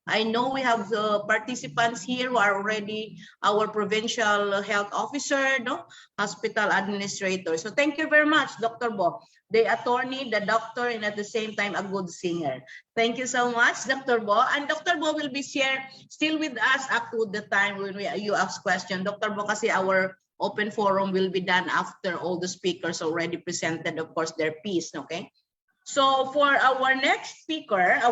A: I know we have participants here who are already our provincial health officer, no, hospital administrator. So thank you very much, Dr. Bo, the attorney, the doctor, and at the same time a good singer. Thank you so much, Dr. Bo. And Dr. Bo will be still with us up to the time when you ask question. Dr. Bo, kasi our open forum will be done after all the speakers already presented, of course, their piece, okay? So for our next speaker,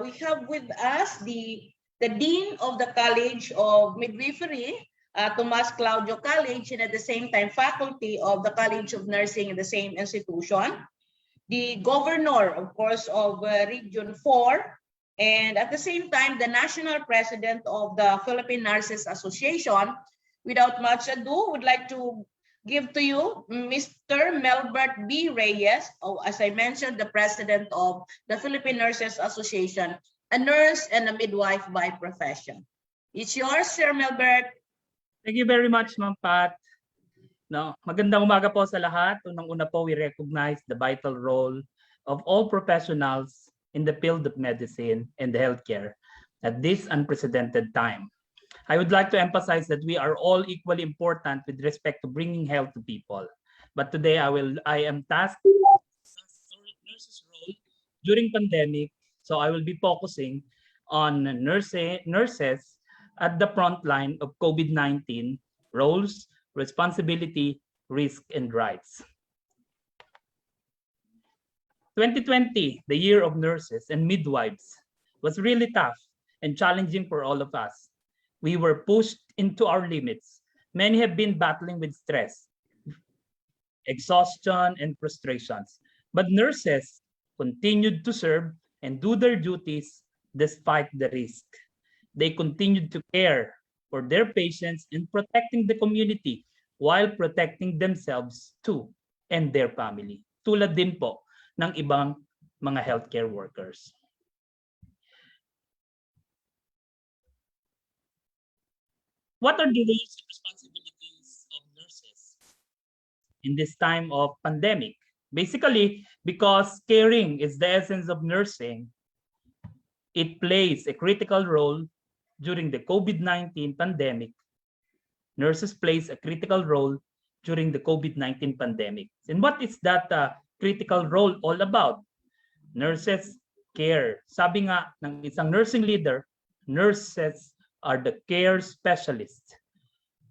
A: we have with us the Dean of the College of Midwifery, Tomas Claudio College, and at the same time, faculty of the College of Nursing in the same institution, the Governor, of course, of Region 4, and at the same time, the National President of the Philippine Nurses Association. Without much ado, would like to give to you Mr. Melbert B. Reyes, as I mentioned, the President of the Philippine Nurses Association, a nurse and a midwife by profession. It's yours, Sir Melbert.
K: Thank you very much, Ma'am Pat. No, magandang umaga po sa lahat. Unang-una po, we recognize the vital role of all professionals in the field of medicine and healthcare at this unprecedented time. I would like to emphasize that we are all equally important with respect to bringing health to people. But today I am tasked with nurses' role during pandemic, so I will be focusing on nurses at the front line of COVID-19 roles, responsibility, risk, and rights. 2020, the year of nurses and midwives, was really tough and challenging for all of us. We were pushed into our limits. Many have been battling with stress, exhaustion, and frustrations. But nurses continued to serve and do their duties despite the risk. They continued to care for their patients and protecting the community while protecting themselves too and their family. Tulad din po ng ibang mga healthcare workers. What are the roles and responsibilities of nurses in this time of pandemic? Basically, because caring is the essence of nursing, it plays a critical role during the COVID-19 pandemic. Nurses plays a critical role during the COVID-19 pandemic. And what is that critical role all about? Nurses care. Sabi nga ng isang nursing leader, nurses are the care specialists.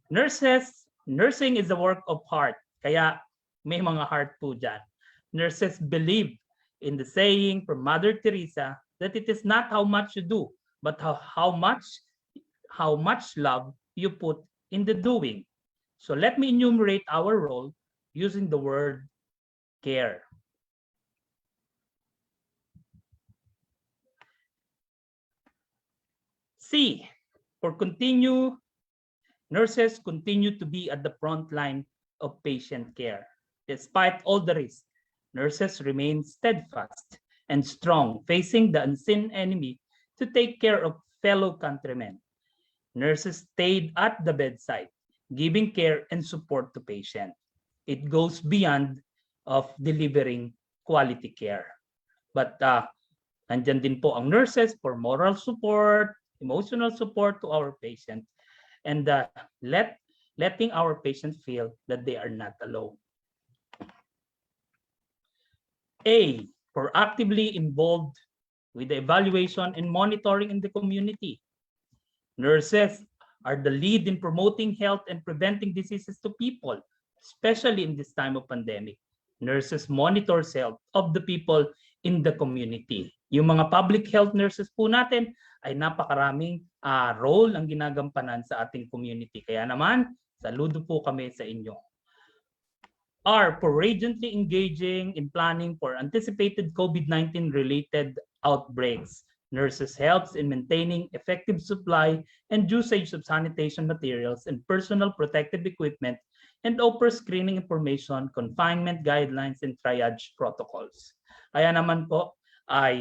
K: Nursing is a work of heart. Kaya may mga heart po dyan. Nurses believe in the saying from Mother Teresa that it is not how much you do, but how much love you put in the doing. So let me enumerate our role using the word care. C, for continue, nurses continue to be at the front line of patient care. Despite all the risks, nurses remain steadfast and strong, facing the unseen enemy to take care of fellow countrymen. Nurses stayed at the bedside, giving care and support to patients. It goes beyond of delivering quality care. But nandyan din po ang nurses for moral support, emotional support to our patients, and letting our patients feel that they are not alone. A, for actively involved with the evaluation and monitoring in the community. Nurses are the lead in promoting health and preventing diseases to people, especially in this time of pandemic. Nurses monitor health of the people in the community. Yung mga public health nurses po natin ay napakaraming role ang ginagampanan sa ating community. Kaya naman, saludo po kami sa inyo. R, for urgently engaging in planning for anticipated COVID-19 related outbreaks. Nurses helps in maintaining effective supply and usage of sanitation materials and personal protective equipment and offers screening information, confinement guidelines, and triage protocols. Kaya naman po,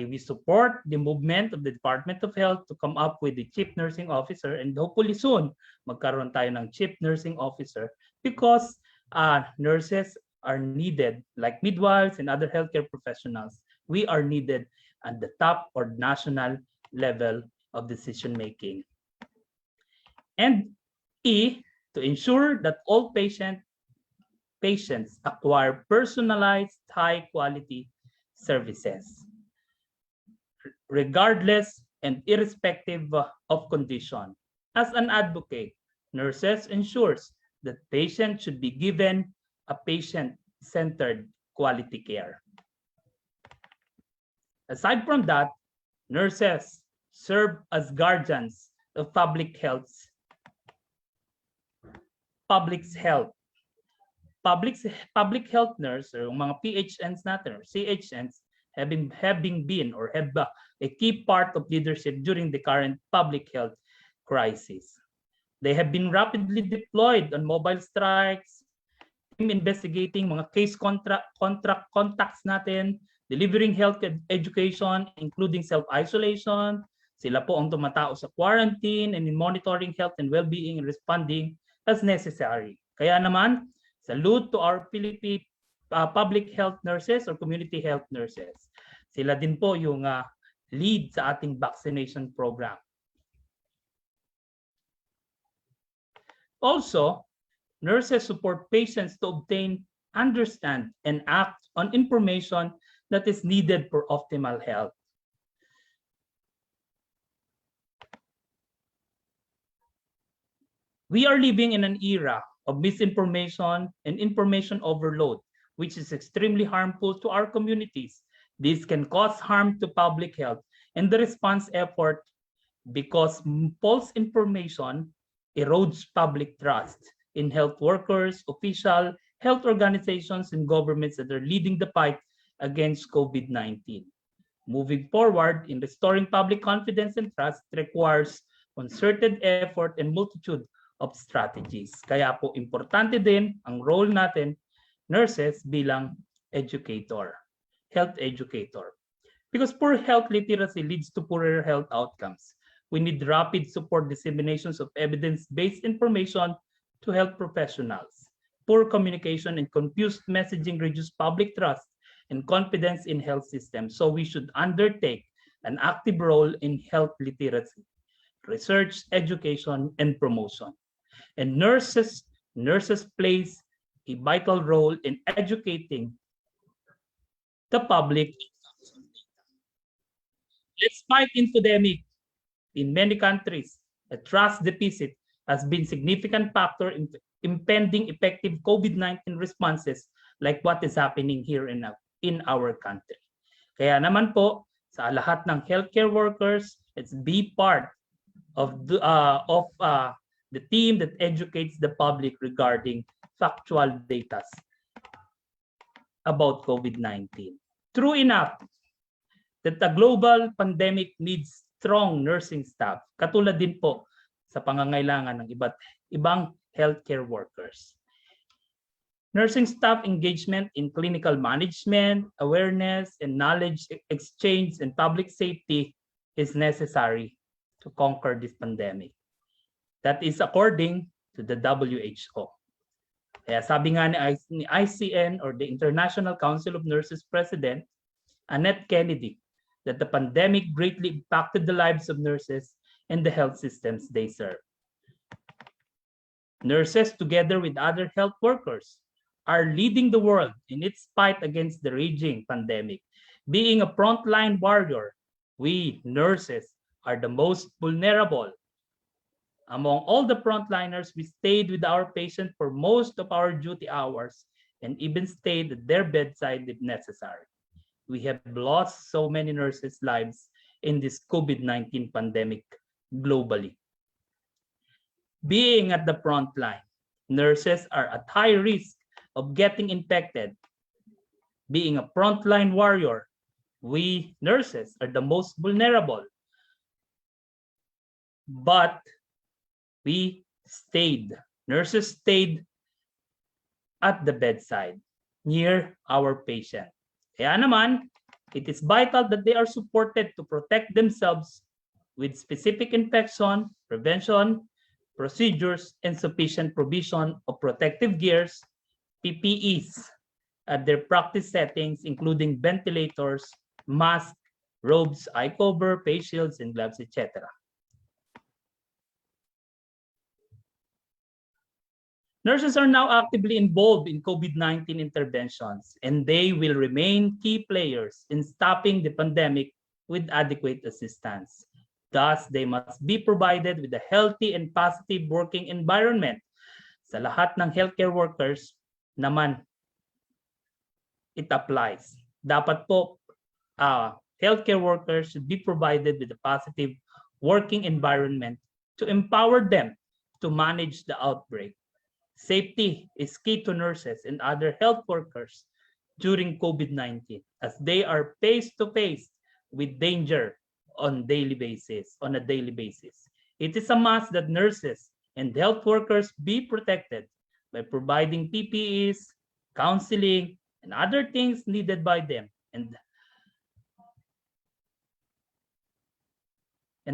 K: we support the movement of the Department of Health to come up with the Chief Nursing Officer, and hopefully soon, magkaroon tayo ng Chief Nursing Officer, because nurses are needed, like midwives and other healthcare professionals. We are needed at the top or national level of decision making. And E, to ensure that all patients acquire personalized, high quality services, regardless and irrespective of condition. As an advocate, nurses ensures that patients should be given a patient-centered quality care. Aside from that, nurses serve as guardians of public health. Public health nurse or mga PHNs natin or CHNs having been or have a key part of leadership during the current public health crisis. They have been rapidly deployed on mobile strikes, team investigating mga case contacts natin, delivering health education, including self-isolation. Sila po ang tumatao sa quarantine and in monitoring health and well-being and responding as necessary. Kaya naman, salute to our Philippine public health nurses or community health nurses. Sila din po yung lead sa ating vaccination program. Also, nurses support patients to obtain, understand, and act on information that is needed for optimal health. We are living in an era of misinformation and information overload, which is extremely harmful to our communities. This can cause harm to public health and the response effort because false information erodes public trust in health workers, official health organizations, and governments that are leading the fight against COVID-19. Moving forward in restoring public confidence and trust requires concerted effort and multitude of strategies. Kaya po importante din ang role natin, nurses, bilang educator, health educator. Because poor health literacy leads to poorer health outcomes. We need rapid support disseminations of evidence-based information to health professionals. Poor communication and confused messaging reduce public trust and confidence in health systems. So we should undertake an active role in health literacy, research, education, and promotion. And nurses plays a vital role in educating the public. Despite infodemic in many countries, a trust deficit has been a significant factor in impending effective COVID-19 responses like what is happening here in our country. Kaya naman po, sa lahat ng healthcare workers, let's be part of the team that educates the public regarding factual data about COVID-19. True enough that the global pandemic needs strong nursing staff, katulad din po sa pangangailangan ng ibang healthcare workers. Nursing staff engagement in clinical management, awareness, and knowledge exchange and public safety is necessary to conquer this pandemic. That is according to the WHO. Kaya sabi nga ni ICN, or the International Council of Nurses President, Annette Kennedy, that the pandemic greatly impacted the lives of nurses and the health systems they serve. Nurses, together with other health workers, are leading the world in its fight against the raging pandemic. Being a frontline warrior, we nurses are the most vulnerable. Among all the frontliners, we stayed with our patient for most of our duty hours and even stayed at their bedside if necessary. We have lost so many nurses' lives in this COVID-19 pandemic globally. Being at the front line, nurses are at high risk of getting infected. Being a frontline warrior, we nurses are the most vulnerable. But nurses stayed at the bedside, near our patient. Kaya naman, it is vital that they are supported to protect themselves with specific infection prevention procedures and sufficient provision of protective gears, PPEs, at their practice settings, including ventilators, masks, robes, eye cover, face shields, and gloves, etc. Nurses are now actively involved in COVID-19 interventions, and they will remain key players in stopping the pandemic with adequate assistance. Thus, they must be provided with a healthy and positive working environment. Sa lahat ng healthcare workers naman, it applies. Dapat po, healthcare workers should be provided with a positive working environment to empower them to manage the outbreak. Safety is key to nurses and other health workers during COVID-19, as they are face-to-face with danger on a daily basis. It is a must that nurses and health workers be protected by providing PPEs, counseling, and other things needed by them and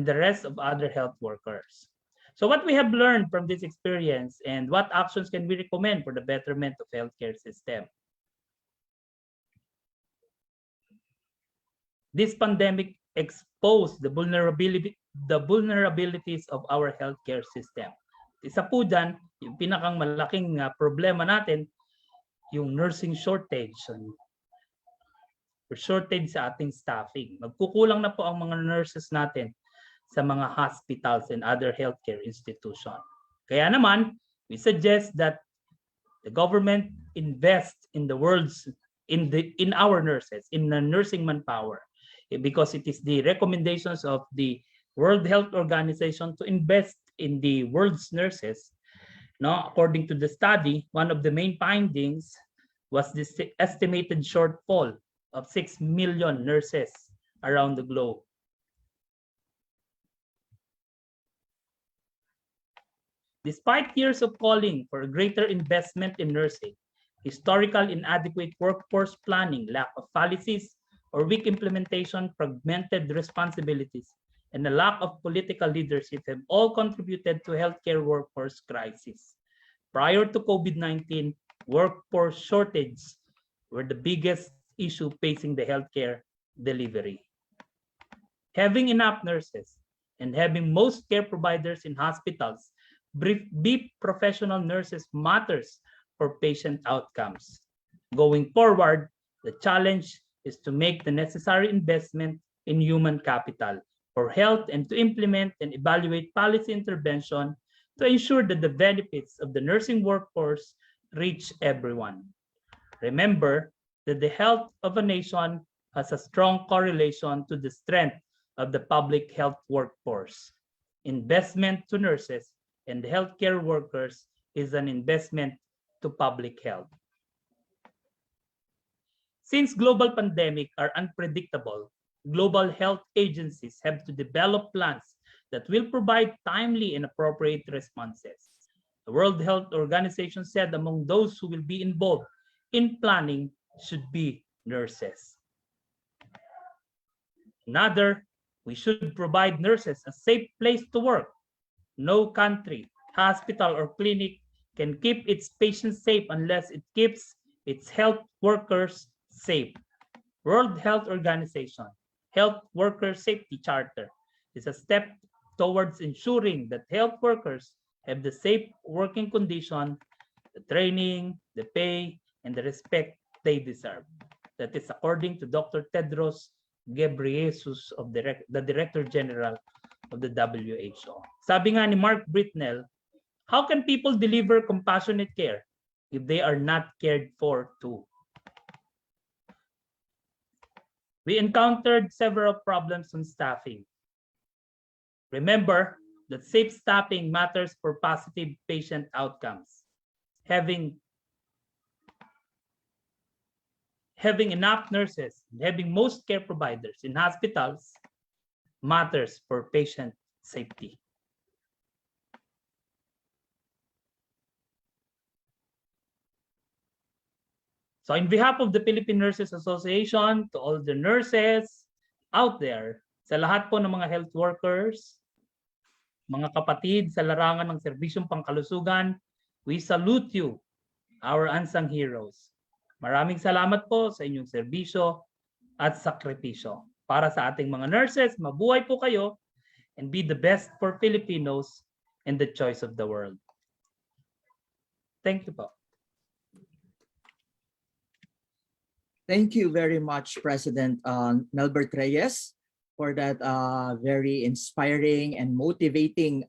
K: the rest of other health workers. So what we have learned from this experience and what actions can we recommend for the betterment of healthcare system? This pandemic exposed the vulnerabilities of our healthcare system. Isa po dyan, yung pinakang malaking problema natin, yung nursing shortage. Shortage sa ating staffing. Magkukulang na po ang mga nurses natin sa mga hospitals and other healthcare institutions. Kaya naman, we suggest that the government invest in our nurses, in the nursing manpower, because it is the recommendations of the World Health Organization to invest in the world's nurses. No, according to the study, one of the main findings was this estimated shortfall of 6 million nurses around the globe. Despite years of calling for a greater investment in nursing, historical inadequate workforce planning, lack of policies, or weak implementation, fragmented responsibilities, and a lack of political leadership have all contributed to healthcare workforce crisis. Prior to COVID-19, workforce shortages were the biggest issue facing the healthcare delivery. Having enough nurses and having most care providers in hospitals be professional nurses matters for patient outcomes. Going forward, the challenge is to make the necessary investment in human capital for health and to implement and evaluate policy intervention to ensure that the benefits of the nursing workforce reach everyone. Remember that the health of a nation has a strong correlation to the strength of the public health workforce. Investment to nurses and healthcare workers is an investment to public health. Since global pandemic are unpredictable, global health agencies have to develop plans that will provide timely and appropriate responses. The World Health Organization said among those who will be involved in planning should be nurses. Another, we should provide nurses a safe place to work. No country, hospital, or clinic can keep its patients safe unless it keeps its health workers safe. World Health Organization Health Worker Safety Charter is a step towards ensuring that health workers have the safe working condition, the training, the pay, and the respect they deserve. That is according to Dr. Tedros Ghebreyesus, of the Director General of the WHO. Sabi nga ni Mark Britnell, how can people deliver compassionate care if they are not cared for too? We encountered several problems on staffing. Remember that safe staffing matters for positive patient outcomes. Having enough nurses and having most care providers in hospitals matters for patient safety. So in behalf of the Philippine Nurses Association, to all the nurses out there, sa lahat po ng mga health workers, mga kapatid sa larangan ng serbisyong pangkalusugan, we salute you, our unsung heroes. Maraming salamat po sa inyong serbisyo at sakripisyo. Para sa ating mga nurses, mabuhay po kayo and be the best for Filipinos and the choice of the world. Thank you po.
D: Thank you very much, President Melbert Reyes, for that very inspiring and motivating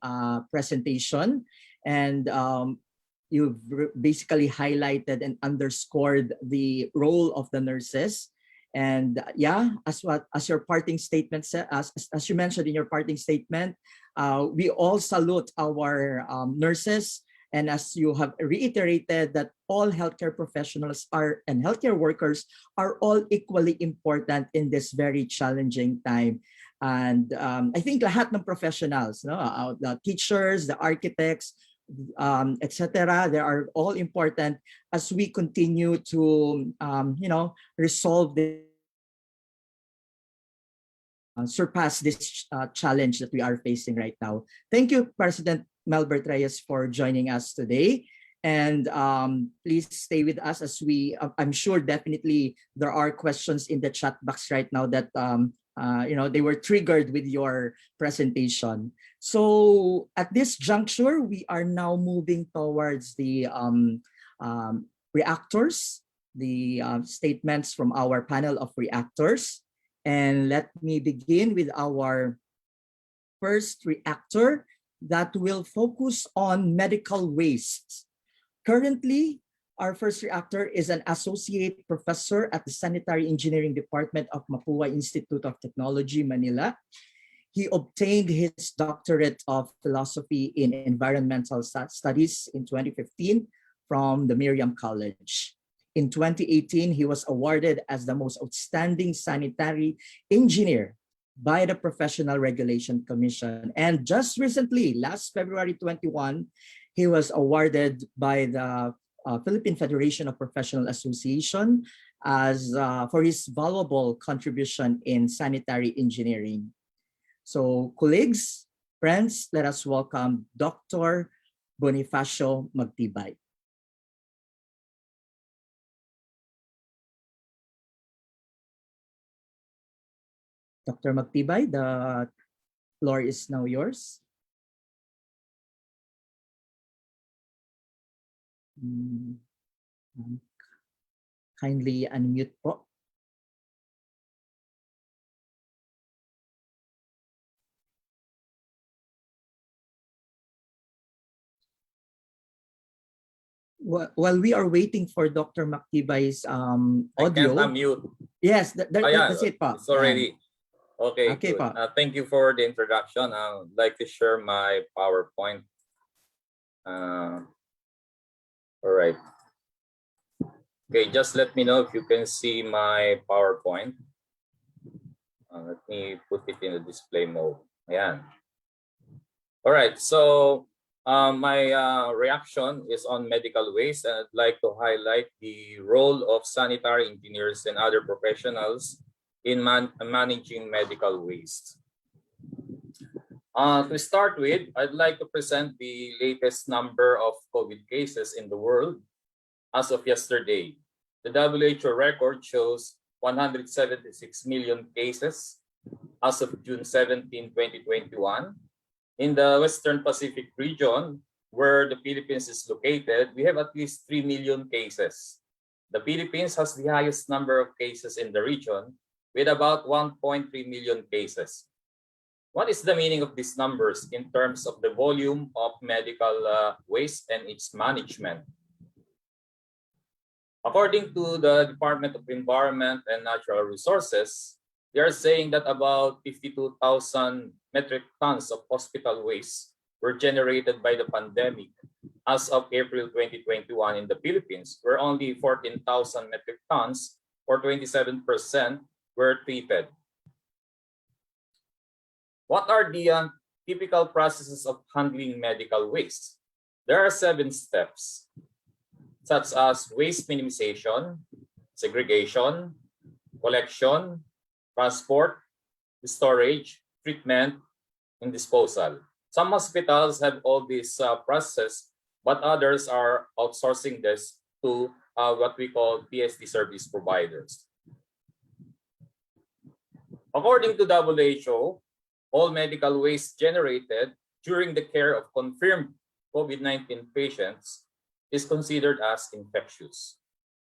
D: presentation. And you've basically highlighted and underscored the role of the nurses. And yeah, as your parting statement said, as you mentioned in your parting statement, we all salute our nurses. And as you have reiterated, that all healthcare professionals and healthcare workers are all equally important in this very challenging time. And I think lahat ng professionals, no, the teachers, the architects, etc., they are all important as we continue to, resolve the surpass this challenge that we are facing right now. Thank you, President Melbert Reyes, for joining us today. And please stay with us as I'm sure definitely there are questions in the chat box right now that, they were triggered with your presentation. So at this juncture, we are now moving towards the reactors, the statements from our panel of reactors. And let me begin with our first reactor that will focus on medical waste. Currently, our first reactor is an associate professor at the Sanitary Engineering Department of Mapua Institute of Technology, Manila. He obtained his doctorate of philosophy in environmental studies in 2015 from the Miriam College. In 2018, he was awarded as the most outstanding sanitary engineer by the Professional Regulation Commission. And just recently, last February 21, he was awarded by the Philippine Federation of Professional Association as for his valuable contribution in sanitary engineering. So colleagues, friends, let us welcome Dr. Bonifacio Magtibay. Dr. Magtibay, the floor is now yours. Kindly unmute po. While we are waiting for Dr. Magtibay's audio.
L: I can't unmute.
D: Yes, that's it po.
L: It's already. Okay,
D: okay
L: good.
D: po.
L: Thank you for the introduction. I'd like to share my PowerPoint. All right. Okay, just let me know if you can see my PowerPoint. Let me put it in the display mode. Ayan. All right, so my reaction is on medical waste, and I'd like to highlight the role of sanitary engineers and other professionals in managing medical waste. To start with, I'd like to present the latest number of COVID cases in the world as of yesterday. The WHO record shows 176 million cases as of June 17, 2021. In the Western Pacific region, where the Philippines is located, we have at least 3 million cases. The Philippines has the highest number of cases in the region, with about 1.3 million cases. What is the meaning of these numbers in terms of the volume of medical waste and its management? According to the Department of Environment and Natural Resources, they are saying that about 52,000 metric tons of hospital waste were generated by the pandemic as of April 2021 in the Philippines, where only 14,000 metric tons, or 27%, were treated. What are the typical processes of handling medical waste? There are 7 steps, such as waste minimization, segregation, collection, transport, storage, treatment, and disposal. Some hospitals have all these processes, but others are outsourcing this to what we call PSD service providers. According to WHO, all medical waste generated during the care of confirmed COVID-19 patients is considered as infectious.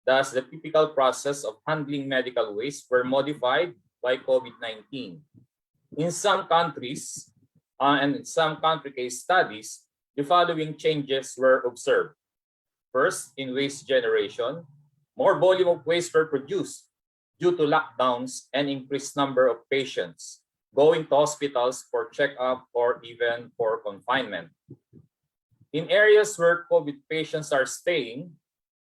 L: Thus, the typical process of handling medical waste were modified by COVID-19. In some countries, and in some country case studies, the following changes were observed. First, in waste generation, more volume of waste were produced due to lockdowns and increased number of patients going to hospitals for checkup or even for confinement. In areas where COVID patients are staying,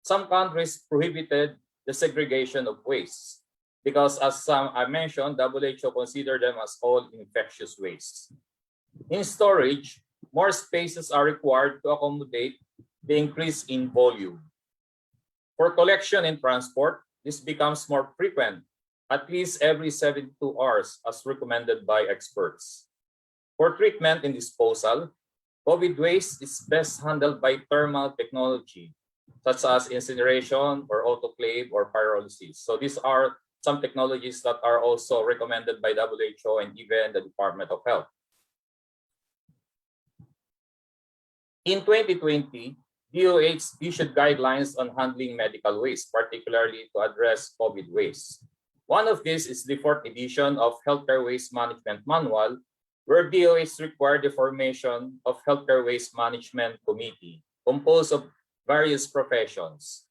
L: some countries prohibited the segregation of waste because, as I mentioned, WHO considered them as all infectious waste. In storage, more spaces are required to accommodate the increase in volume. For collection and transport, this becomes more frequent, at least every 72 hours, as recommended by experts. For treatment and disposal, COVID waste is best handled by thermal technology, such as incineration or autoclave or pyrolysis. So these are some technologies that are also recommended by WHO and even the Department of Health. In 2020, DOH issued guidelines on handling medical waste, particularly to address COVID waste. One of these is the 4th edition of Healthcare Waste Management Manual, where DOH required the formation of Healthcare Waste Management Committee, composed of various professions.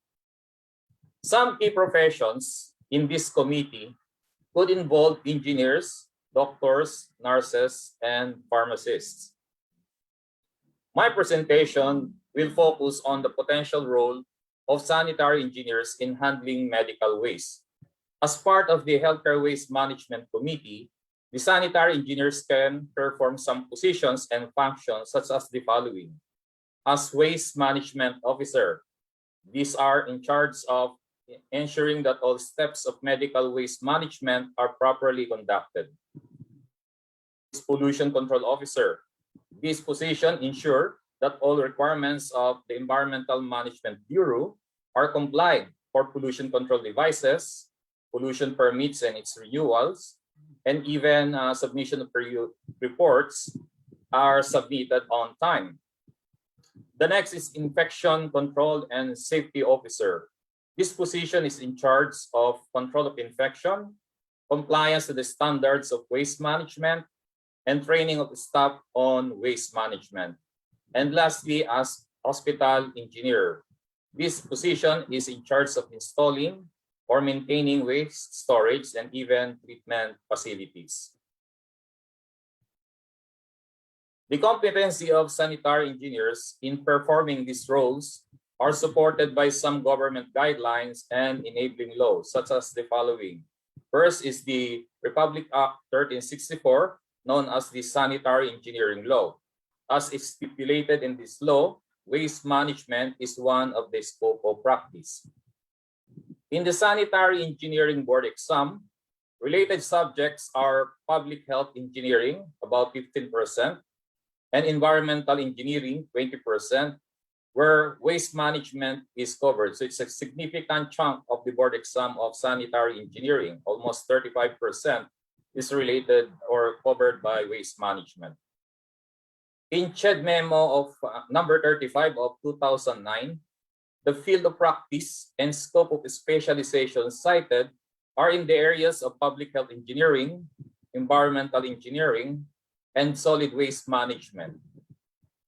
L: Some key professions in this committee could involve engineers, doctors, nurses, and pharmacists. My presentation will focus on the potential role of sanitary engineers in handling medical waste. As part of the Healthcare Waste Management Committee, the sanitary engineers can perform some positions and functions such as the following. As Waste Management Officer, these are in charge of ensuring that all steps of medical waste management are properly conducted. As Pollution Control Officer, this position ensures that all requirements of the Environmental Management Bureau are complied for pollution control devices, pollution permits and its renewals, and even submission of reports are submitted on time. The next is Infection Control and Safety Officer. This position is in charge of control of infection, compliance to the standards of waste management, and training of staff on waste management. And lastly, as Hospital Engineer. This position is in charge of installing or maintaining waste storage and even treatment facilities. The competency of sanitary engineers in performing these roles are supported by some government guidelines and enabling laws, such as the following. First is the Republic Act 1364, known as the Sanitary Engineering Law. As is stipulated in this law, waste management is one of the scope of practice. In the Sanitary Engineering Board exam, related subjects are public health engineering, about 15%, and environmental engineering, 20%, where waste management is covered. So it's a significant chunk of the board exam of sanitary engineering, almost 35% is related or covered by waste management. In CHED memo of number 35 of 2009, the field of practice and scope of specialization cited are in the areas of public health engineering, environmental engineering, and solid waste management.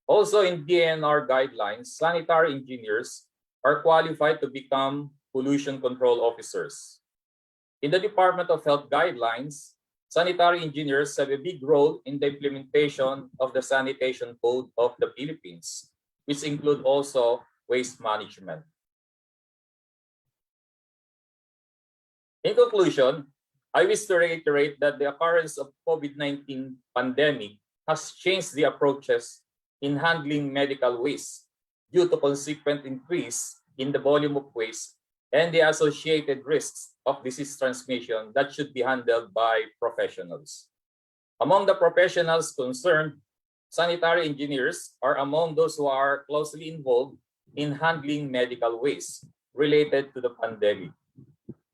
L: Also in DNR guidelines, sanitary engineers are qualified to become pollution control officers. In the Department of Health guidelines, sanitary engineers have a big role in the implementation of the sanitation code of the Philippines, which include also waste management. In conclusion, I wish to reiterate that the occurrence of COVID-19 pandemic has changed the approaches in handling medical waste due to consequent increase in the volume of waste and the associated risks of disease transmission that should be handled by professionals. Among the professionals concerned, sanitary engineers are among those who are closely involved in handling medical waste related to the pandemic.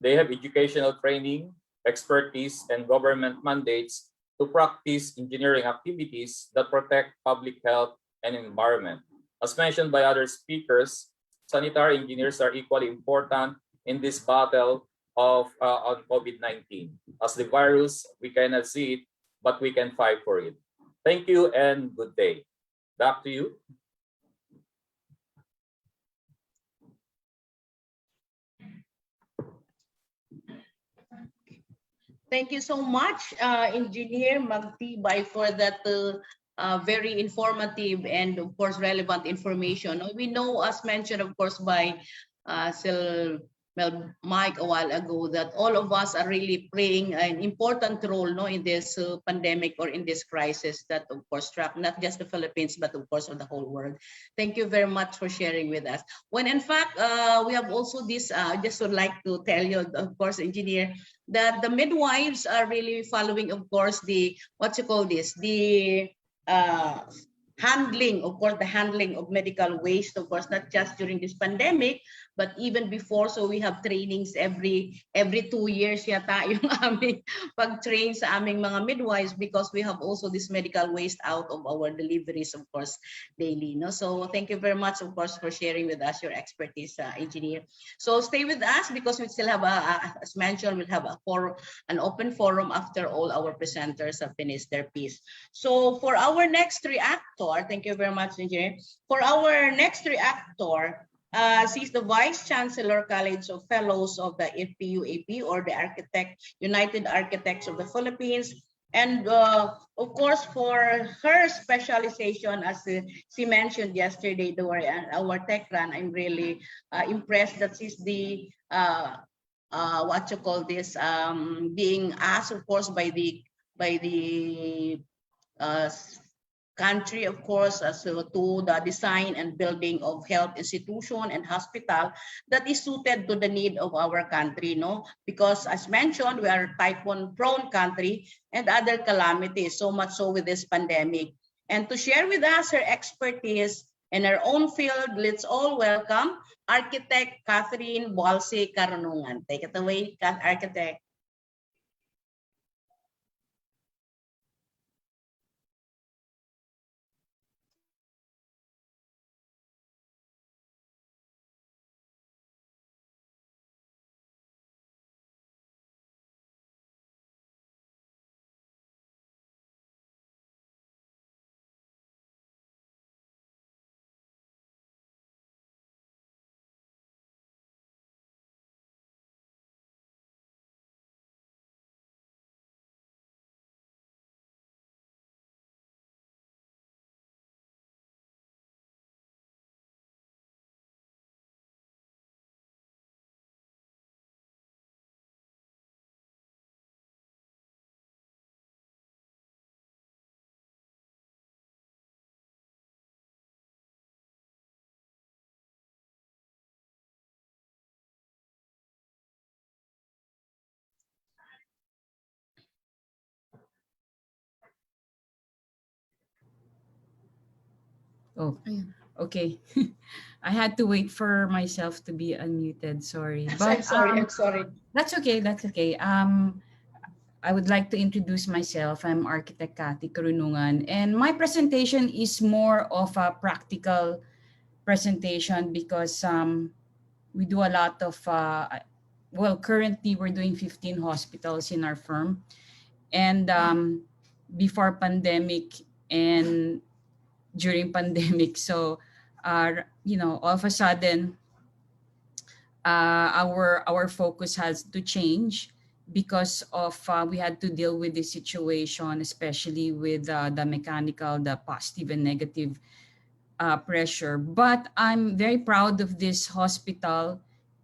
L: They have educational training, expertise, and government mandates to practice engineering activities that protect public health and environment. As mentioned by other speakers, sanitary engineers are equally important in this battle of on COVID-19. As the virus, we cannot see it, but we can fight for it. Thank you and good day. Back to you.
A: Thank you so much, Engineer Magtibay, for that very informative and, of course, relevant information. We know, as mentioned, of course, by Sir Mike a while ago, that all of us are really playing an important role, no, in this pandemic or in this crisis that, of course, struck not just the Philippines, but of course, of the whole world. Thank you very much for sharing with us. When in fact, we have also this, just would like to tell you, of course, Engineer, that the midwives are really following, of course, the, the handling, of course, the handling of medical waste, of course, not just during this pandemic, but even before. So we have trainings every 2 years yata yung aming pag-train sa aming mga midwives, because we have also this medical waste out of our deliveries, of course, daily. No? So thank you very much, of course, for sharing with us your expertise, Engineer. So stay with us, because we still have, as mentioned, we'll have an open forum after all our presenters have finished their piece. So for our next reactor, thank you very much, Engineer. For our next reactor, she's the Vice Chancellor College of Fellows of the FPUAP, or the United Architects of the Philippines. And of course, for her specialization, as she mentioned yesterday, our tech run, I'm really impressed that she's the being asked, of course, by the country, of course, to the design and building of health institution and hospital that is suited to the need of our country, no? Because as mentioned, we are typhoon prone country and other calamities, so much so with this pandemic. And to share with us her expertise in her own field, let's all welcome Architect Catherine Boalse Carunungan. Take it away, Architect.
M: Oh, okay. I had to wait for myself to be unmuted. Sorry,
A: I'm
M: but
A: sorry. I'm sorry.
M: that's okay. That's okay. I would like to introduce myself. I'm Architect Cathy Karunungan, and my presentation is more of a practical presentation because we do a lot of well, currently we're doing 15 hospitals in our firm, and before pandemic and during pandemic. So, all of a sudden, our focus has to change because of we had to deal with this situation, especially with the mechanical, the positive and negative pressure. But I'm very proud of this hospital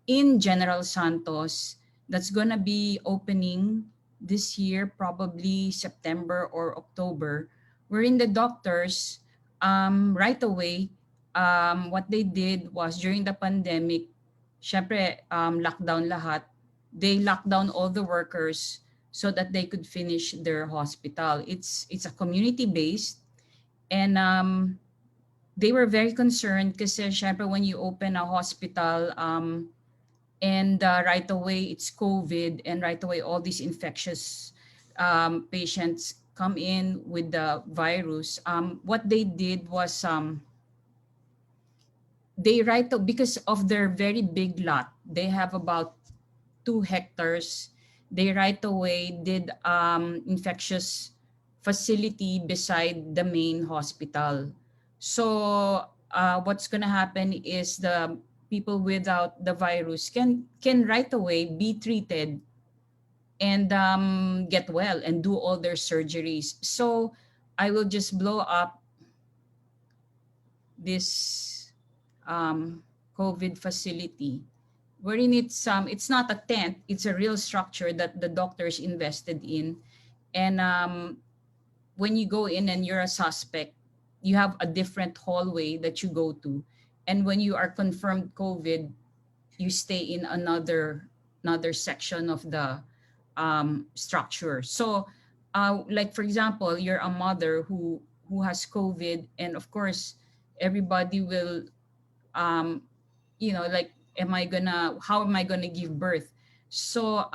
M: in General Santos that's going to be opening this year, probably September or October, wherein the doctors right away, what they did was during the pandemic, syempre, lockdown lahat, they locked down all the workers so that they could finish their hospital. It's a community based, and they were very concerned kasi syempre when you open a hospital and right away it's COVID, and right away all these infectious patients come in with the virus. What they did was because of their very big lot, they have about 2 hectares. They right away did infectious facility beside the main hospital. So what's going to happen is the people without the virus can right away be treated and get well and do all their surgeries. So I will just blow up this COVID facility, wherein it's not a tent, it's a real structure that the doctors invested in. And when you go in and you're a suspect, you have a different hallway that you go to. And when you are confirmed COVID, you stay in another section of the structure. So, like for example, you're a mother who has COVID, and of course, everybody will like, how am I gonna give birth? So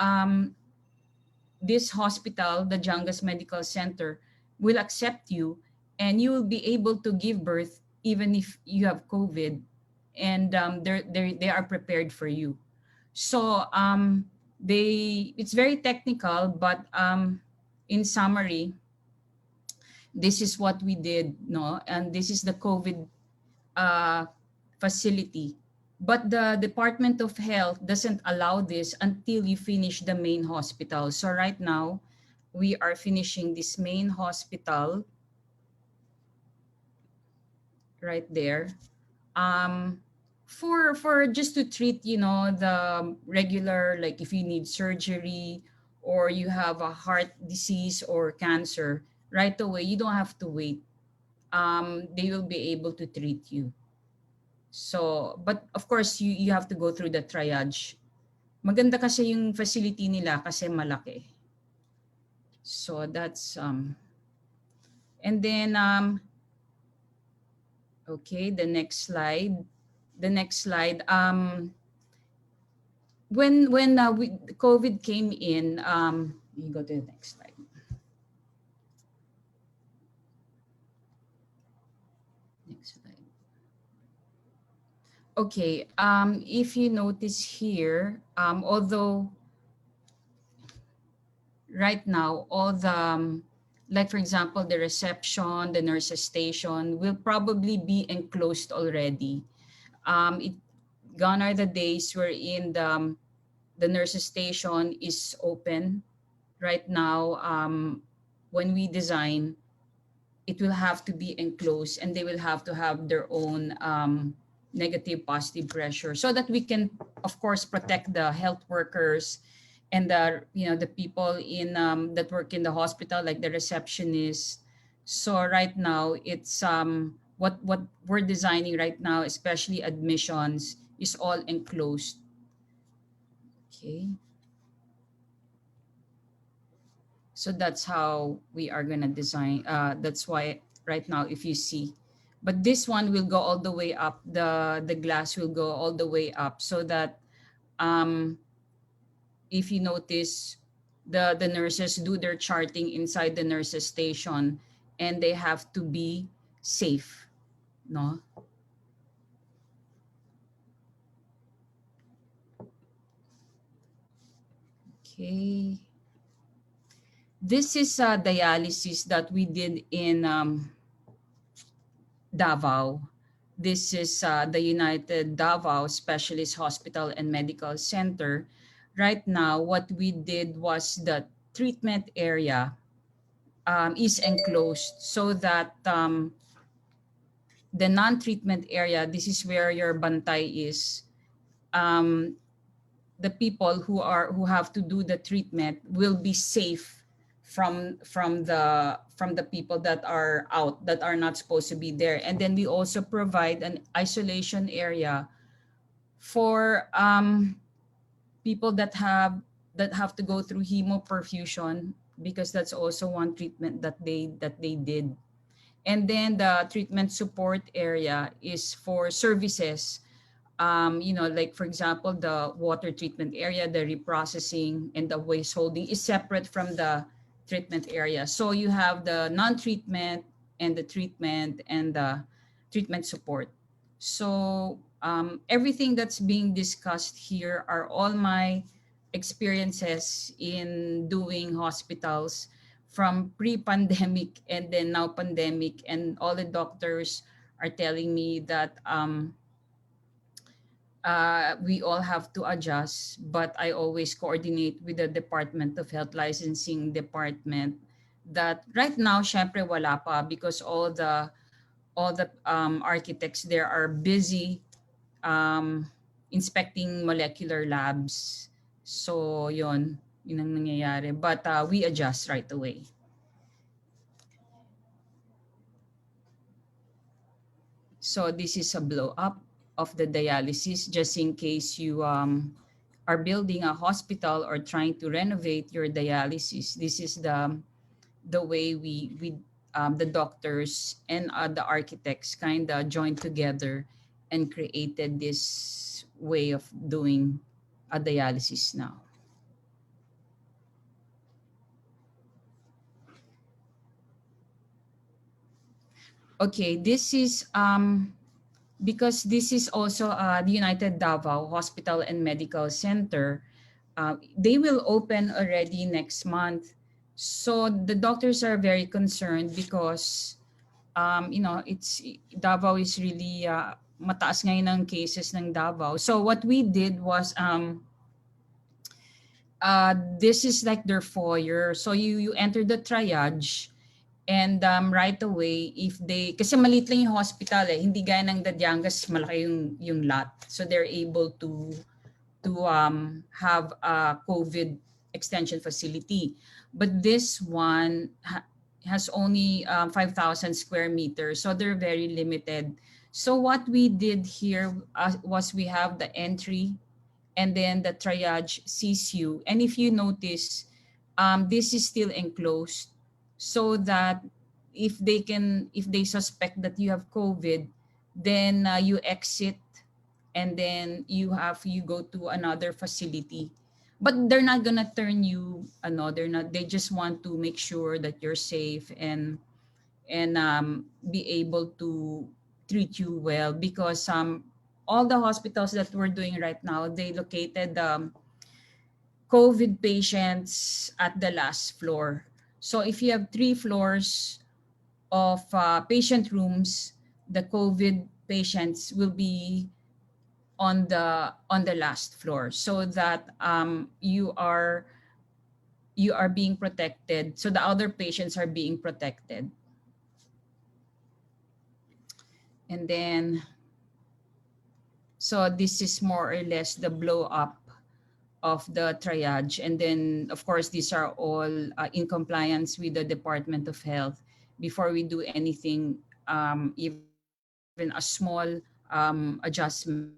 M: this hospital, the Jangas Medical Center, will accept you, and you will be able to give birth even if you have COVID, and they are prepared for you. So it's very technical, but in summary, this is what we did, no, and this is the COVID uh, facility. But the Department of Health doesn't allow this until you finish the main hospital. So right now, we are finishing this main hospital right there. For just to treat, the regular, like if you need surgery or you have a heart disease or cancer, right away, you don't have to wait. They will be able to treat you. So, but of course, you have to go through the triage. Maganda kasi yung facility nila kasi malaki. So that's and then okay, the next slide. The next slide. When COVID came in, you go to the next slide. Next slide. Okay, if you notice here, although right now all the like for example the reception, the nurses station will probably be enclosed already. It gone are the days wherein the nurses station is open. Right now, when we design, it will have to be enclosed, and they will have to have their own negative positive pressure so that we can of course protect the health workers and the people in that work in the hospital, like the receptionists. So right now it's what we're designing right now, especially admissions, is all enclosed. Okay, so that's how we are going to design. That's why right now if you see But this one will go all the way up. The glass will go all the way up so that if you notice, the nurses do their charting inside the nurses station, and they have to be safe, no? Okay. This is a dialysis that we did in Davao. This is the United Davao Specialist Hospital and Medical Center. Right now, what we did was the treatment area is enclosed so that the non-treatment area, this is where your bantay is. The people who have to do the treatment will be safe from the people that are out, that are not supposed to be there. And then we also provide an isolation area for people that have to go through hemoperfusion, because that's also one treatment that they did. And then the treatment support area is for services, like for example, the water treatment area, the reprocessing, and the waste holding is separate from the treatment area. So you have the non-treatment and the treatment and the treatment support. So everything that's being discussed here are all my experiences in doing hospitals from pre-pandemic and then now pandemic, and all the doctors are telling me that we all have to adjust, but I always coordinate with the Department of Health Licensing Department that right now, syempre wala pa, because all the architects there are busy inspecting molecular labs. So yun ang nangyayari. But we adjust right away. So this is a blow up of the dialysis, just in case you are building a hospital or trying to renovate your dialysis. This is the way we the doctors and the architects kind of joined together and created this way of doing a dialysis now. Okay, this is because this is also the United Davao Hospital and Medical Center. They will open already next month. So the doctors are very concerned because, it's Davao is really mataas ngayon ang cases ng Davao. So what we did was this is like their foyer. So you enter the triage. And right away, if they, kasi maliit lang yung hospital hindi gaya ng Dadyangas, malaki yung lot. So they're able to have a COVID extension facility. But this one has only 5,000 square meters, so they're very limited. So what we did here was we have the entry and then the triage CCU. And if you notice, this is still enclosed, so that if they suspect that you have COVID, then you exit and then you go to another facility. But they're not gonna turn you, they just want to make sure that you're safe and be able to treat you well, because all the hospitals that we're doing right now, they located COVID patients at the last floor. So if you have 3 floors of patient rooms, the COVID patients will be on the last floor, so that you are being protected. So the other patients are being protected. And then, so this is more or less the blow up of the triage. And then, of course, these are all in compliance with the Department of Health. Before we do anything, even a small adjustment,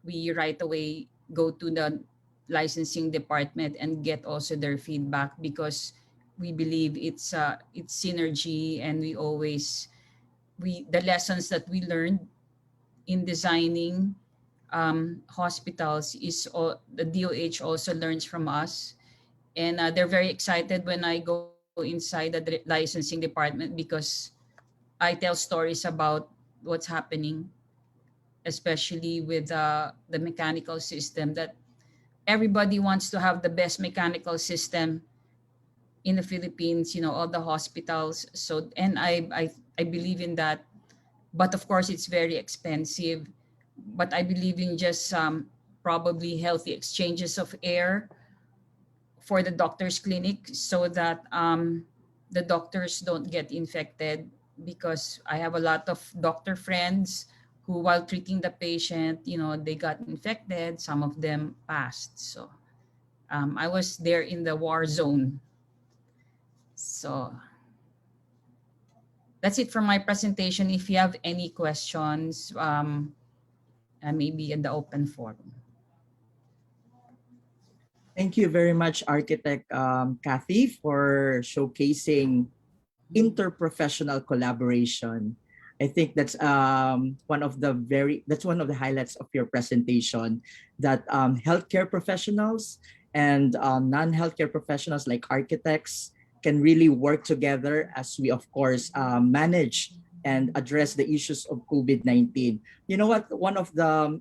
M: we right away go to the licensing department and get also their feedback, because we believe it's synergy, and we always the lessons that we learned in designing hospitals is the DOH also learns from us, and they're very excited when I go inside the licensing department because I tell stories about what's happening, especially with the mechanical system, that everybody wants to have the best mechanical system in the Philippines, all the hospitals. So, and I believe in that. But of course, it's very expensive. But I believe in just probably healthy exchanges of air for the doctor's clinic so that the doctors don't get infected, because I have a lot of doctor friends who, while treating the patient, they got infected. Some of them passed. So I was there in the war zone. So that's it from my presentation. If you have any questions, maybe in the open forum.
D: Thank you very much, Architect Kathy, for showcasing interprofessional collaboration. I think that's one of the highlights of your presentation, that healthcare professionals and non-healthcare professionals like architects can really work together as we, of course, manage and address the issues of COVID-19. You know what? One of the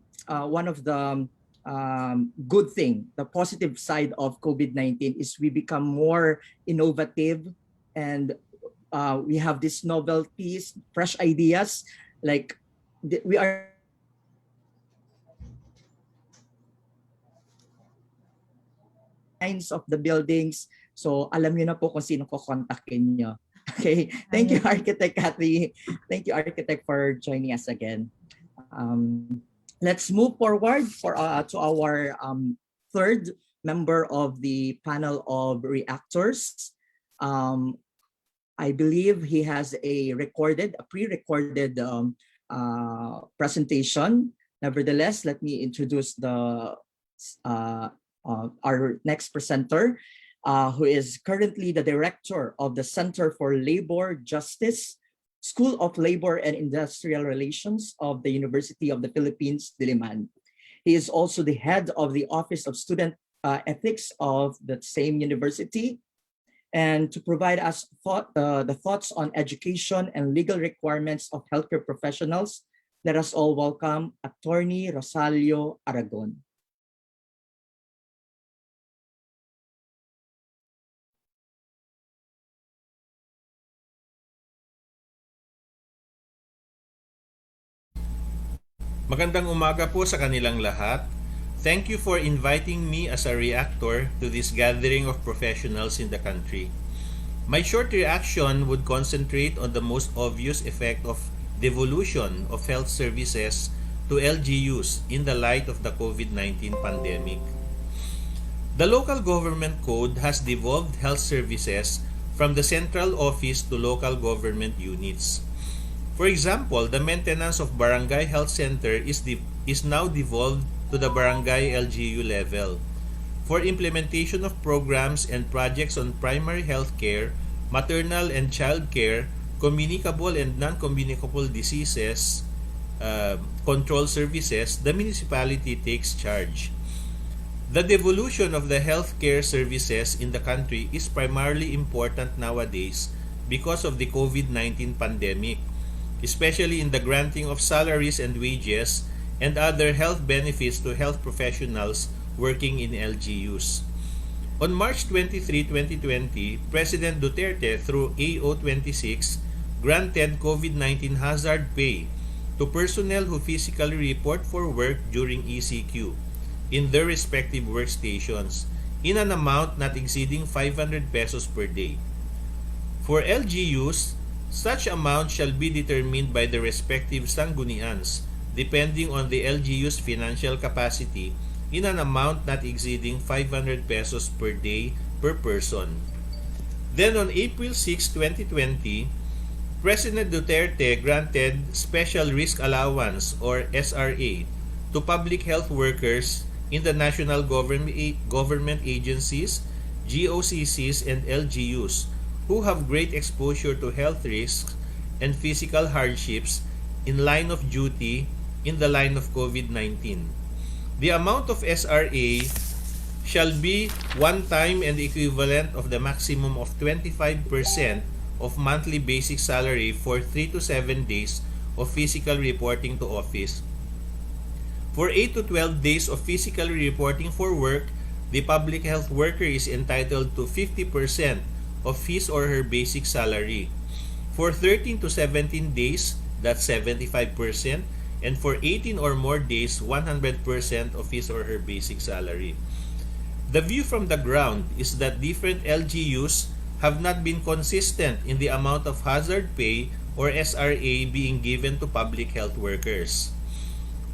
D: good thing, the positive side of COVID-19 is we become more innovative, and we have these novelties, fresh ideas, like we are lines of the buildings. So alam niyo na po kung sino ko kontakin niyo. Okay, thank you, Architect Kathy. Thank you, Architect, for joining us again. Let's move forward to our third member of the panel of reactors. I believe he has a pre-recorded presentation. Nevertheless, let me introduce our next presenter, who is currently the director of the Center for Labor Justice, School of Labor and Industrial Relations of the University of the Philippines, Diliman. He is also the head of the Office of Student Ethics of the same university. And to provide us the thoughts on education and legal requirements of healthcare professionals, let us all welcome Attorney Rosalio Aragon.
N: Magandang umaga po sa kanilang lahat. Thank you for inviting me as a reactor to this gathering of professionals in the country. My short reaction would concentrate on the most obvious effect of devolution of health services to LGUs in the light of the COVID-19 pandemic. The local government code has devolved health services from the central office to local government units. For example, the maintenance of barangay health center is now devolved to the barangay LGU level. For implementation of programs and projects on primary health care, maternal and child care, communicable and non-communicable diseases control services, the municipality takes charge. The devolution of the healthcare services in the country is primarily important nowadays because of the COVID-19 pandemic, especially in the granting of salaries and wages and other health benefits to health professionals working in LGUs. On March 23, 2020, President Duterte, through AO 26, granted COVID-19 hazard pay to personnel who physically report for work during ECQ in their respective workstations in an amount not exceeding 500 pesos per day. For LGUs, such amount shall be determined by the respective sanggunians, depending on the LGU's financial capacity, in an amount not exceeding 500 pesos per day per person. Then on April 6, 2020, President Duterte granted Special Risk Allowance or SRA to public health workers in the national government agencies, GOCCs, and LGUs who have great exposure to health risks and physical hardships in line of duty in the line of COVID-19. The amount of SRA shall be one time and equivalent of the maximum of 25% of monthly basic salary for 3 to 7 days of physical reporting to office. For 8 to 12 days of physical reporting for work, the public health worker is entitled to 50% of his or her basic salary. For 13 to 17 days, that's 75%, and for 18 or more days, 100% of his or her basic salary. The view from the ground is that different LGUs have not been consistent in the amount of hazard pay or SRA being given to public health workers.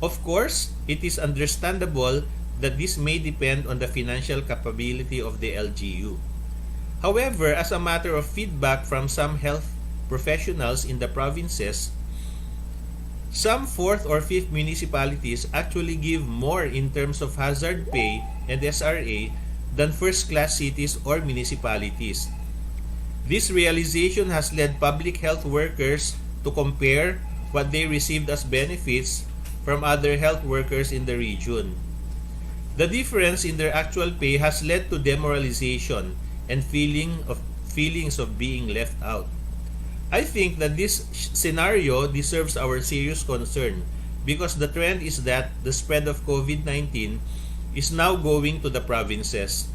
N: Of course, it is understandable that this may depend on the financial capability of the LGU. However, as a matter of feedback from some health professionals in the provinces, some 4th or 5th municipalities actually give more in terms of hazard pay and SRA than first-class cities or municipalities. This realization has led public health workers to compare what they received as benefits from other health workers in the region. The difference in their actual pay has led to demoralization and feelings of being left out. I think that this scenario deserves our serious concern because the trend is that the spread of COVID-19 is now going to the provinces.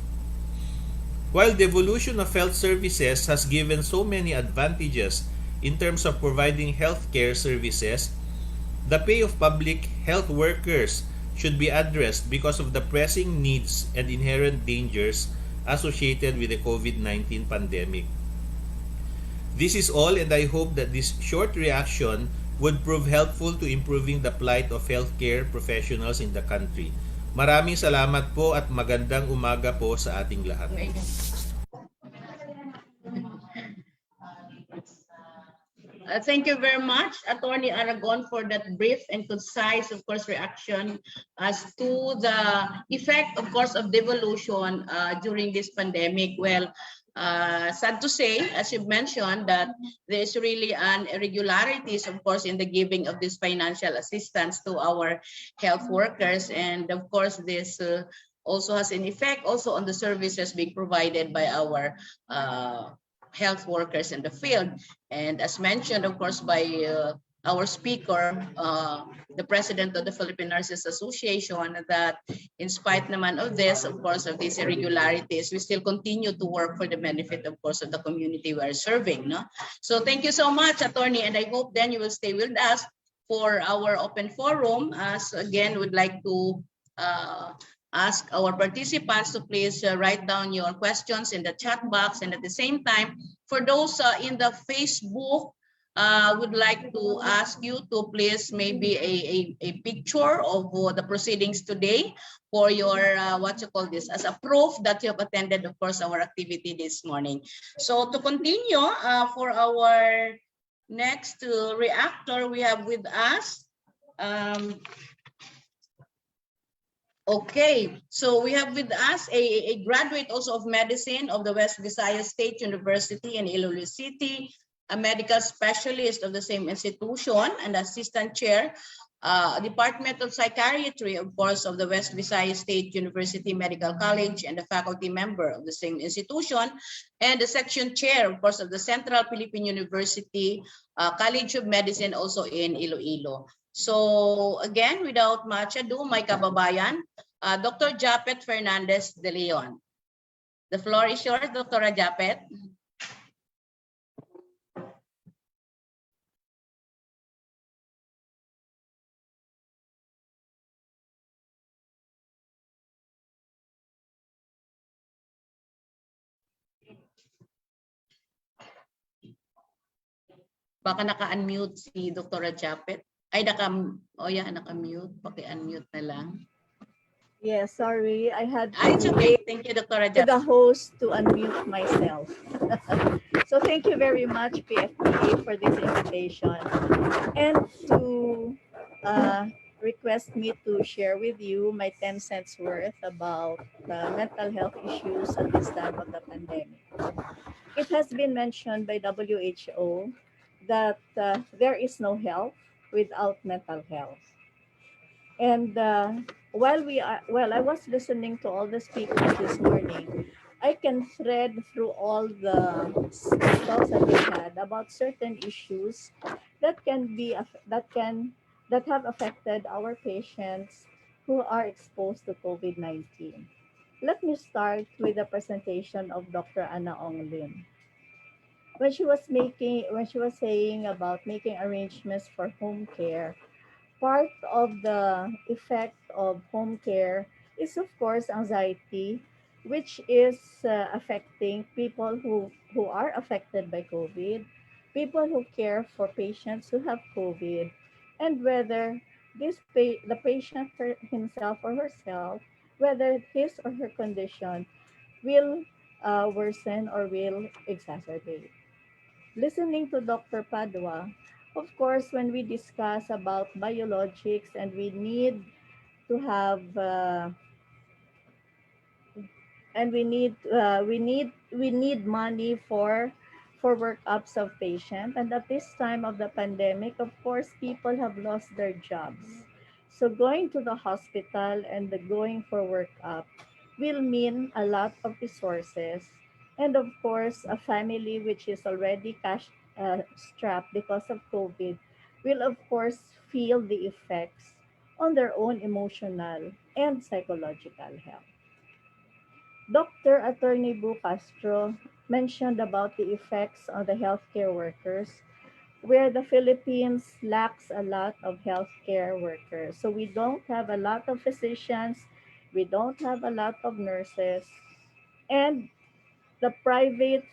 N: While the evolution of health services has given so many advantages in terms of providing healthcare services, the pay of public health workers should be addressed because of the pressing needs and inherent dangers associated with the COVID-19 pandemic. This is all, and I hope that this short reaction would prove helpful to improving the plight of healthcare professionals in the country. Maraming salamat po at magandang umaga po sa ating lahat.
A: Thank you very much, Attorney Aragon, for that brief and concise, of course, reaction as to the effect, of course, of devolution during this pandemic. Well, sad to say, as you mentioned, that there's really an irregularities, of course, in the giving of this financial assistance to our health workers. And of course, this also has an effect also on the services being provided by our health workers in the field. And as mentioned, of course, by our speaker, the president of the Philippine Nurses Association, that in spite naman of this, of course, of these irregularities, we still continue to work for the benefit, of course, of the community we are serving. No? So thank you so much, Attorney, and I hope then you will stay with us for our open forum, as again, would like to ask our participants to please write down your questions in the chat box. And at the same time, for those in the Facebook, would like to ask you to please maybe a picture of the proceedings today for your, what you call this, as a proof that you have attended, of course, our activity this morning. So to continue, for our next reactor, we have with us, okay, so we have with us a graduate also of medicine of the West Visayas State University in Iloilo City, a medical specialist of the same institution, and assistant chair, Department of Psychiatry, of course, of the West Visayas State University Medical College, and a faculty member of the same institution, and the section chair, of course, of the Central Philippine University College of Medicine, also in Iloilo. So again, without much ado, my kababayan, Dr. Japet Fernandez de Leon. The floor is yours, Dr. Japet. Baka naka-unmute si Dr. Japet. Ay, naka-mute. Paki-unmute na lang.
O: Yes, sorry. I had
A: it's okay. Thank you, Dr. Japet.
O: The host to unmute myself. So thank you very much, PFPA, for this invitation and to request me to share with you my 10 cents worth about mental health issues at this time of the pandemic. It has been mentioned by WHO that there is no health without mental health. And while I was listening to all the speakers this morning, I can thread through all the talks that they had about certain issues that can be that have affected our patients who are exposed to COVID-19. Let me start with the presentation of Dr. Anna Ong Lim. When she was saying about making arrangements for home care, part of the effect of home care is of course anxiety, which is affecting people who are affected by COVID, people who care for patients who have COVID, and whether the patient himself or herself, whether his or her condition will worsen or will exacerbate. Listening to Dr. Padua, of course, when we discuss about biologics and we need to have and we need money for workups of patient, and at this time of the pandemic, of course, people have lost their jobs, so going to the hospital and the going for workup will mean a lot of resources, and of course a family which is already cash strapped because of COVID will of course feel the effects on their own emotional and psychological health. Dr. Attorney Bu Castro mentioned about the effects on the healthcare workers, where the Philippines lacks a lot of healthcare workers. So we don't have a lot of physicians, we don't have a lot of nurses, and the private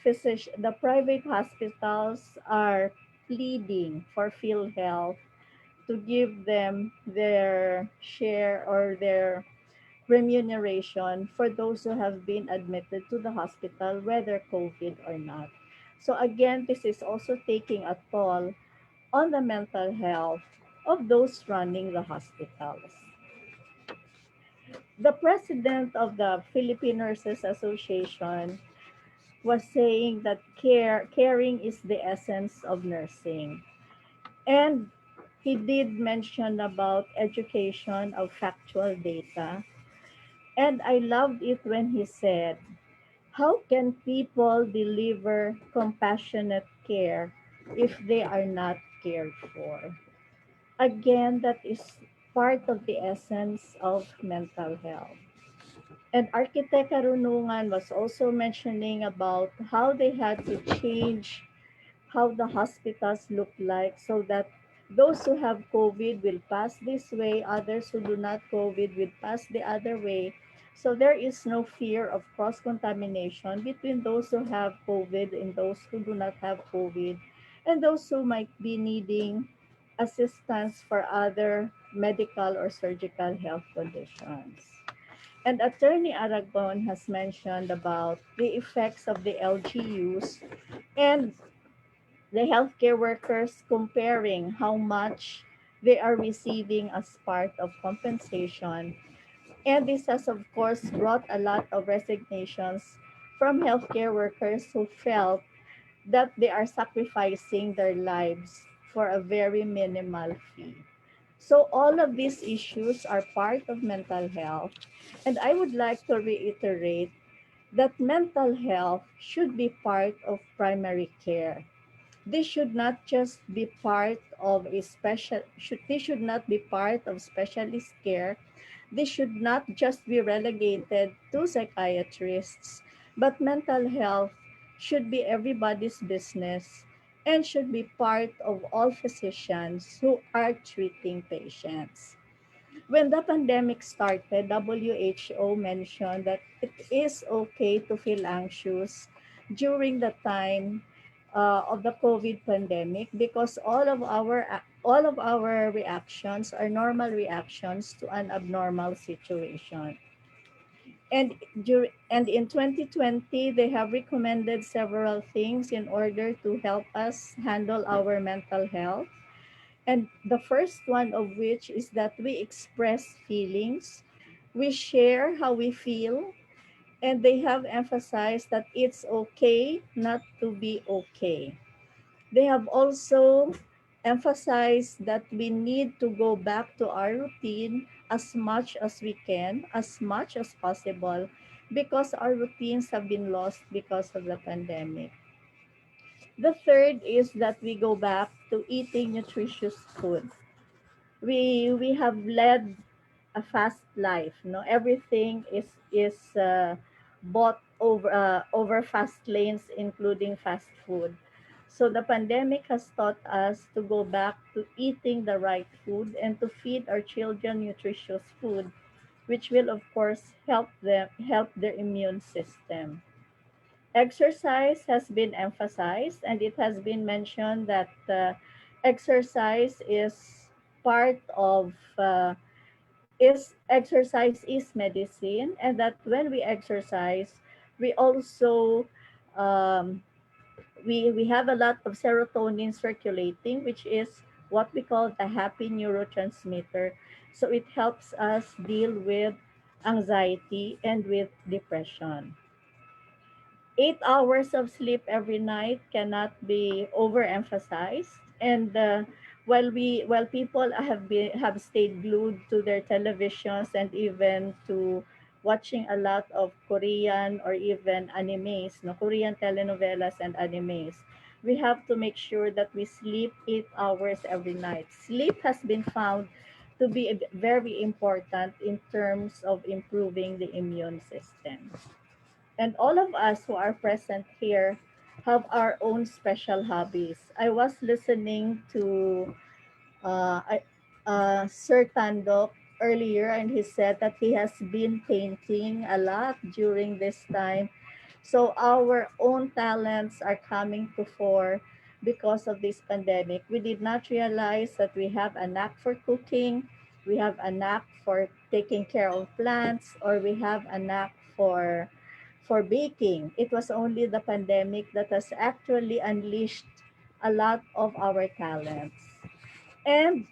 O: hospitals are pleading for PhilHealth to give them their share or their remuneration for those who have been admitted to the hospital, whether COVID or not. So again, this is also taking a toll on the mental health of those running the hospitals. The president of the Philippine Nurses Association was saying that caring is the essence of nursing. And he did mention about education of factual data. And I loved it when he said, how can people deliver compassionate care if they are not cared for? Again, that is part of the essence of mental health. And Architect Karunungan was also mentioning about how they had to change how the hospitals look like so that those who have COVID will pass this way, others who do not COVID will pass the other way. So there is no fear of cross contamination between those who have COVID and those who do not have COVID, and those who might be needing assistance for other medical or surgical health conditions. And Attorney Aragon has mentioned about the effects of the LGUs and the healthcare workers comparing how much they are receiving as part of compensation. And this has, of course, brought a lot of resignations from healthcare workers who felt that they are sacrificing their lives for a very minimal fee. So all of these issues are part of mental health. And I would like to reiterate that mental health should be part of primary care. This should not just be part of this should not be part of specialist care. This should not just be relegated to psychiatrists, but mental health should be everybody's business and should be part of all physicians who are treating patients. When the pandemic started, WHO mentioned that it is okay to feel anxious during the time of the COVID pandemic because all of our reactions are normal reactions to an abnormal situation. And in 2020, they have recommended several things in order to help us handle our mental health. And the first one of which is that we express feelings, we share how we feel, and they have emphasized that it's okay not to be okay. They have also emphasized that we need to go back to our routine as much as we can, as much as possible, because our routines have been lost because of the pandemic. The third is that we go back to eating nutritious food. We have led a fast life. No, everything is bought over fast lanes, including fast food. So the pandemic has taught us to go back to eating the right food and to feed our children nutritious food, which will of course help their immune system. Exercise has been emphasized, and it has been mentioned that exercise is part of exercise is medicine, and that when we exercise, we also um, we have a lot of serotonin circulating, which is what we call the happy neurotransmitter. So it helps us deal with anxiety and with depression. 8 hours of sleep every night cannot be overemphasized. And while people have stayed glued to their televisions and even to watching a lot of Korean or even animes, no, Korean telenovelas and animes, we have to make sure that we sleep 8 hours every night. Sleep has been found to be very important in terms of improving the immune system. And all of us who are present here have our own special hobbies. I was listening to Sir Tandok earlier, and he said that he has been painting a lot during this time. So our own talents are coming to fore because of this pandemic. We did not realize that we have a knack for cooking, we have a knack for taking care of plants, or we have a knack for baking. It was only the pandemic that has actually unleashed a lot of our talents. And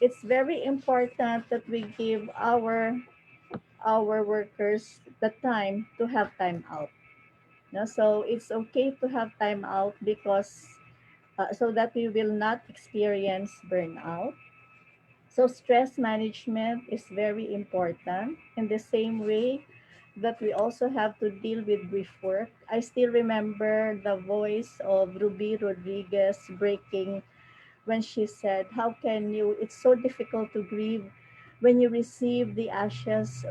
O: it's very important that we give our workers the time to have time out. No, so it's okay to have time out because so that we will not experience burnout. So stress management is very important in the same way that we also have to deal with grief work. I still remember the voice of Ruby Rodriguez breaking when she said, "How can you? It's so difficult to grieve when you receive the ashes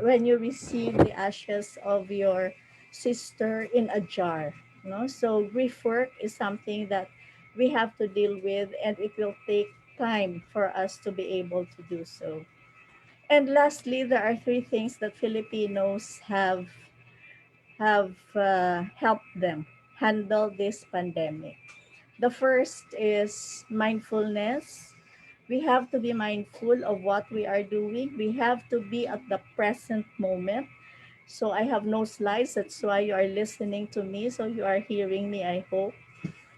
O: of your sister in a jar." No, so grief work is something that we have to deal with, and it will take time for us to be able to do so. And lastly, there are three things that Filipinos have helped them handle this pandemic. The first is mindfulness. We have to be mindful of what we are doing. We have to be at the present moment. So I have no slides. That's why you are listening to me. So you are hearing me, I hope.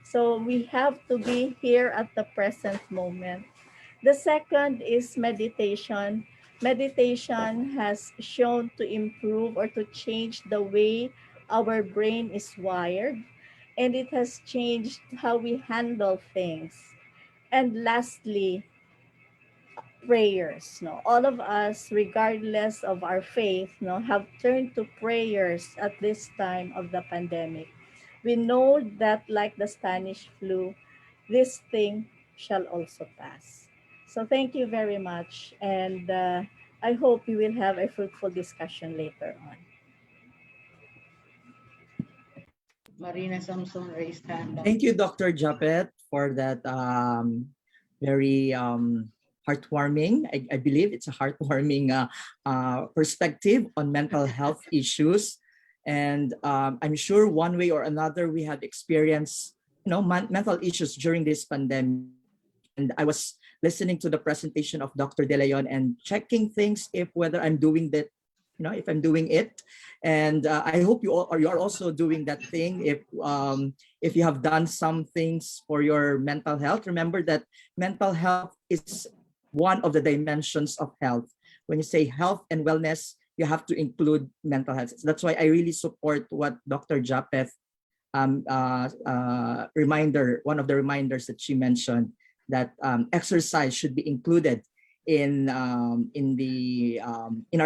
O: So we have to be here at the present moment. The second is meditation. Meditation has shown to improve or to change the way our brain is wired, and it has changed how we handle things. And lastly, prayers. No, all of us, regardless of our faith, no, have turned to prayers at this time of the pandemic. We know that, like the Spanish flu, this thing shall also pass. So thank you very much, and I hope we will have a fruitful discussion later on.
A: Marina Samson raised hand up.
D: Thank you, Dr. Japet, for that very heartwarming. I believe it's a heartwarming perspective on mental health issues. And I'm sure one way or another we have experienced, mental issues during this pandemic. And I was listening to the presentation of Dr. De Leon and checking things if whether I'm doing that, if I'm doing it. And I hope you are also doing that thing. If you have done some things for your mental health, remember that mental health is one of the dimensions of health. When you say health and wellness, you have to include mental health. That's why I really support what Dr. Japeth reminder, one of the reminders that she mentioned, that exercise should be included in our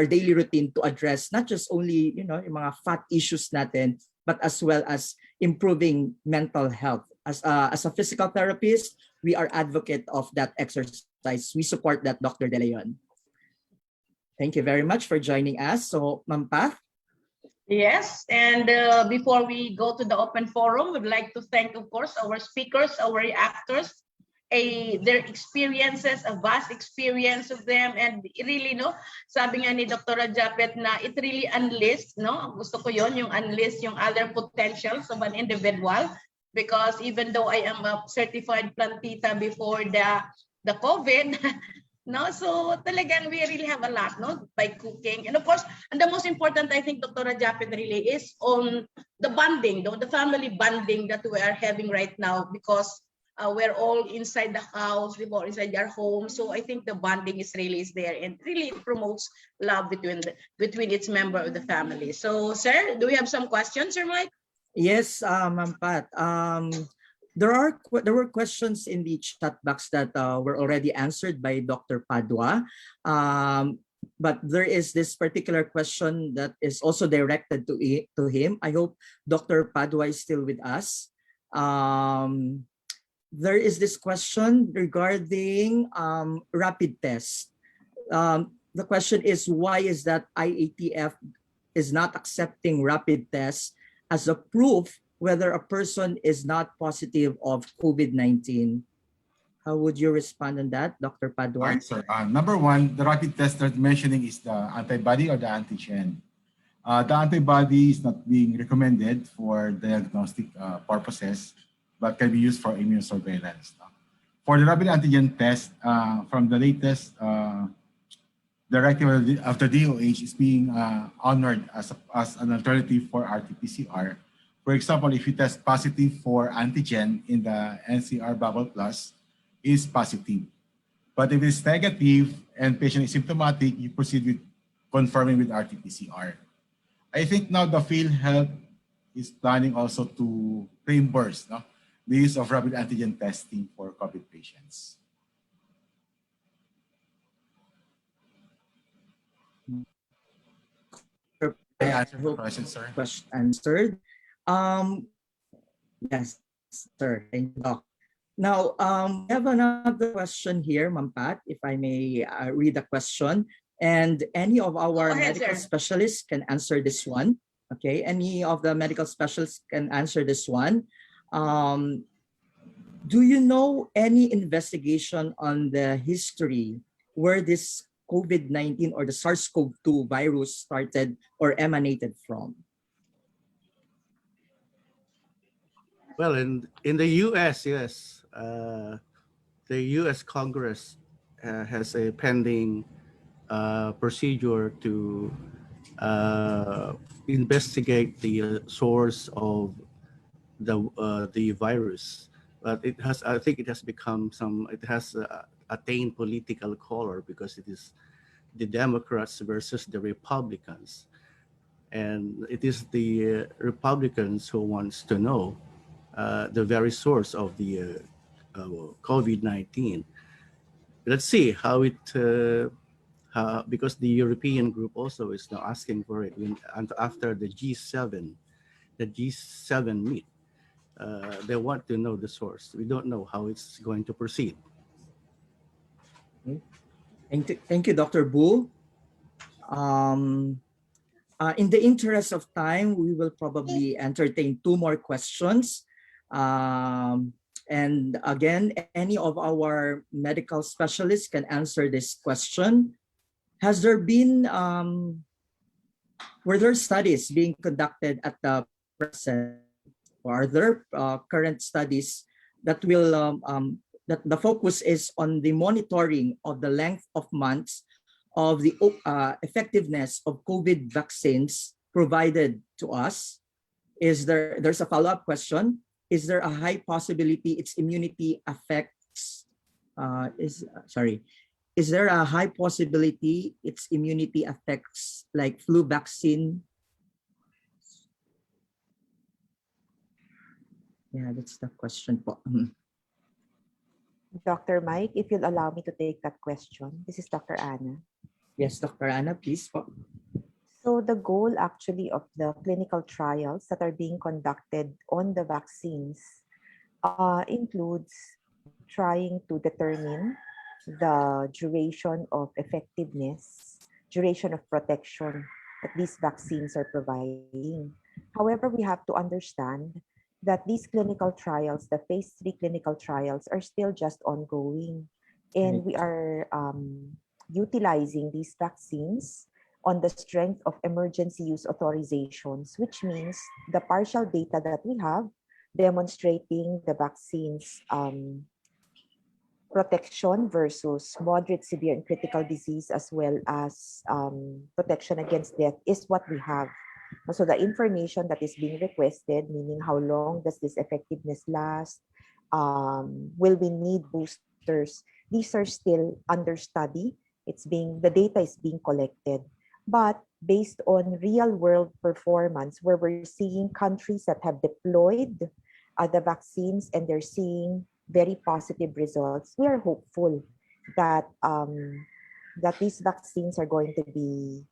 D: daily routine to address not just only yung mga fat issues natin, but as well as improving mental health. As a physical therapist, we are advocate of that exercise. We support that, Dr. De Leon. Thank you very much for joining us. So, Ma'am Path.
A: Yes, and before we go to the open forum, we'd like to thank, of course, our speakers, our reactors, their experiences, a vast experience of them, and really, no, sabi nga ni Dr. Japet na it really unleashed, no, gusto ko yon, yung unleash yung other potentials of an individual, because even though I am a certified plantita before the COVID, no, so talagang we really have a lot, no, by cooking. And of course, and the most important, I think, Dr. Japet really is on the bonding, the family bonding that we are having right now, because we're all inside the house, we're all inside our home. So I think the bonding is there, and really promotes love between its member of the family. So, sir, do we have some questions, Sir Mike?
D: Yes, Ma'am Pat. There were questions in the chat box that were already answered by Dr. Padua. But there is this particular question that is also directed to him. I hope Dr. Padua is still with us. There is this question regarding rapid tests. The question is, why is that IATF is not accepting rapid tests as a proof whether a person is not positive of COVID-19? How would you respond on that, Dr. Padua?
H: All right, sir. Number one, the rapid test they're mentioning is the antibody or the antigen. The antibody is not being recommended for diagnostic purposes, but can be used for immune surveillance. For the rapid antigen test, from the latest directive of the DOH is being honored as an alternative for RT-PCR. For example, if you test positive for antigen in the NCR Bubble Plus, is positive. But if it's negative and patient is symptomatic, you proceed with confirming with RT-PCR. I think now the PhilHealth is planning also to reimburse the use of rapid antigen testing for COVID patients. I answered the question, sir.
D: Question answered. Yes, sir. Thank you, Doc. Now, we have another question here, Ma'am Pat, if I may read the question. And any of our medical specialists can answer this one. Okay, any of the medical specialists can answer this one. Do you know any investigation on the history where this COVID-19 or the SARS-CoV-2 virus started or emanated from?
J: Well, in the U.S., yes, the U.S. Congress has a pending procedure to investigate the source of the virus, but I think it has become it has attained political color because it is the Democrats versus the Republicans, and it is the Republicans who wants to know the very source of the COVID-19. Let's see how it, because the European group also is now asking for it after the G7 meet. They want to know the source. We don't know how it's going to proceed.
D: Thank you, Dr. Bu. In the interest of time, we will probably entertain two more questions. And again, any of our medical specialists can answer this question. Has there been, were there studies being conducted at the present, or are there current studies that will, that the focus is on the monitoring of the length of months of the effectiveness of COVID vaccines provided to us? There's a follow-up question. Is there a high possibility its immunity affects, is there a high possibility its immunity affects like flu vaccine? Yeah, that's the question po.
G: Dr. Mike, if you'll allow me to take that question. This is Dr. Anna.
D: Yes, Dr. Anna, please po.
G: So the goal actually of the clinical trials that are being conducted on the vaccines includes trying to determine the duration of effectiveness, duration of protection that these vaccines are providing. However, we have to understand that these clinical trials, the phase 3 clinical trials, are still just ongoing. And we are utilizing these vaccines on the strength of emergency use authorizations, which means the partial data that we have demonstrating the vaccines protection versus moderate, severe, and critical disease, as well as protection against death, is what we have. So the information that is being requested, meaning how long does this effectiveness last, will we need boosters, these are still under study. The data is being collected. But based on real world performance, where we're seeing countries that have deployed the vaccines and they're seeing very positive results, we are hopeful that that these vaccines are going to be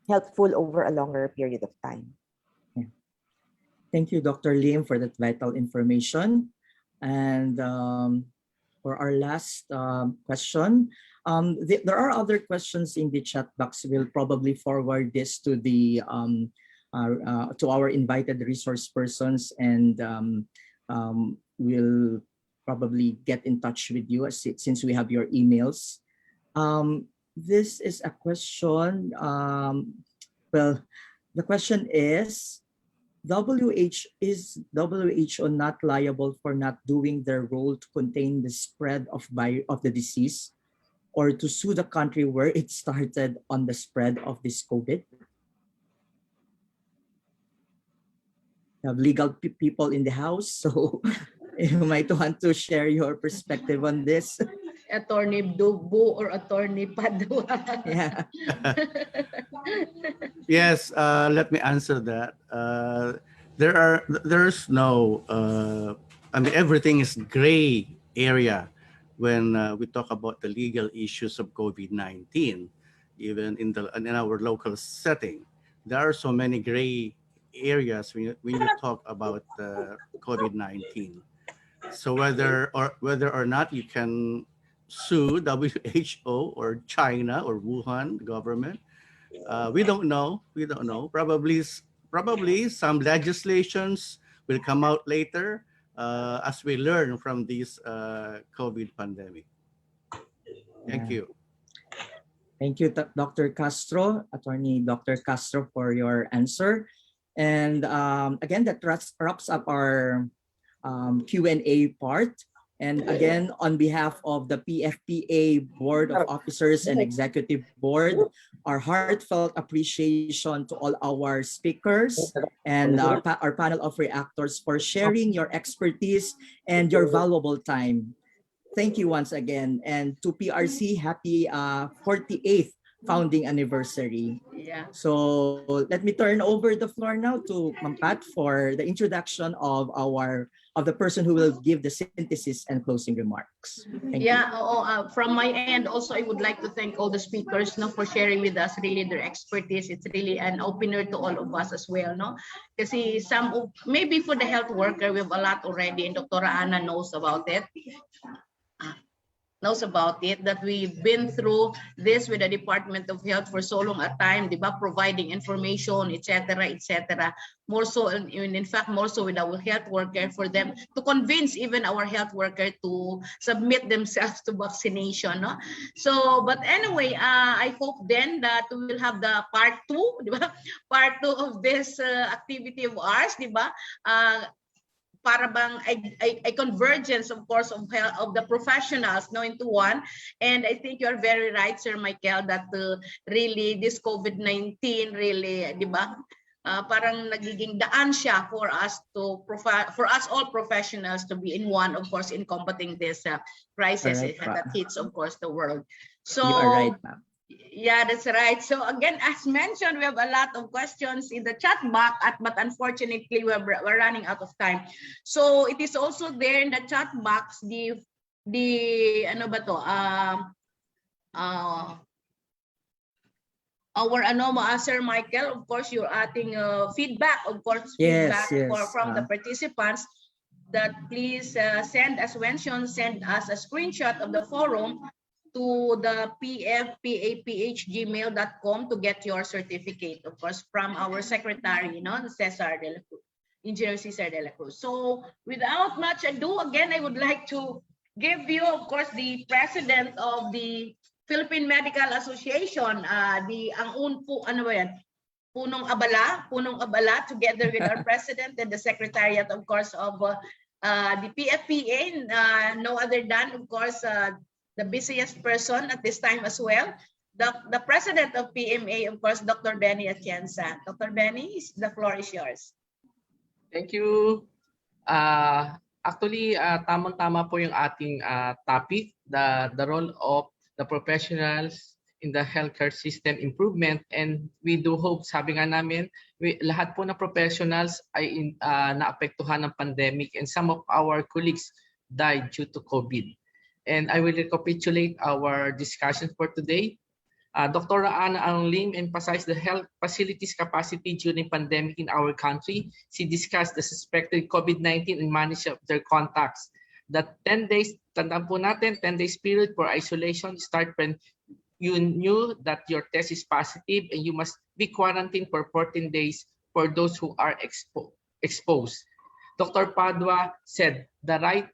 G: helpful over a longer period of time.
D: Yeah. Thank you, Dr. Lim, for that vital information. And for our last question, there are other questions in the chat box. We'll probably forward this to the to our invited resource persons, and we'll probably get in touch with you since we have your emails. This is a question. Well, the question is, is WHO not liable for not doing their role to contain the spread of the disease, or to sue the country where it started on the spread of this COVID? We have legal people in the house, so you might want to share your perspective on this.
A: Attorney Dubu or Attorney Padua.
D: Yeah.
J: Yes, let me answer that. There's no, I mean, everything is gray area when we talk about the legal issues of COVID-19, even in our local setting. There are so many gray areas when you talk about COVID-19. So whether or not you can sue WHO or China or Wuhan government, we don't know. We don't know. Probably some legislations will come out later as we learn from this COVID pandemic. Thank you.
D: Thank you, Dr. Castro, Attorney Dr. Castro, for your answer. And again, that wraps up our Q&A part. And again, on behalf of the PFPA Board of Officers and Executive Board, our heartfelt appreciation to all our speakers and our panel of reactors for sharing your expertise and your valuable time. Thank you once again. And to PRC, happy 48th founding anniversary.
A: Yeah.
D: So let me turn over the floor now to Ma'am Pat for the introduction of the person who will give the synthesis and closing remarks. Thank you.
A: From my end, also I would like to thank all the speakers, for sharing with us really their expertise. It's really an opener to all of us as well, Kasi maybe for the health worker, we have a lot already, and Dr. Anna knows about it. That we've been through this with the Department of Health for so long a time, providing information, etc. More so, in fact, more so with our health worker, for them to convince even our health worker to submit themselves to vaccination. So, but anyway, I hope then that we will have the part 2, part 2 of this activity of ours, para bang a convergence, of course, of the professionals into one. And I think you're very right, Sir Michael, that really this COVID-19 really, parang nagiging daan siya for us all professionals to be in one, of course, in combating this crisis that hits, of course, the world. So
D: you are right, ma'am.
A: Yeah, that's right. So again, as mentioned, we have a lot of questions in the chat box, but unfortunately, we're running out of time. So it is also there in the chat box, the ano ba to? Our Sir Michael, of course, you're adding feedback, of course,
D: Yes,
A: feedback
D: yes.
A: from the participants, that please send, as mentioned, send us a screenshot of the forum to the pfpaph@gmail.com to get your certificate, of course, from our secretary, Cesar de la Cruz, Engineer Cesar de la Cruz. So without much ado, again, I would like to give you, of course, the president of the Philippine Medical Association, Punong Abala, together with our president and the secretariat, of course, of the PFPA, no other than, of course, the busiest person at this time as well, the president of PMA, of course, Dr. Benny Atienza. Dr. Benny, the floor is yours.
P: Thank you. Actually, tamang-tama po yung ating topic, the role of the professionals in the healthcare system improvement, and we do hope, sabi nga namin, lahat po na professionals ay naapektuhan ng pandemic, and some of our colleagues died due to COVID. And I will recapitulate our discussion for today. Dr. Ana Ang Lim emphasized the health facilities capacity during pandemic in our country. She discussed the suspected COVID-19 and management of their contacts. The 10 days, tandaan po natin, 10 days period for isolation start when you knew that your test is positive and you must be quarantined for 14 days for those who are exposed. Dr. Padua said the right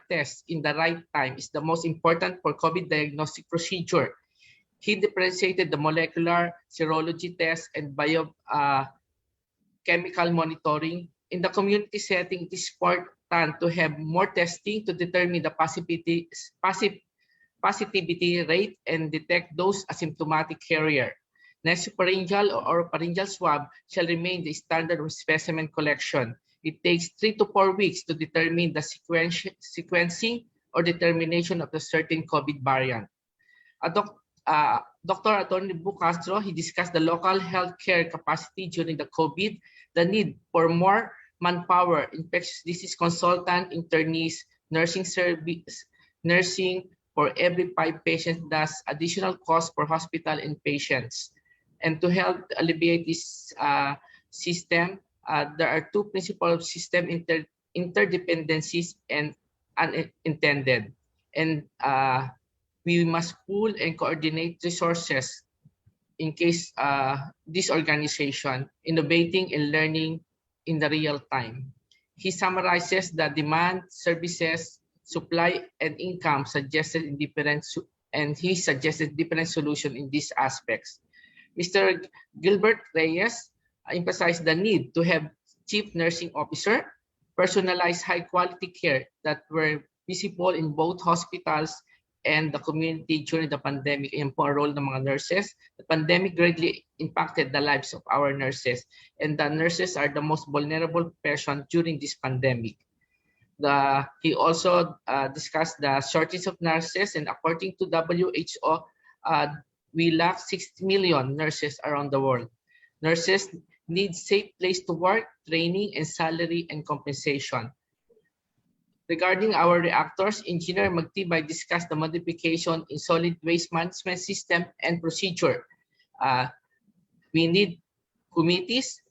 P: test in the right time is the most important for COVID diagnostic procedure. He differentiated the molecular, serology test, and biochemical monitoring. In the community setting, it is important to have more testing to determine the positivity rate and detect those asymptomatic carrier. Nasopharyngeal or pharyngeal swab shall remain the standard of specimen collection. It takes 3 to 4 weeks to determine the sequencing or determination of the certain COVID variant. Dr. Atty. Castro, he discussed the local healthcare capacity during the COVID, the need for more manpower, infectious disease consultant, internees, nursing service, nursing for every 5 patients, thus additional cost for hospital and patients. And to help alleviate this system, there are 2 principal system interdependencies and unintended. And we must pool and coordinate resources in case this organization innovating and learning in the real time. He summarizes the demand, services, supply, and income suggested in different, and he suggested different solutions in these aspects. Mr. Gilbert Reyes emphasized the need to have chief nursing officer, personalized high-quality care that were visible in both hospitals and the community during the pandemic. Yan po ang role ng mga nurses. The pandemic greatly impacted the lives of our nurses, and the nurses are the most vulnerable person during this pandemic. He also discussed the shortage of nurses, and according to WHO, we lack 60 million nurses around the world. Nurses need safe place to work, training, and salary and compensation. Regarding our reactors, Engineer Magtibay discussed the modification in solid waste management system and procedure. We need committees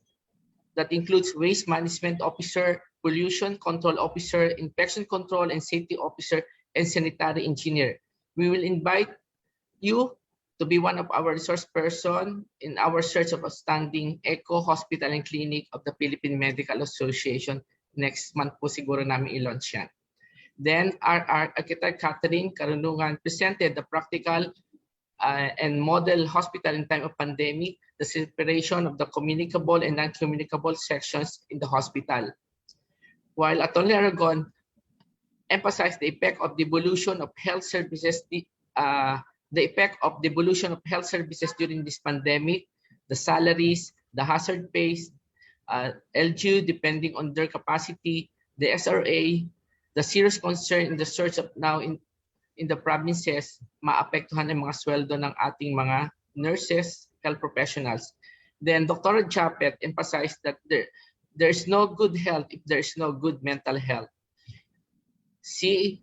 P: that includes waste management officer, pollution control officer, infection control and safety officer, and sanitary engineer. We will invite you to be one of our resource person in our search of outstanding eco hospital and clinic of the Philippine Medical Association. Next month po siguro namin i-launch yan. Then our architect Catherine Karunungan presented the practical and model hospital in time of pandemic, the separation of the communicable and non-communicable sections in the hospital. While Atty. Aragon emphasized the effect of devolution of health services, during this pandemic, the salaries, the hazard pays, LGU depending on their capacity, the SRA, the serious concern in the search of now in in the provinces, maapektuhan ang mga sweldo ng ating mga nurses, health professionals. Then Dr. Japet emphasized that there's no good health if there's no good mental health. She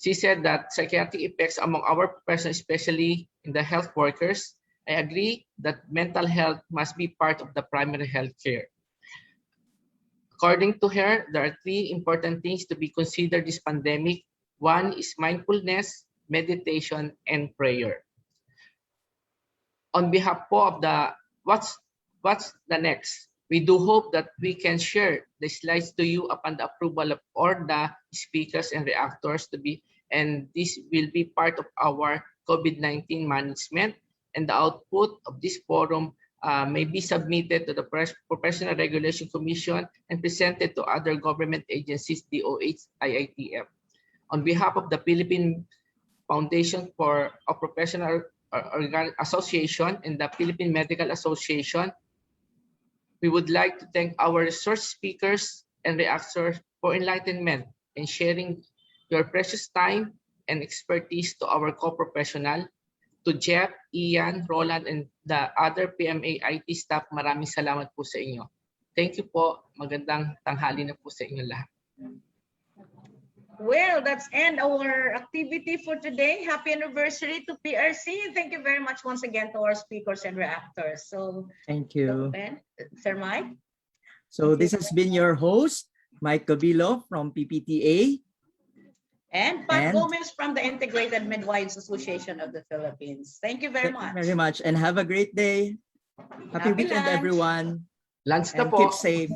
P: said that psychiatric effects among our professionals, especially in the health workers, I agree that mental health must be part of the primary health care. According to her, there are 3 important things to be considered this pandemic. One is mindfulness, meditation, and prayer. On behalf po of the what's the next? We do hope that we can share the slides to you upon the approval of all the speakers and reactors and this will be part of our COVID-19 management, and the output of this forum may be submitted to the Professional Regulation Commission and presented to other government agencies, DOH, IITF. On behalf of the Philippine Foundation for a Professional Association and the Philippine Medical Association, we would like to thank our resource speakers and reactors for enlightenment and sharing your precious time and expertise to our co-professional. To Jeff, Ian, Roland, and the other PMA IT staff, maraming salamat po sa inyo. Thank you po. Magandang tanghali na po sa inyo lahat.
A: Well, that's end our activity for today. Happy anniversary to PRC. Thank you very much once again to our speakers and reactors. So,
D: thank you.
A: Sir Mike.
D: So this has been your host, Mike Cabilo from PPTA.
A: And Pat Gomez from the Integrated Midwives Association of the Philippines. Thank you very much.
D: Very much, and have a great day. Happy weekend,
A: lunch.
D: everyone.
P: Lunch na
D: and
P: po.
D: Keep safe.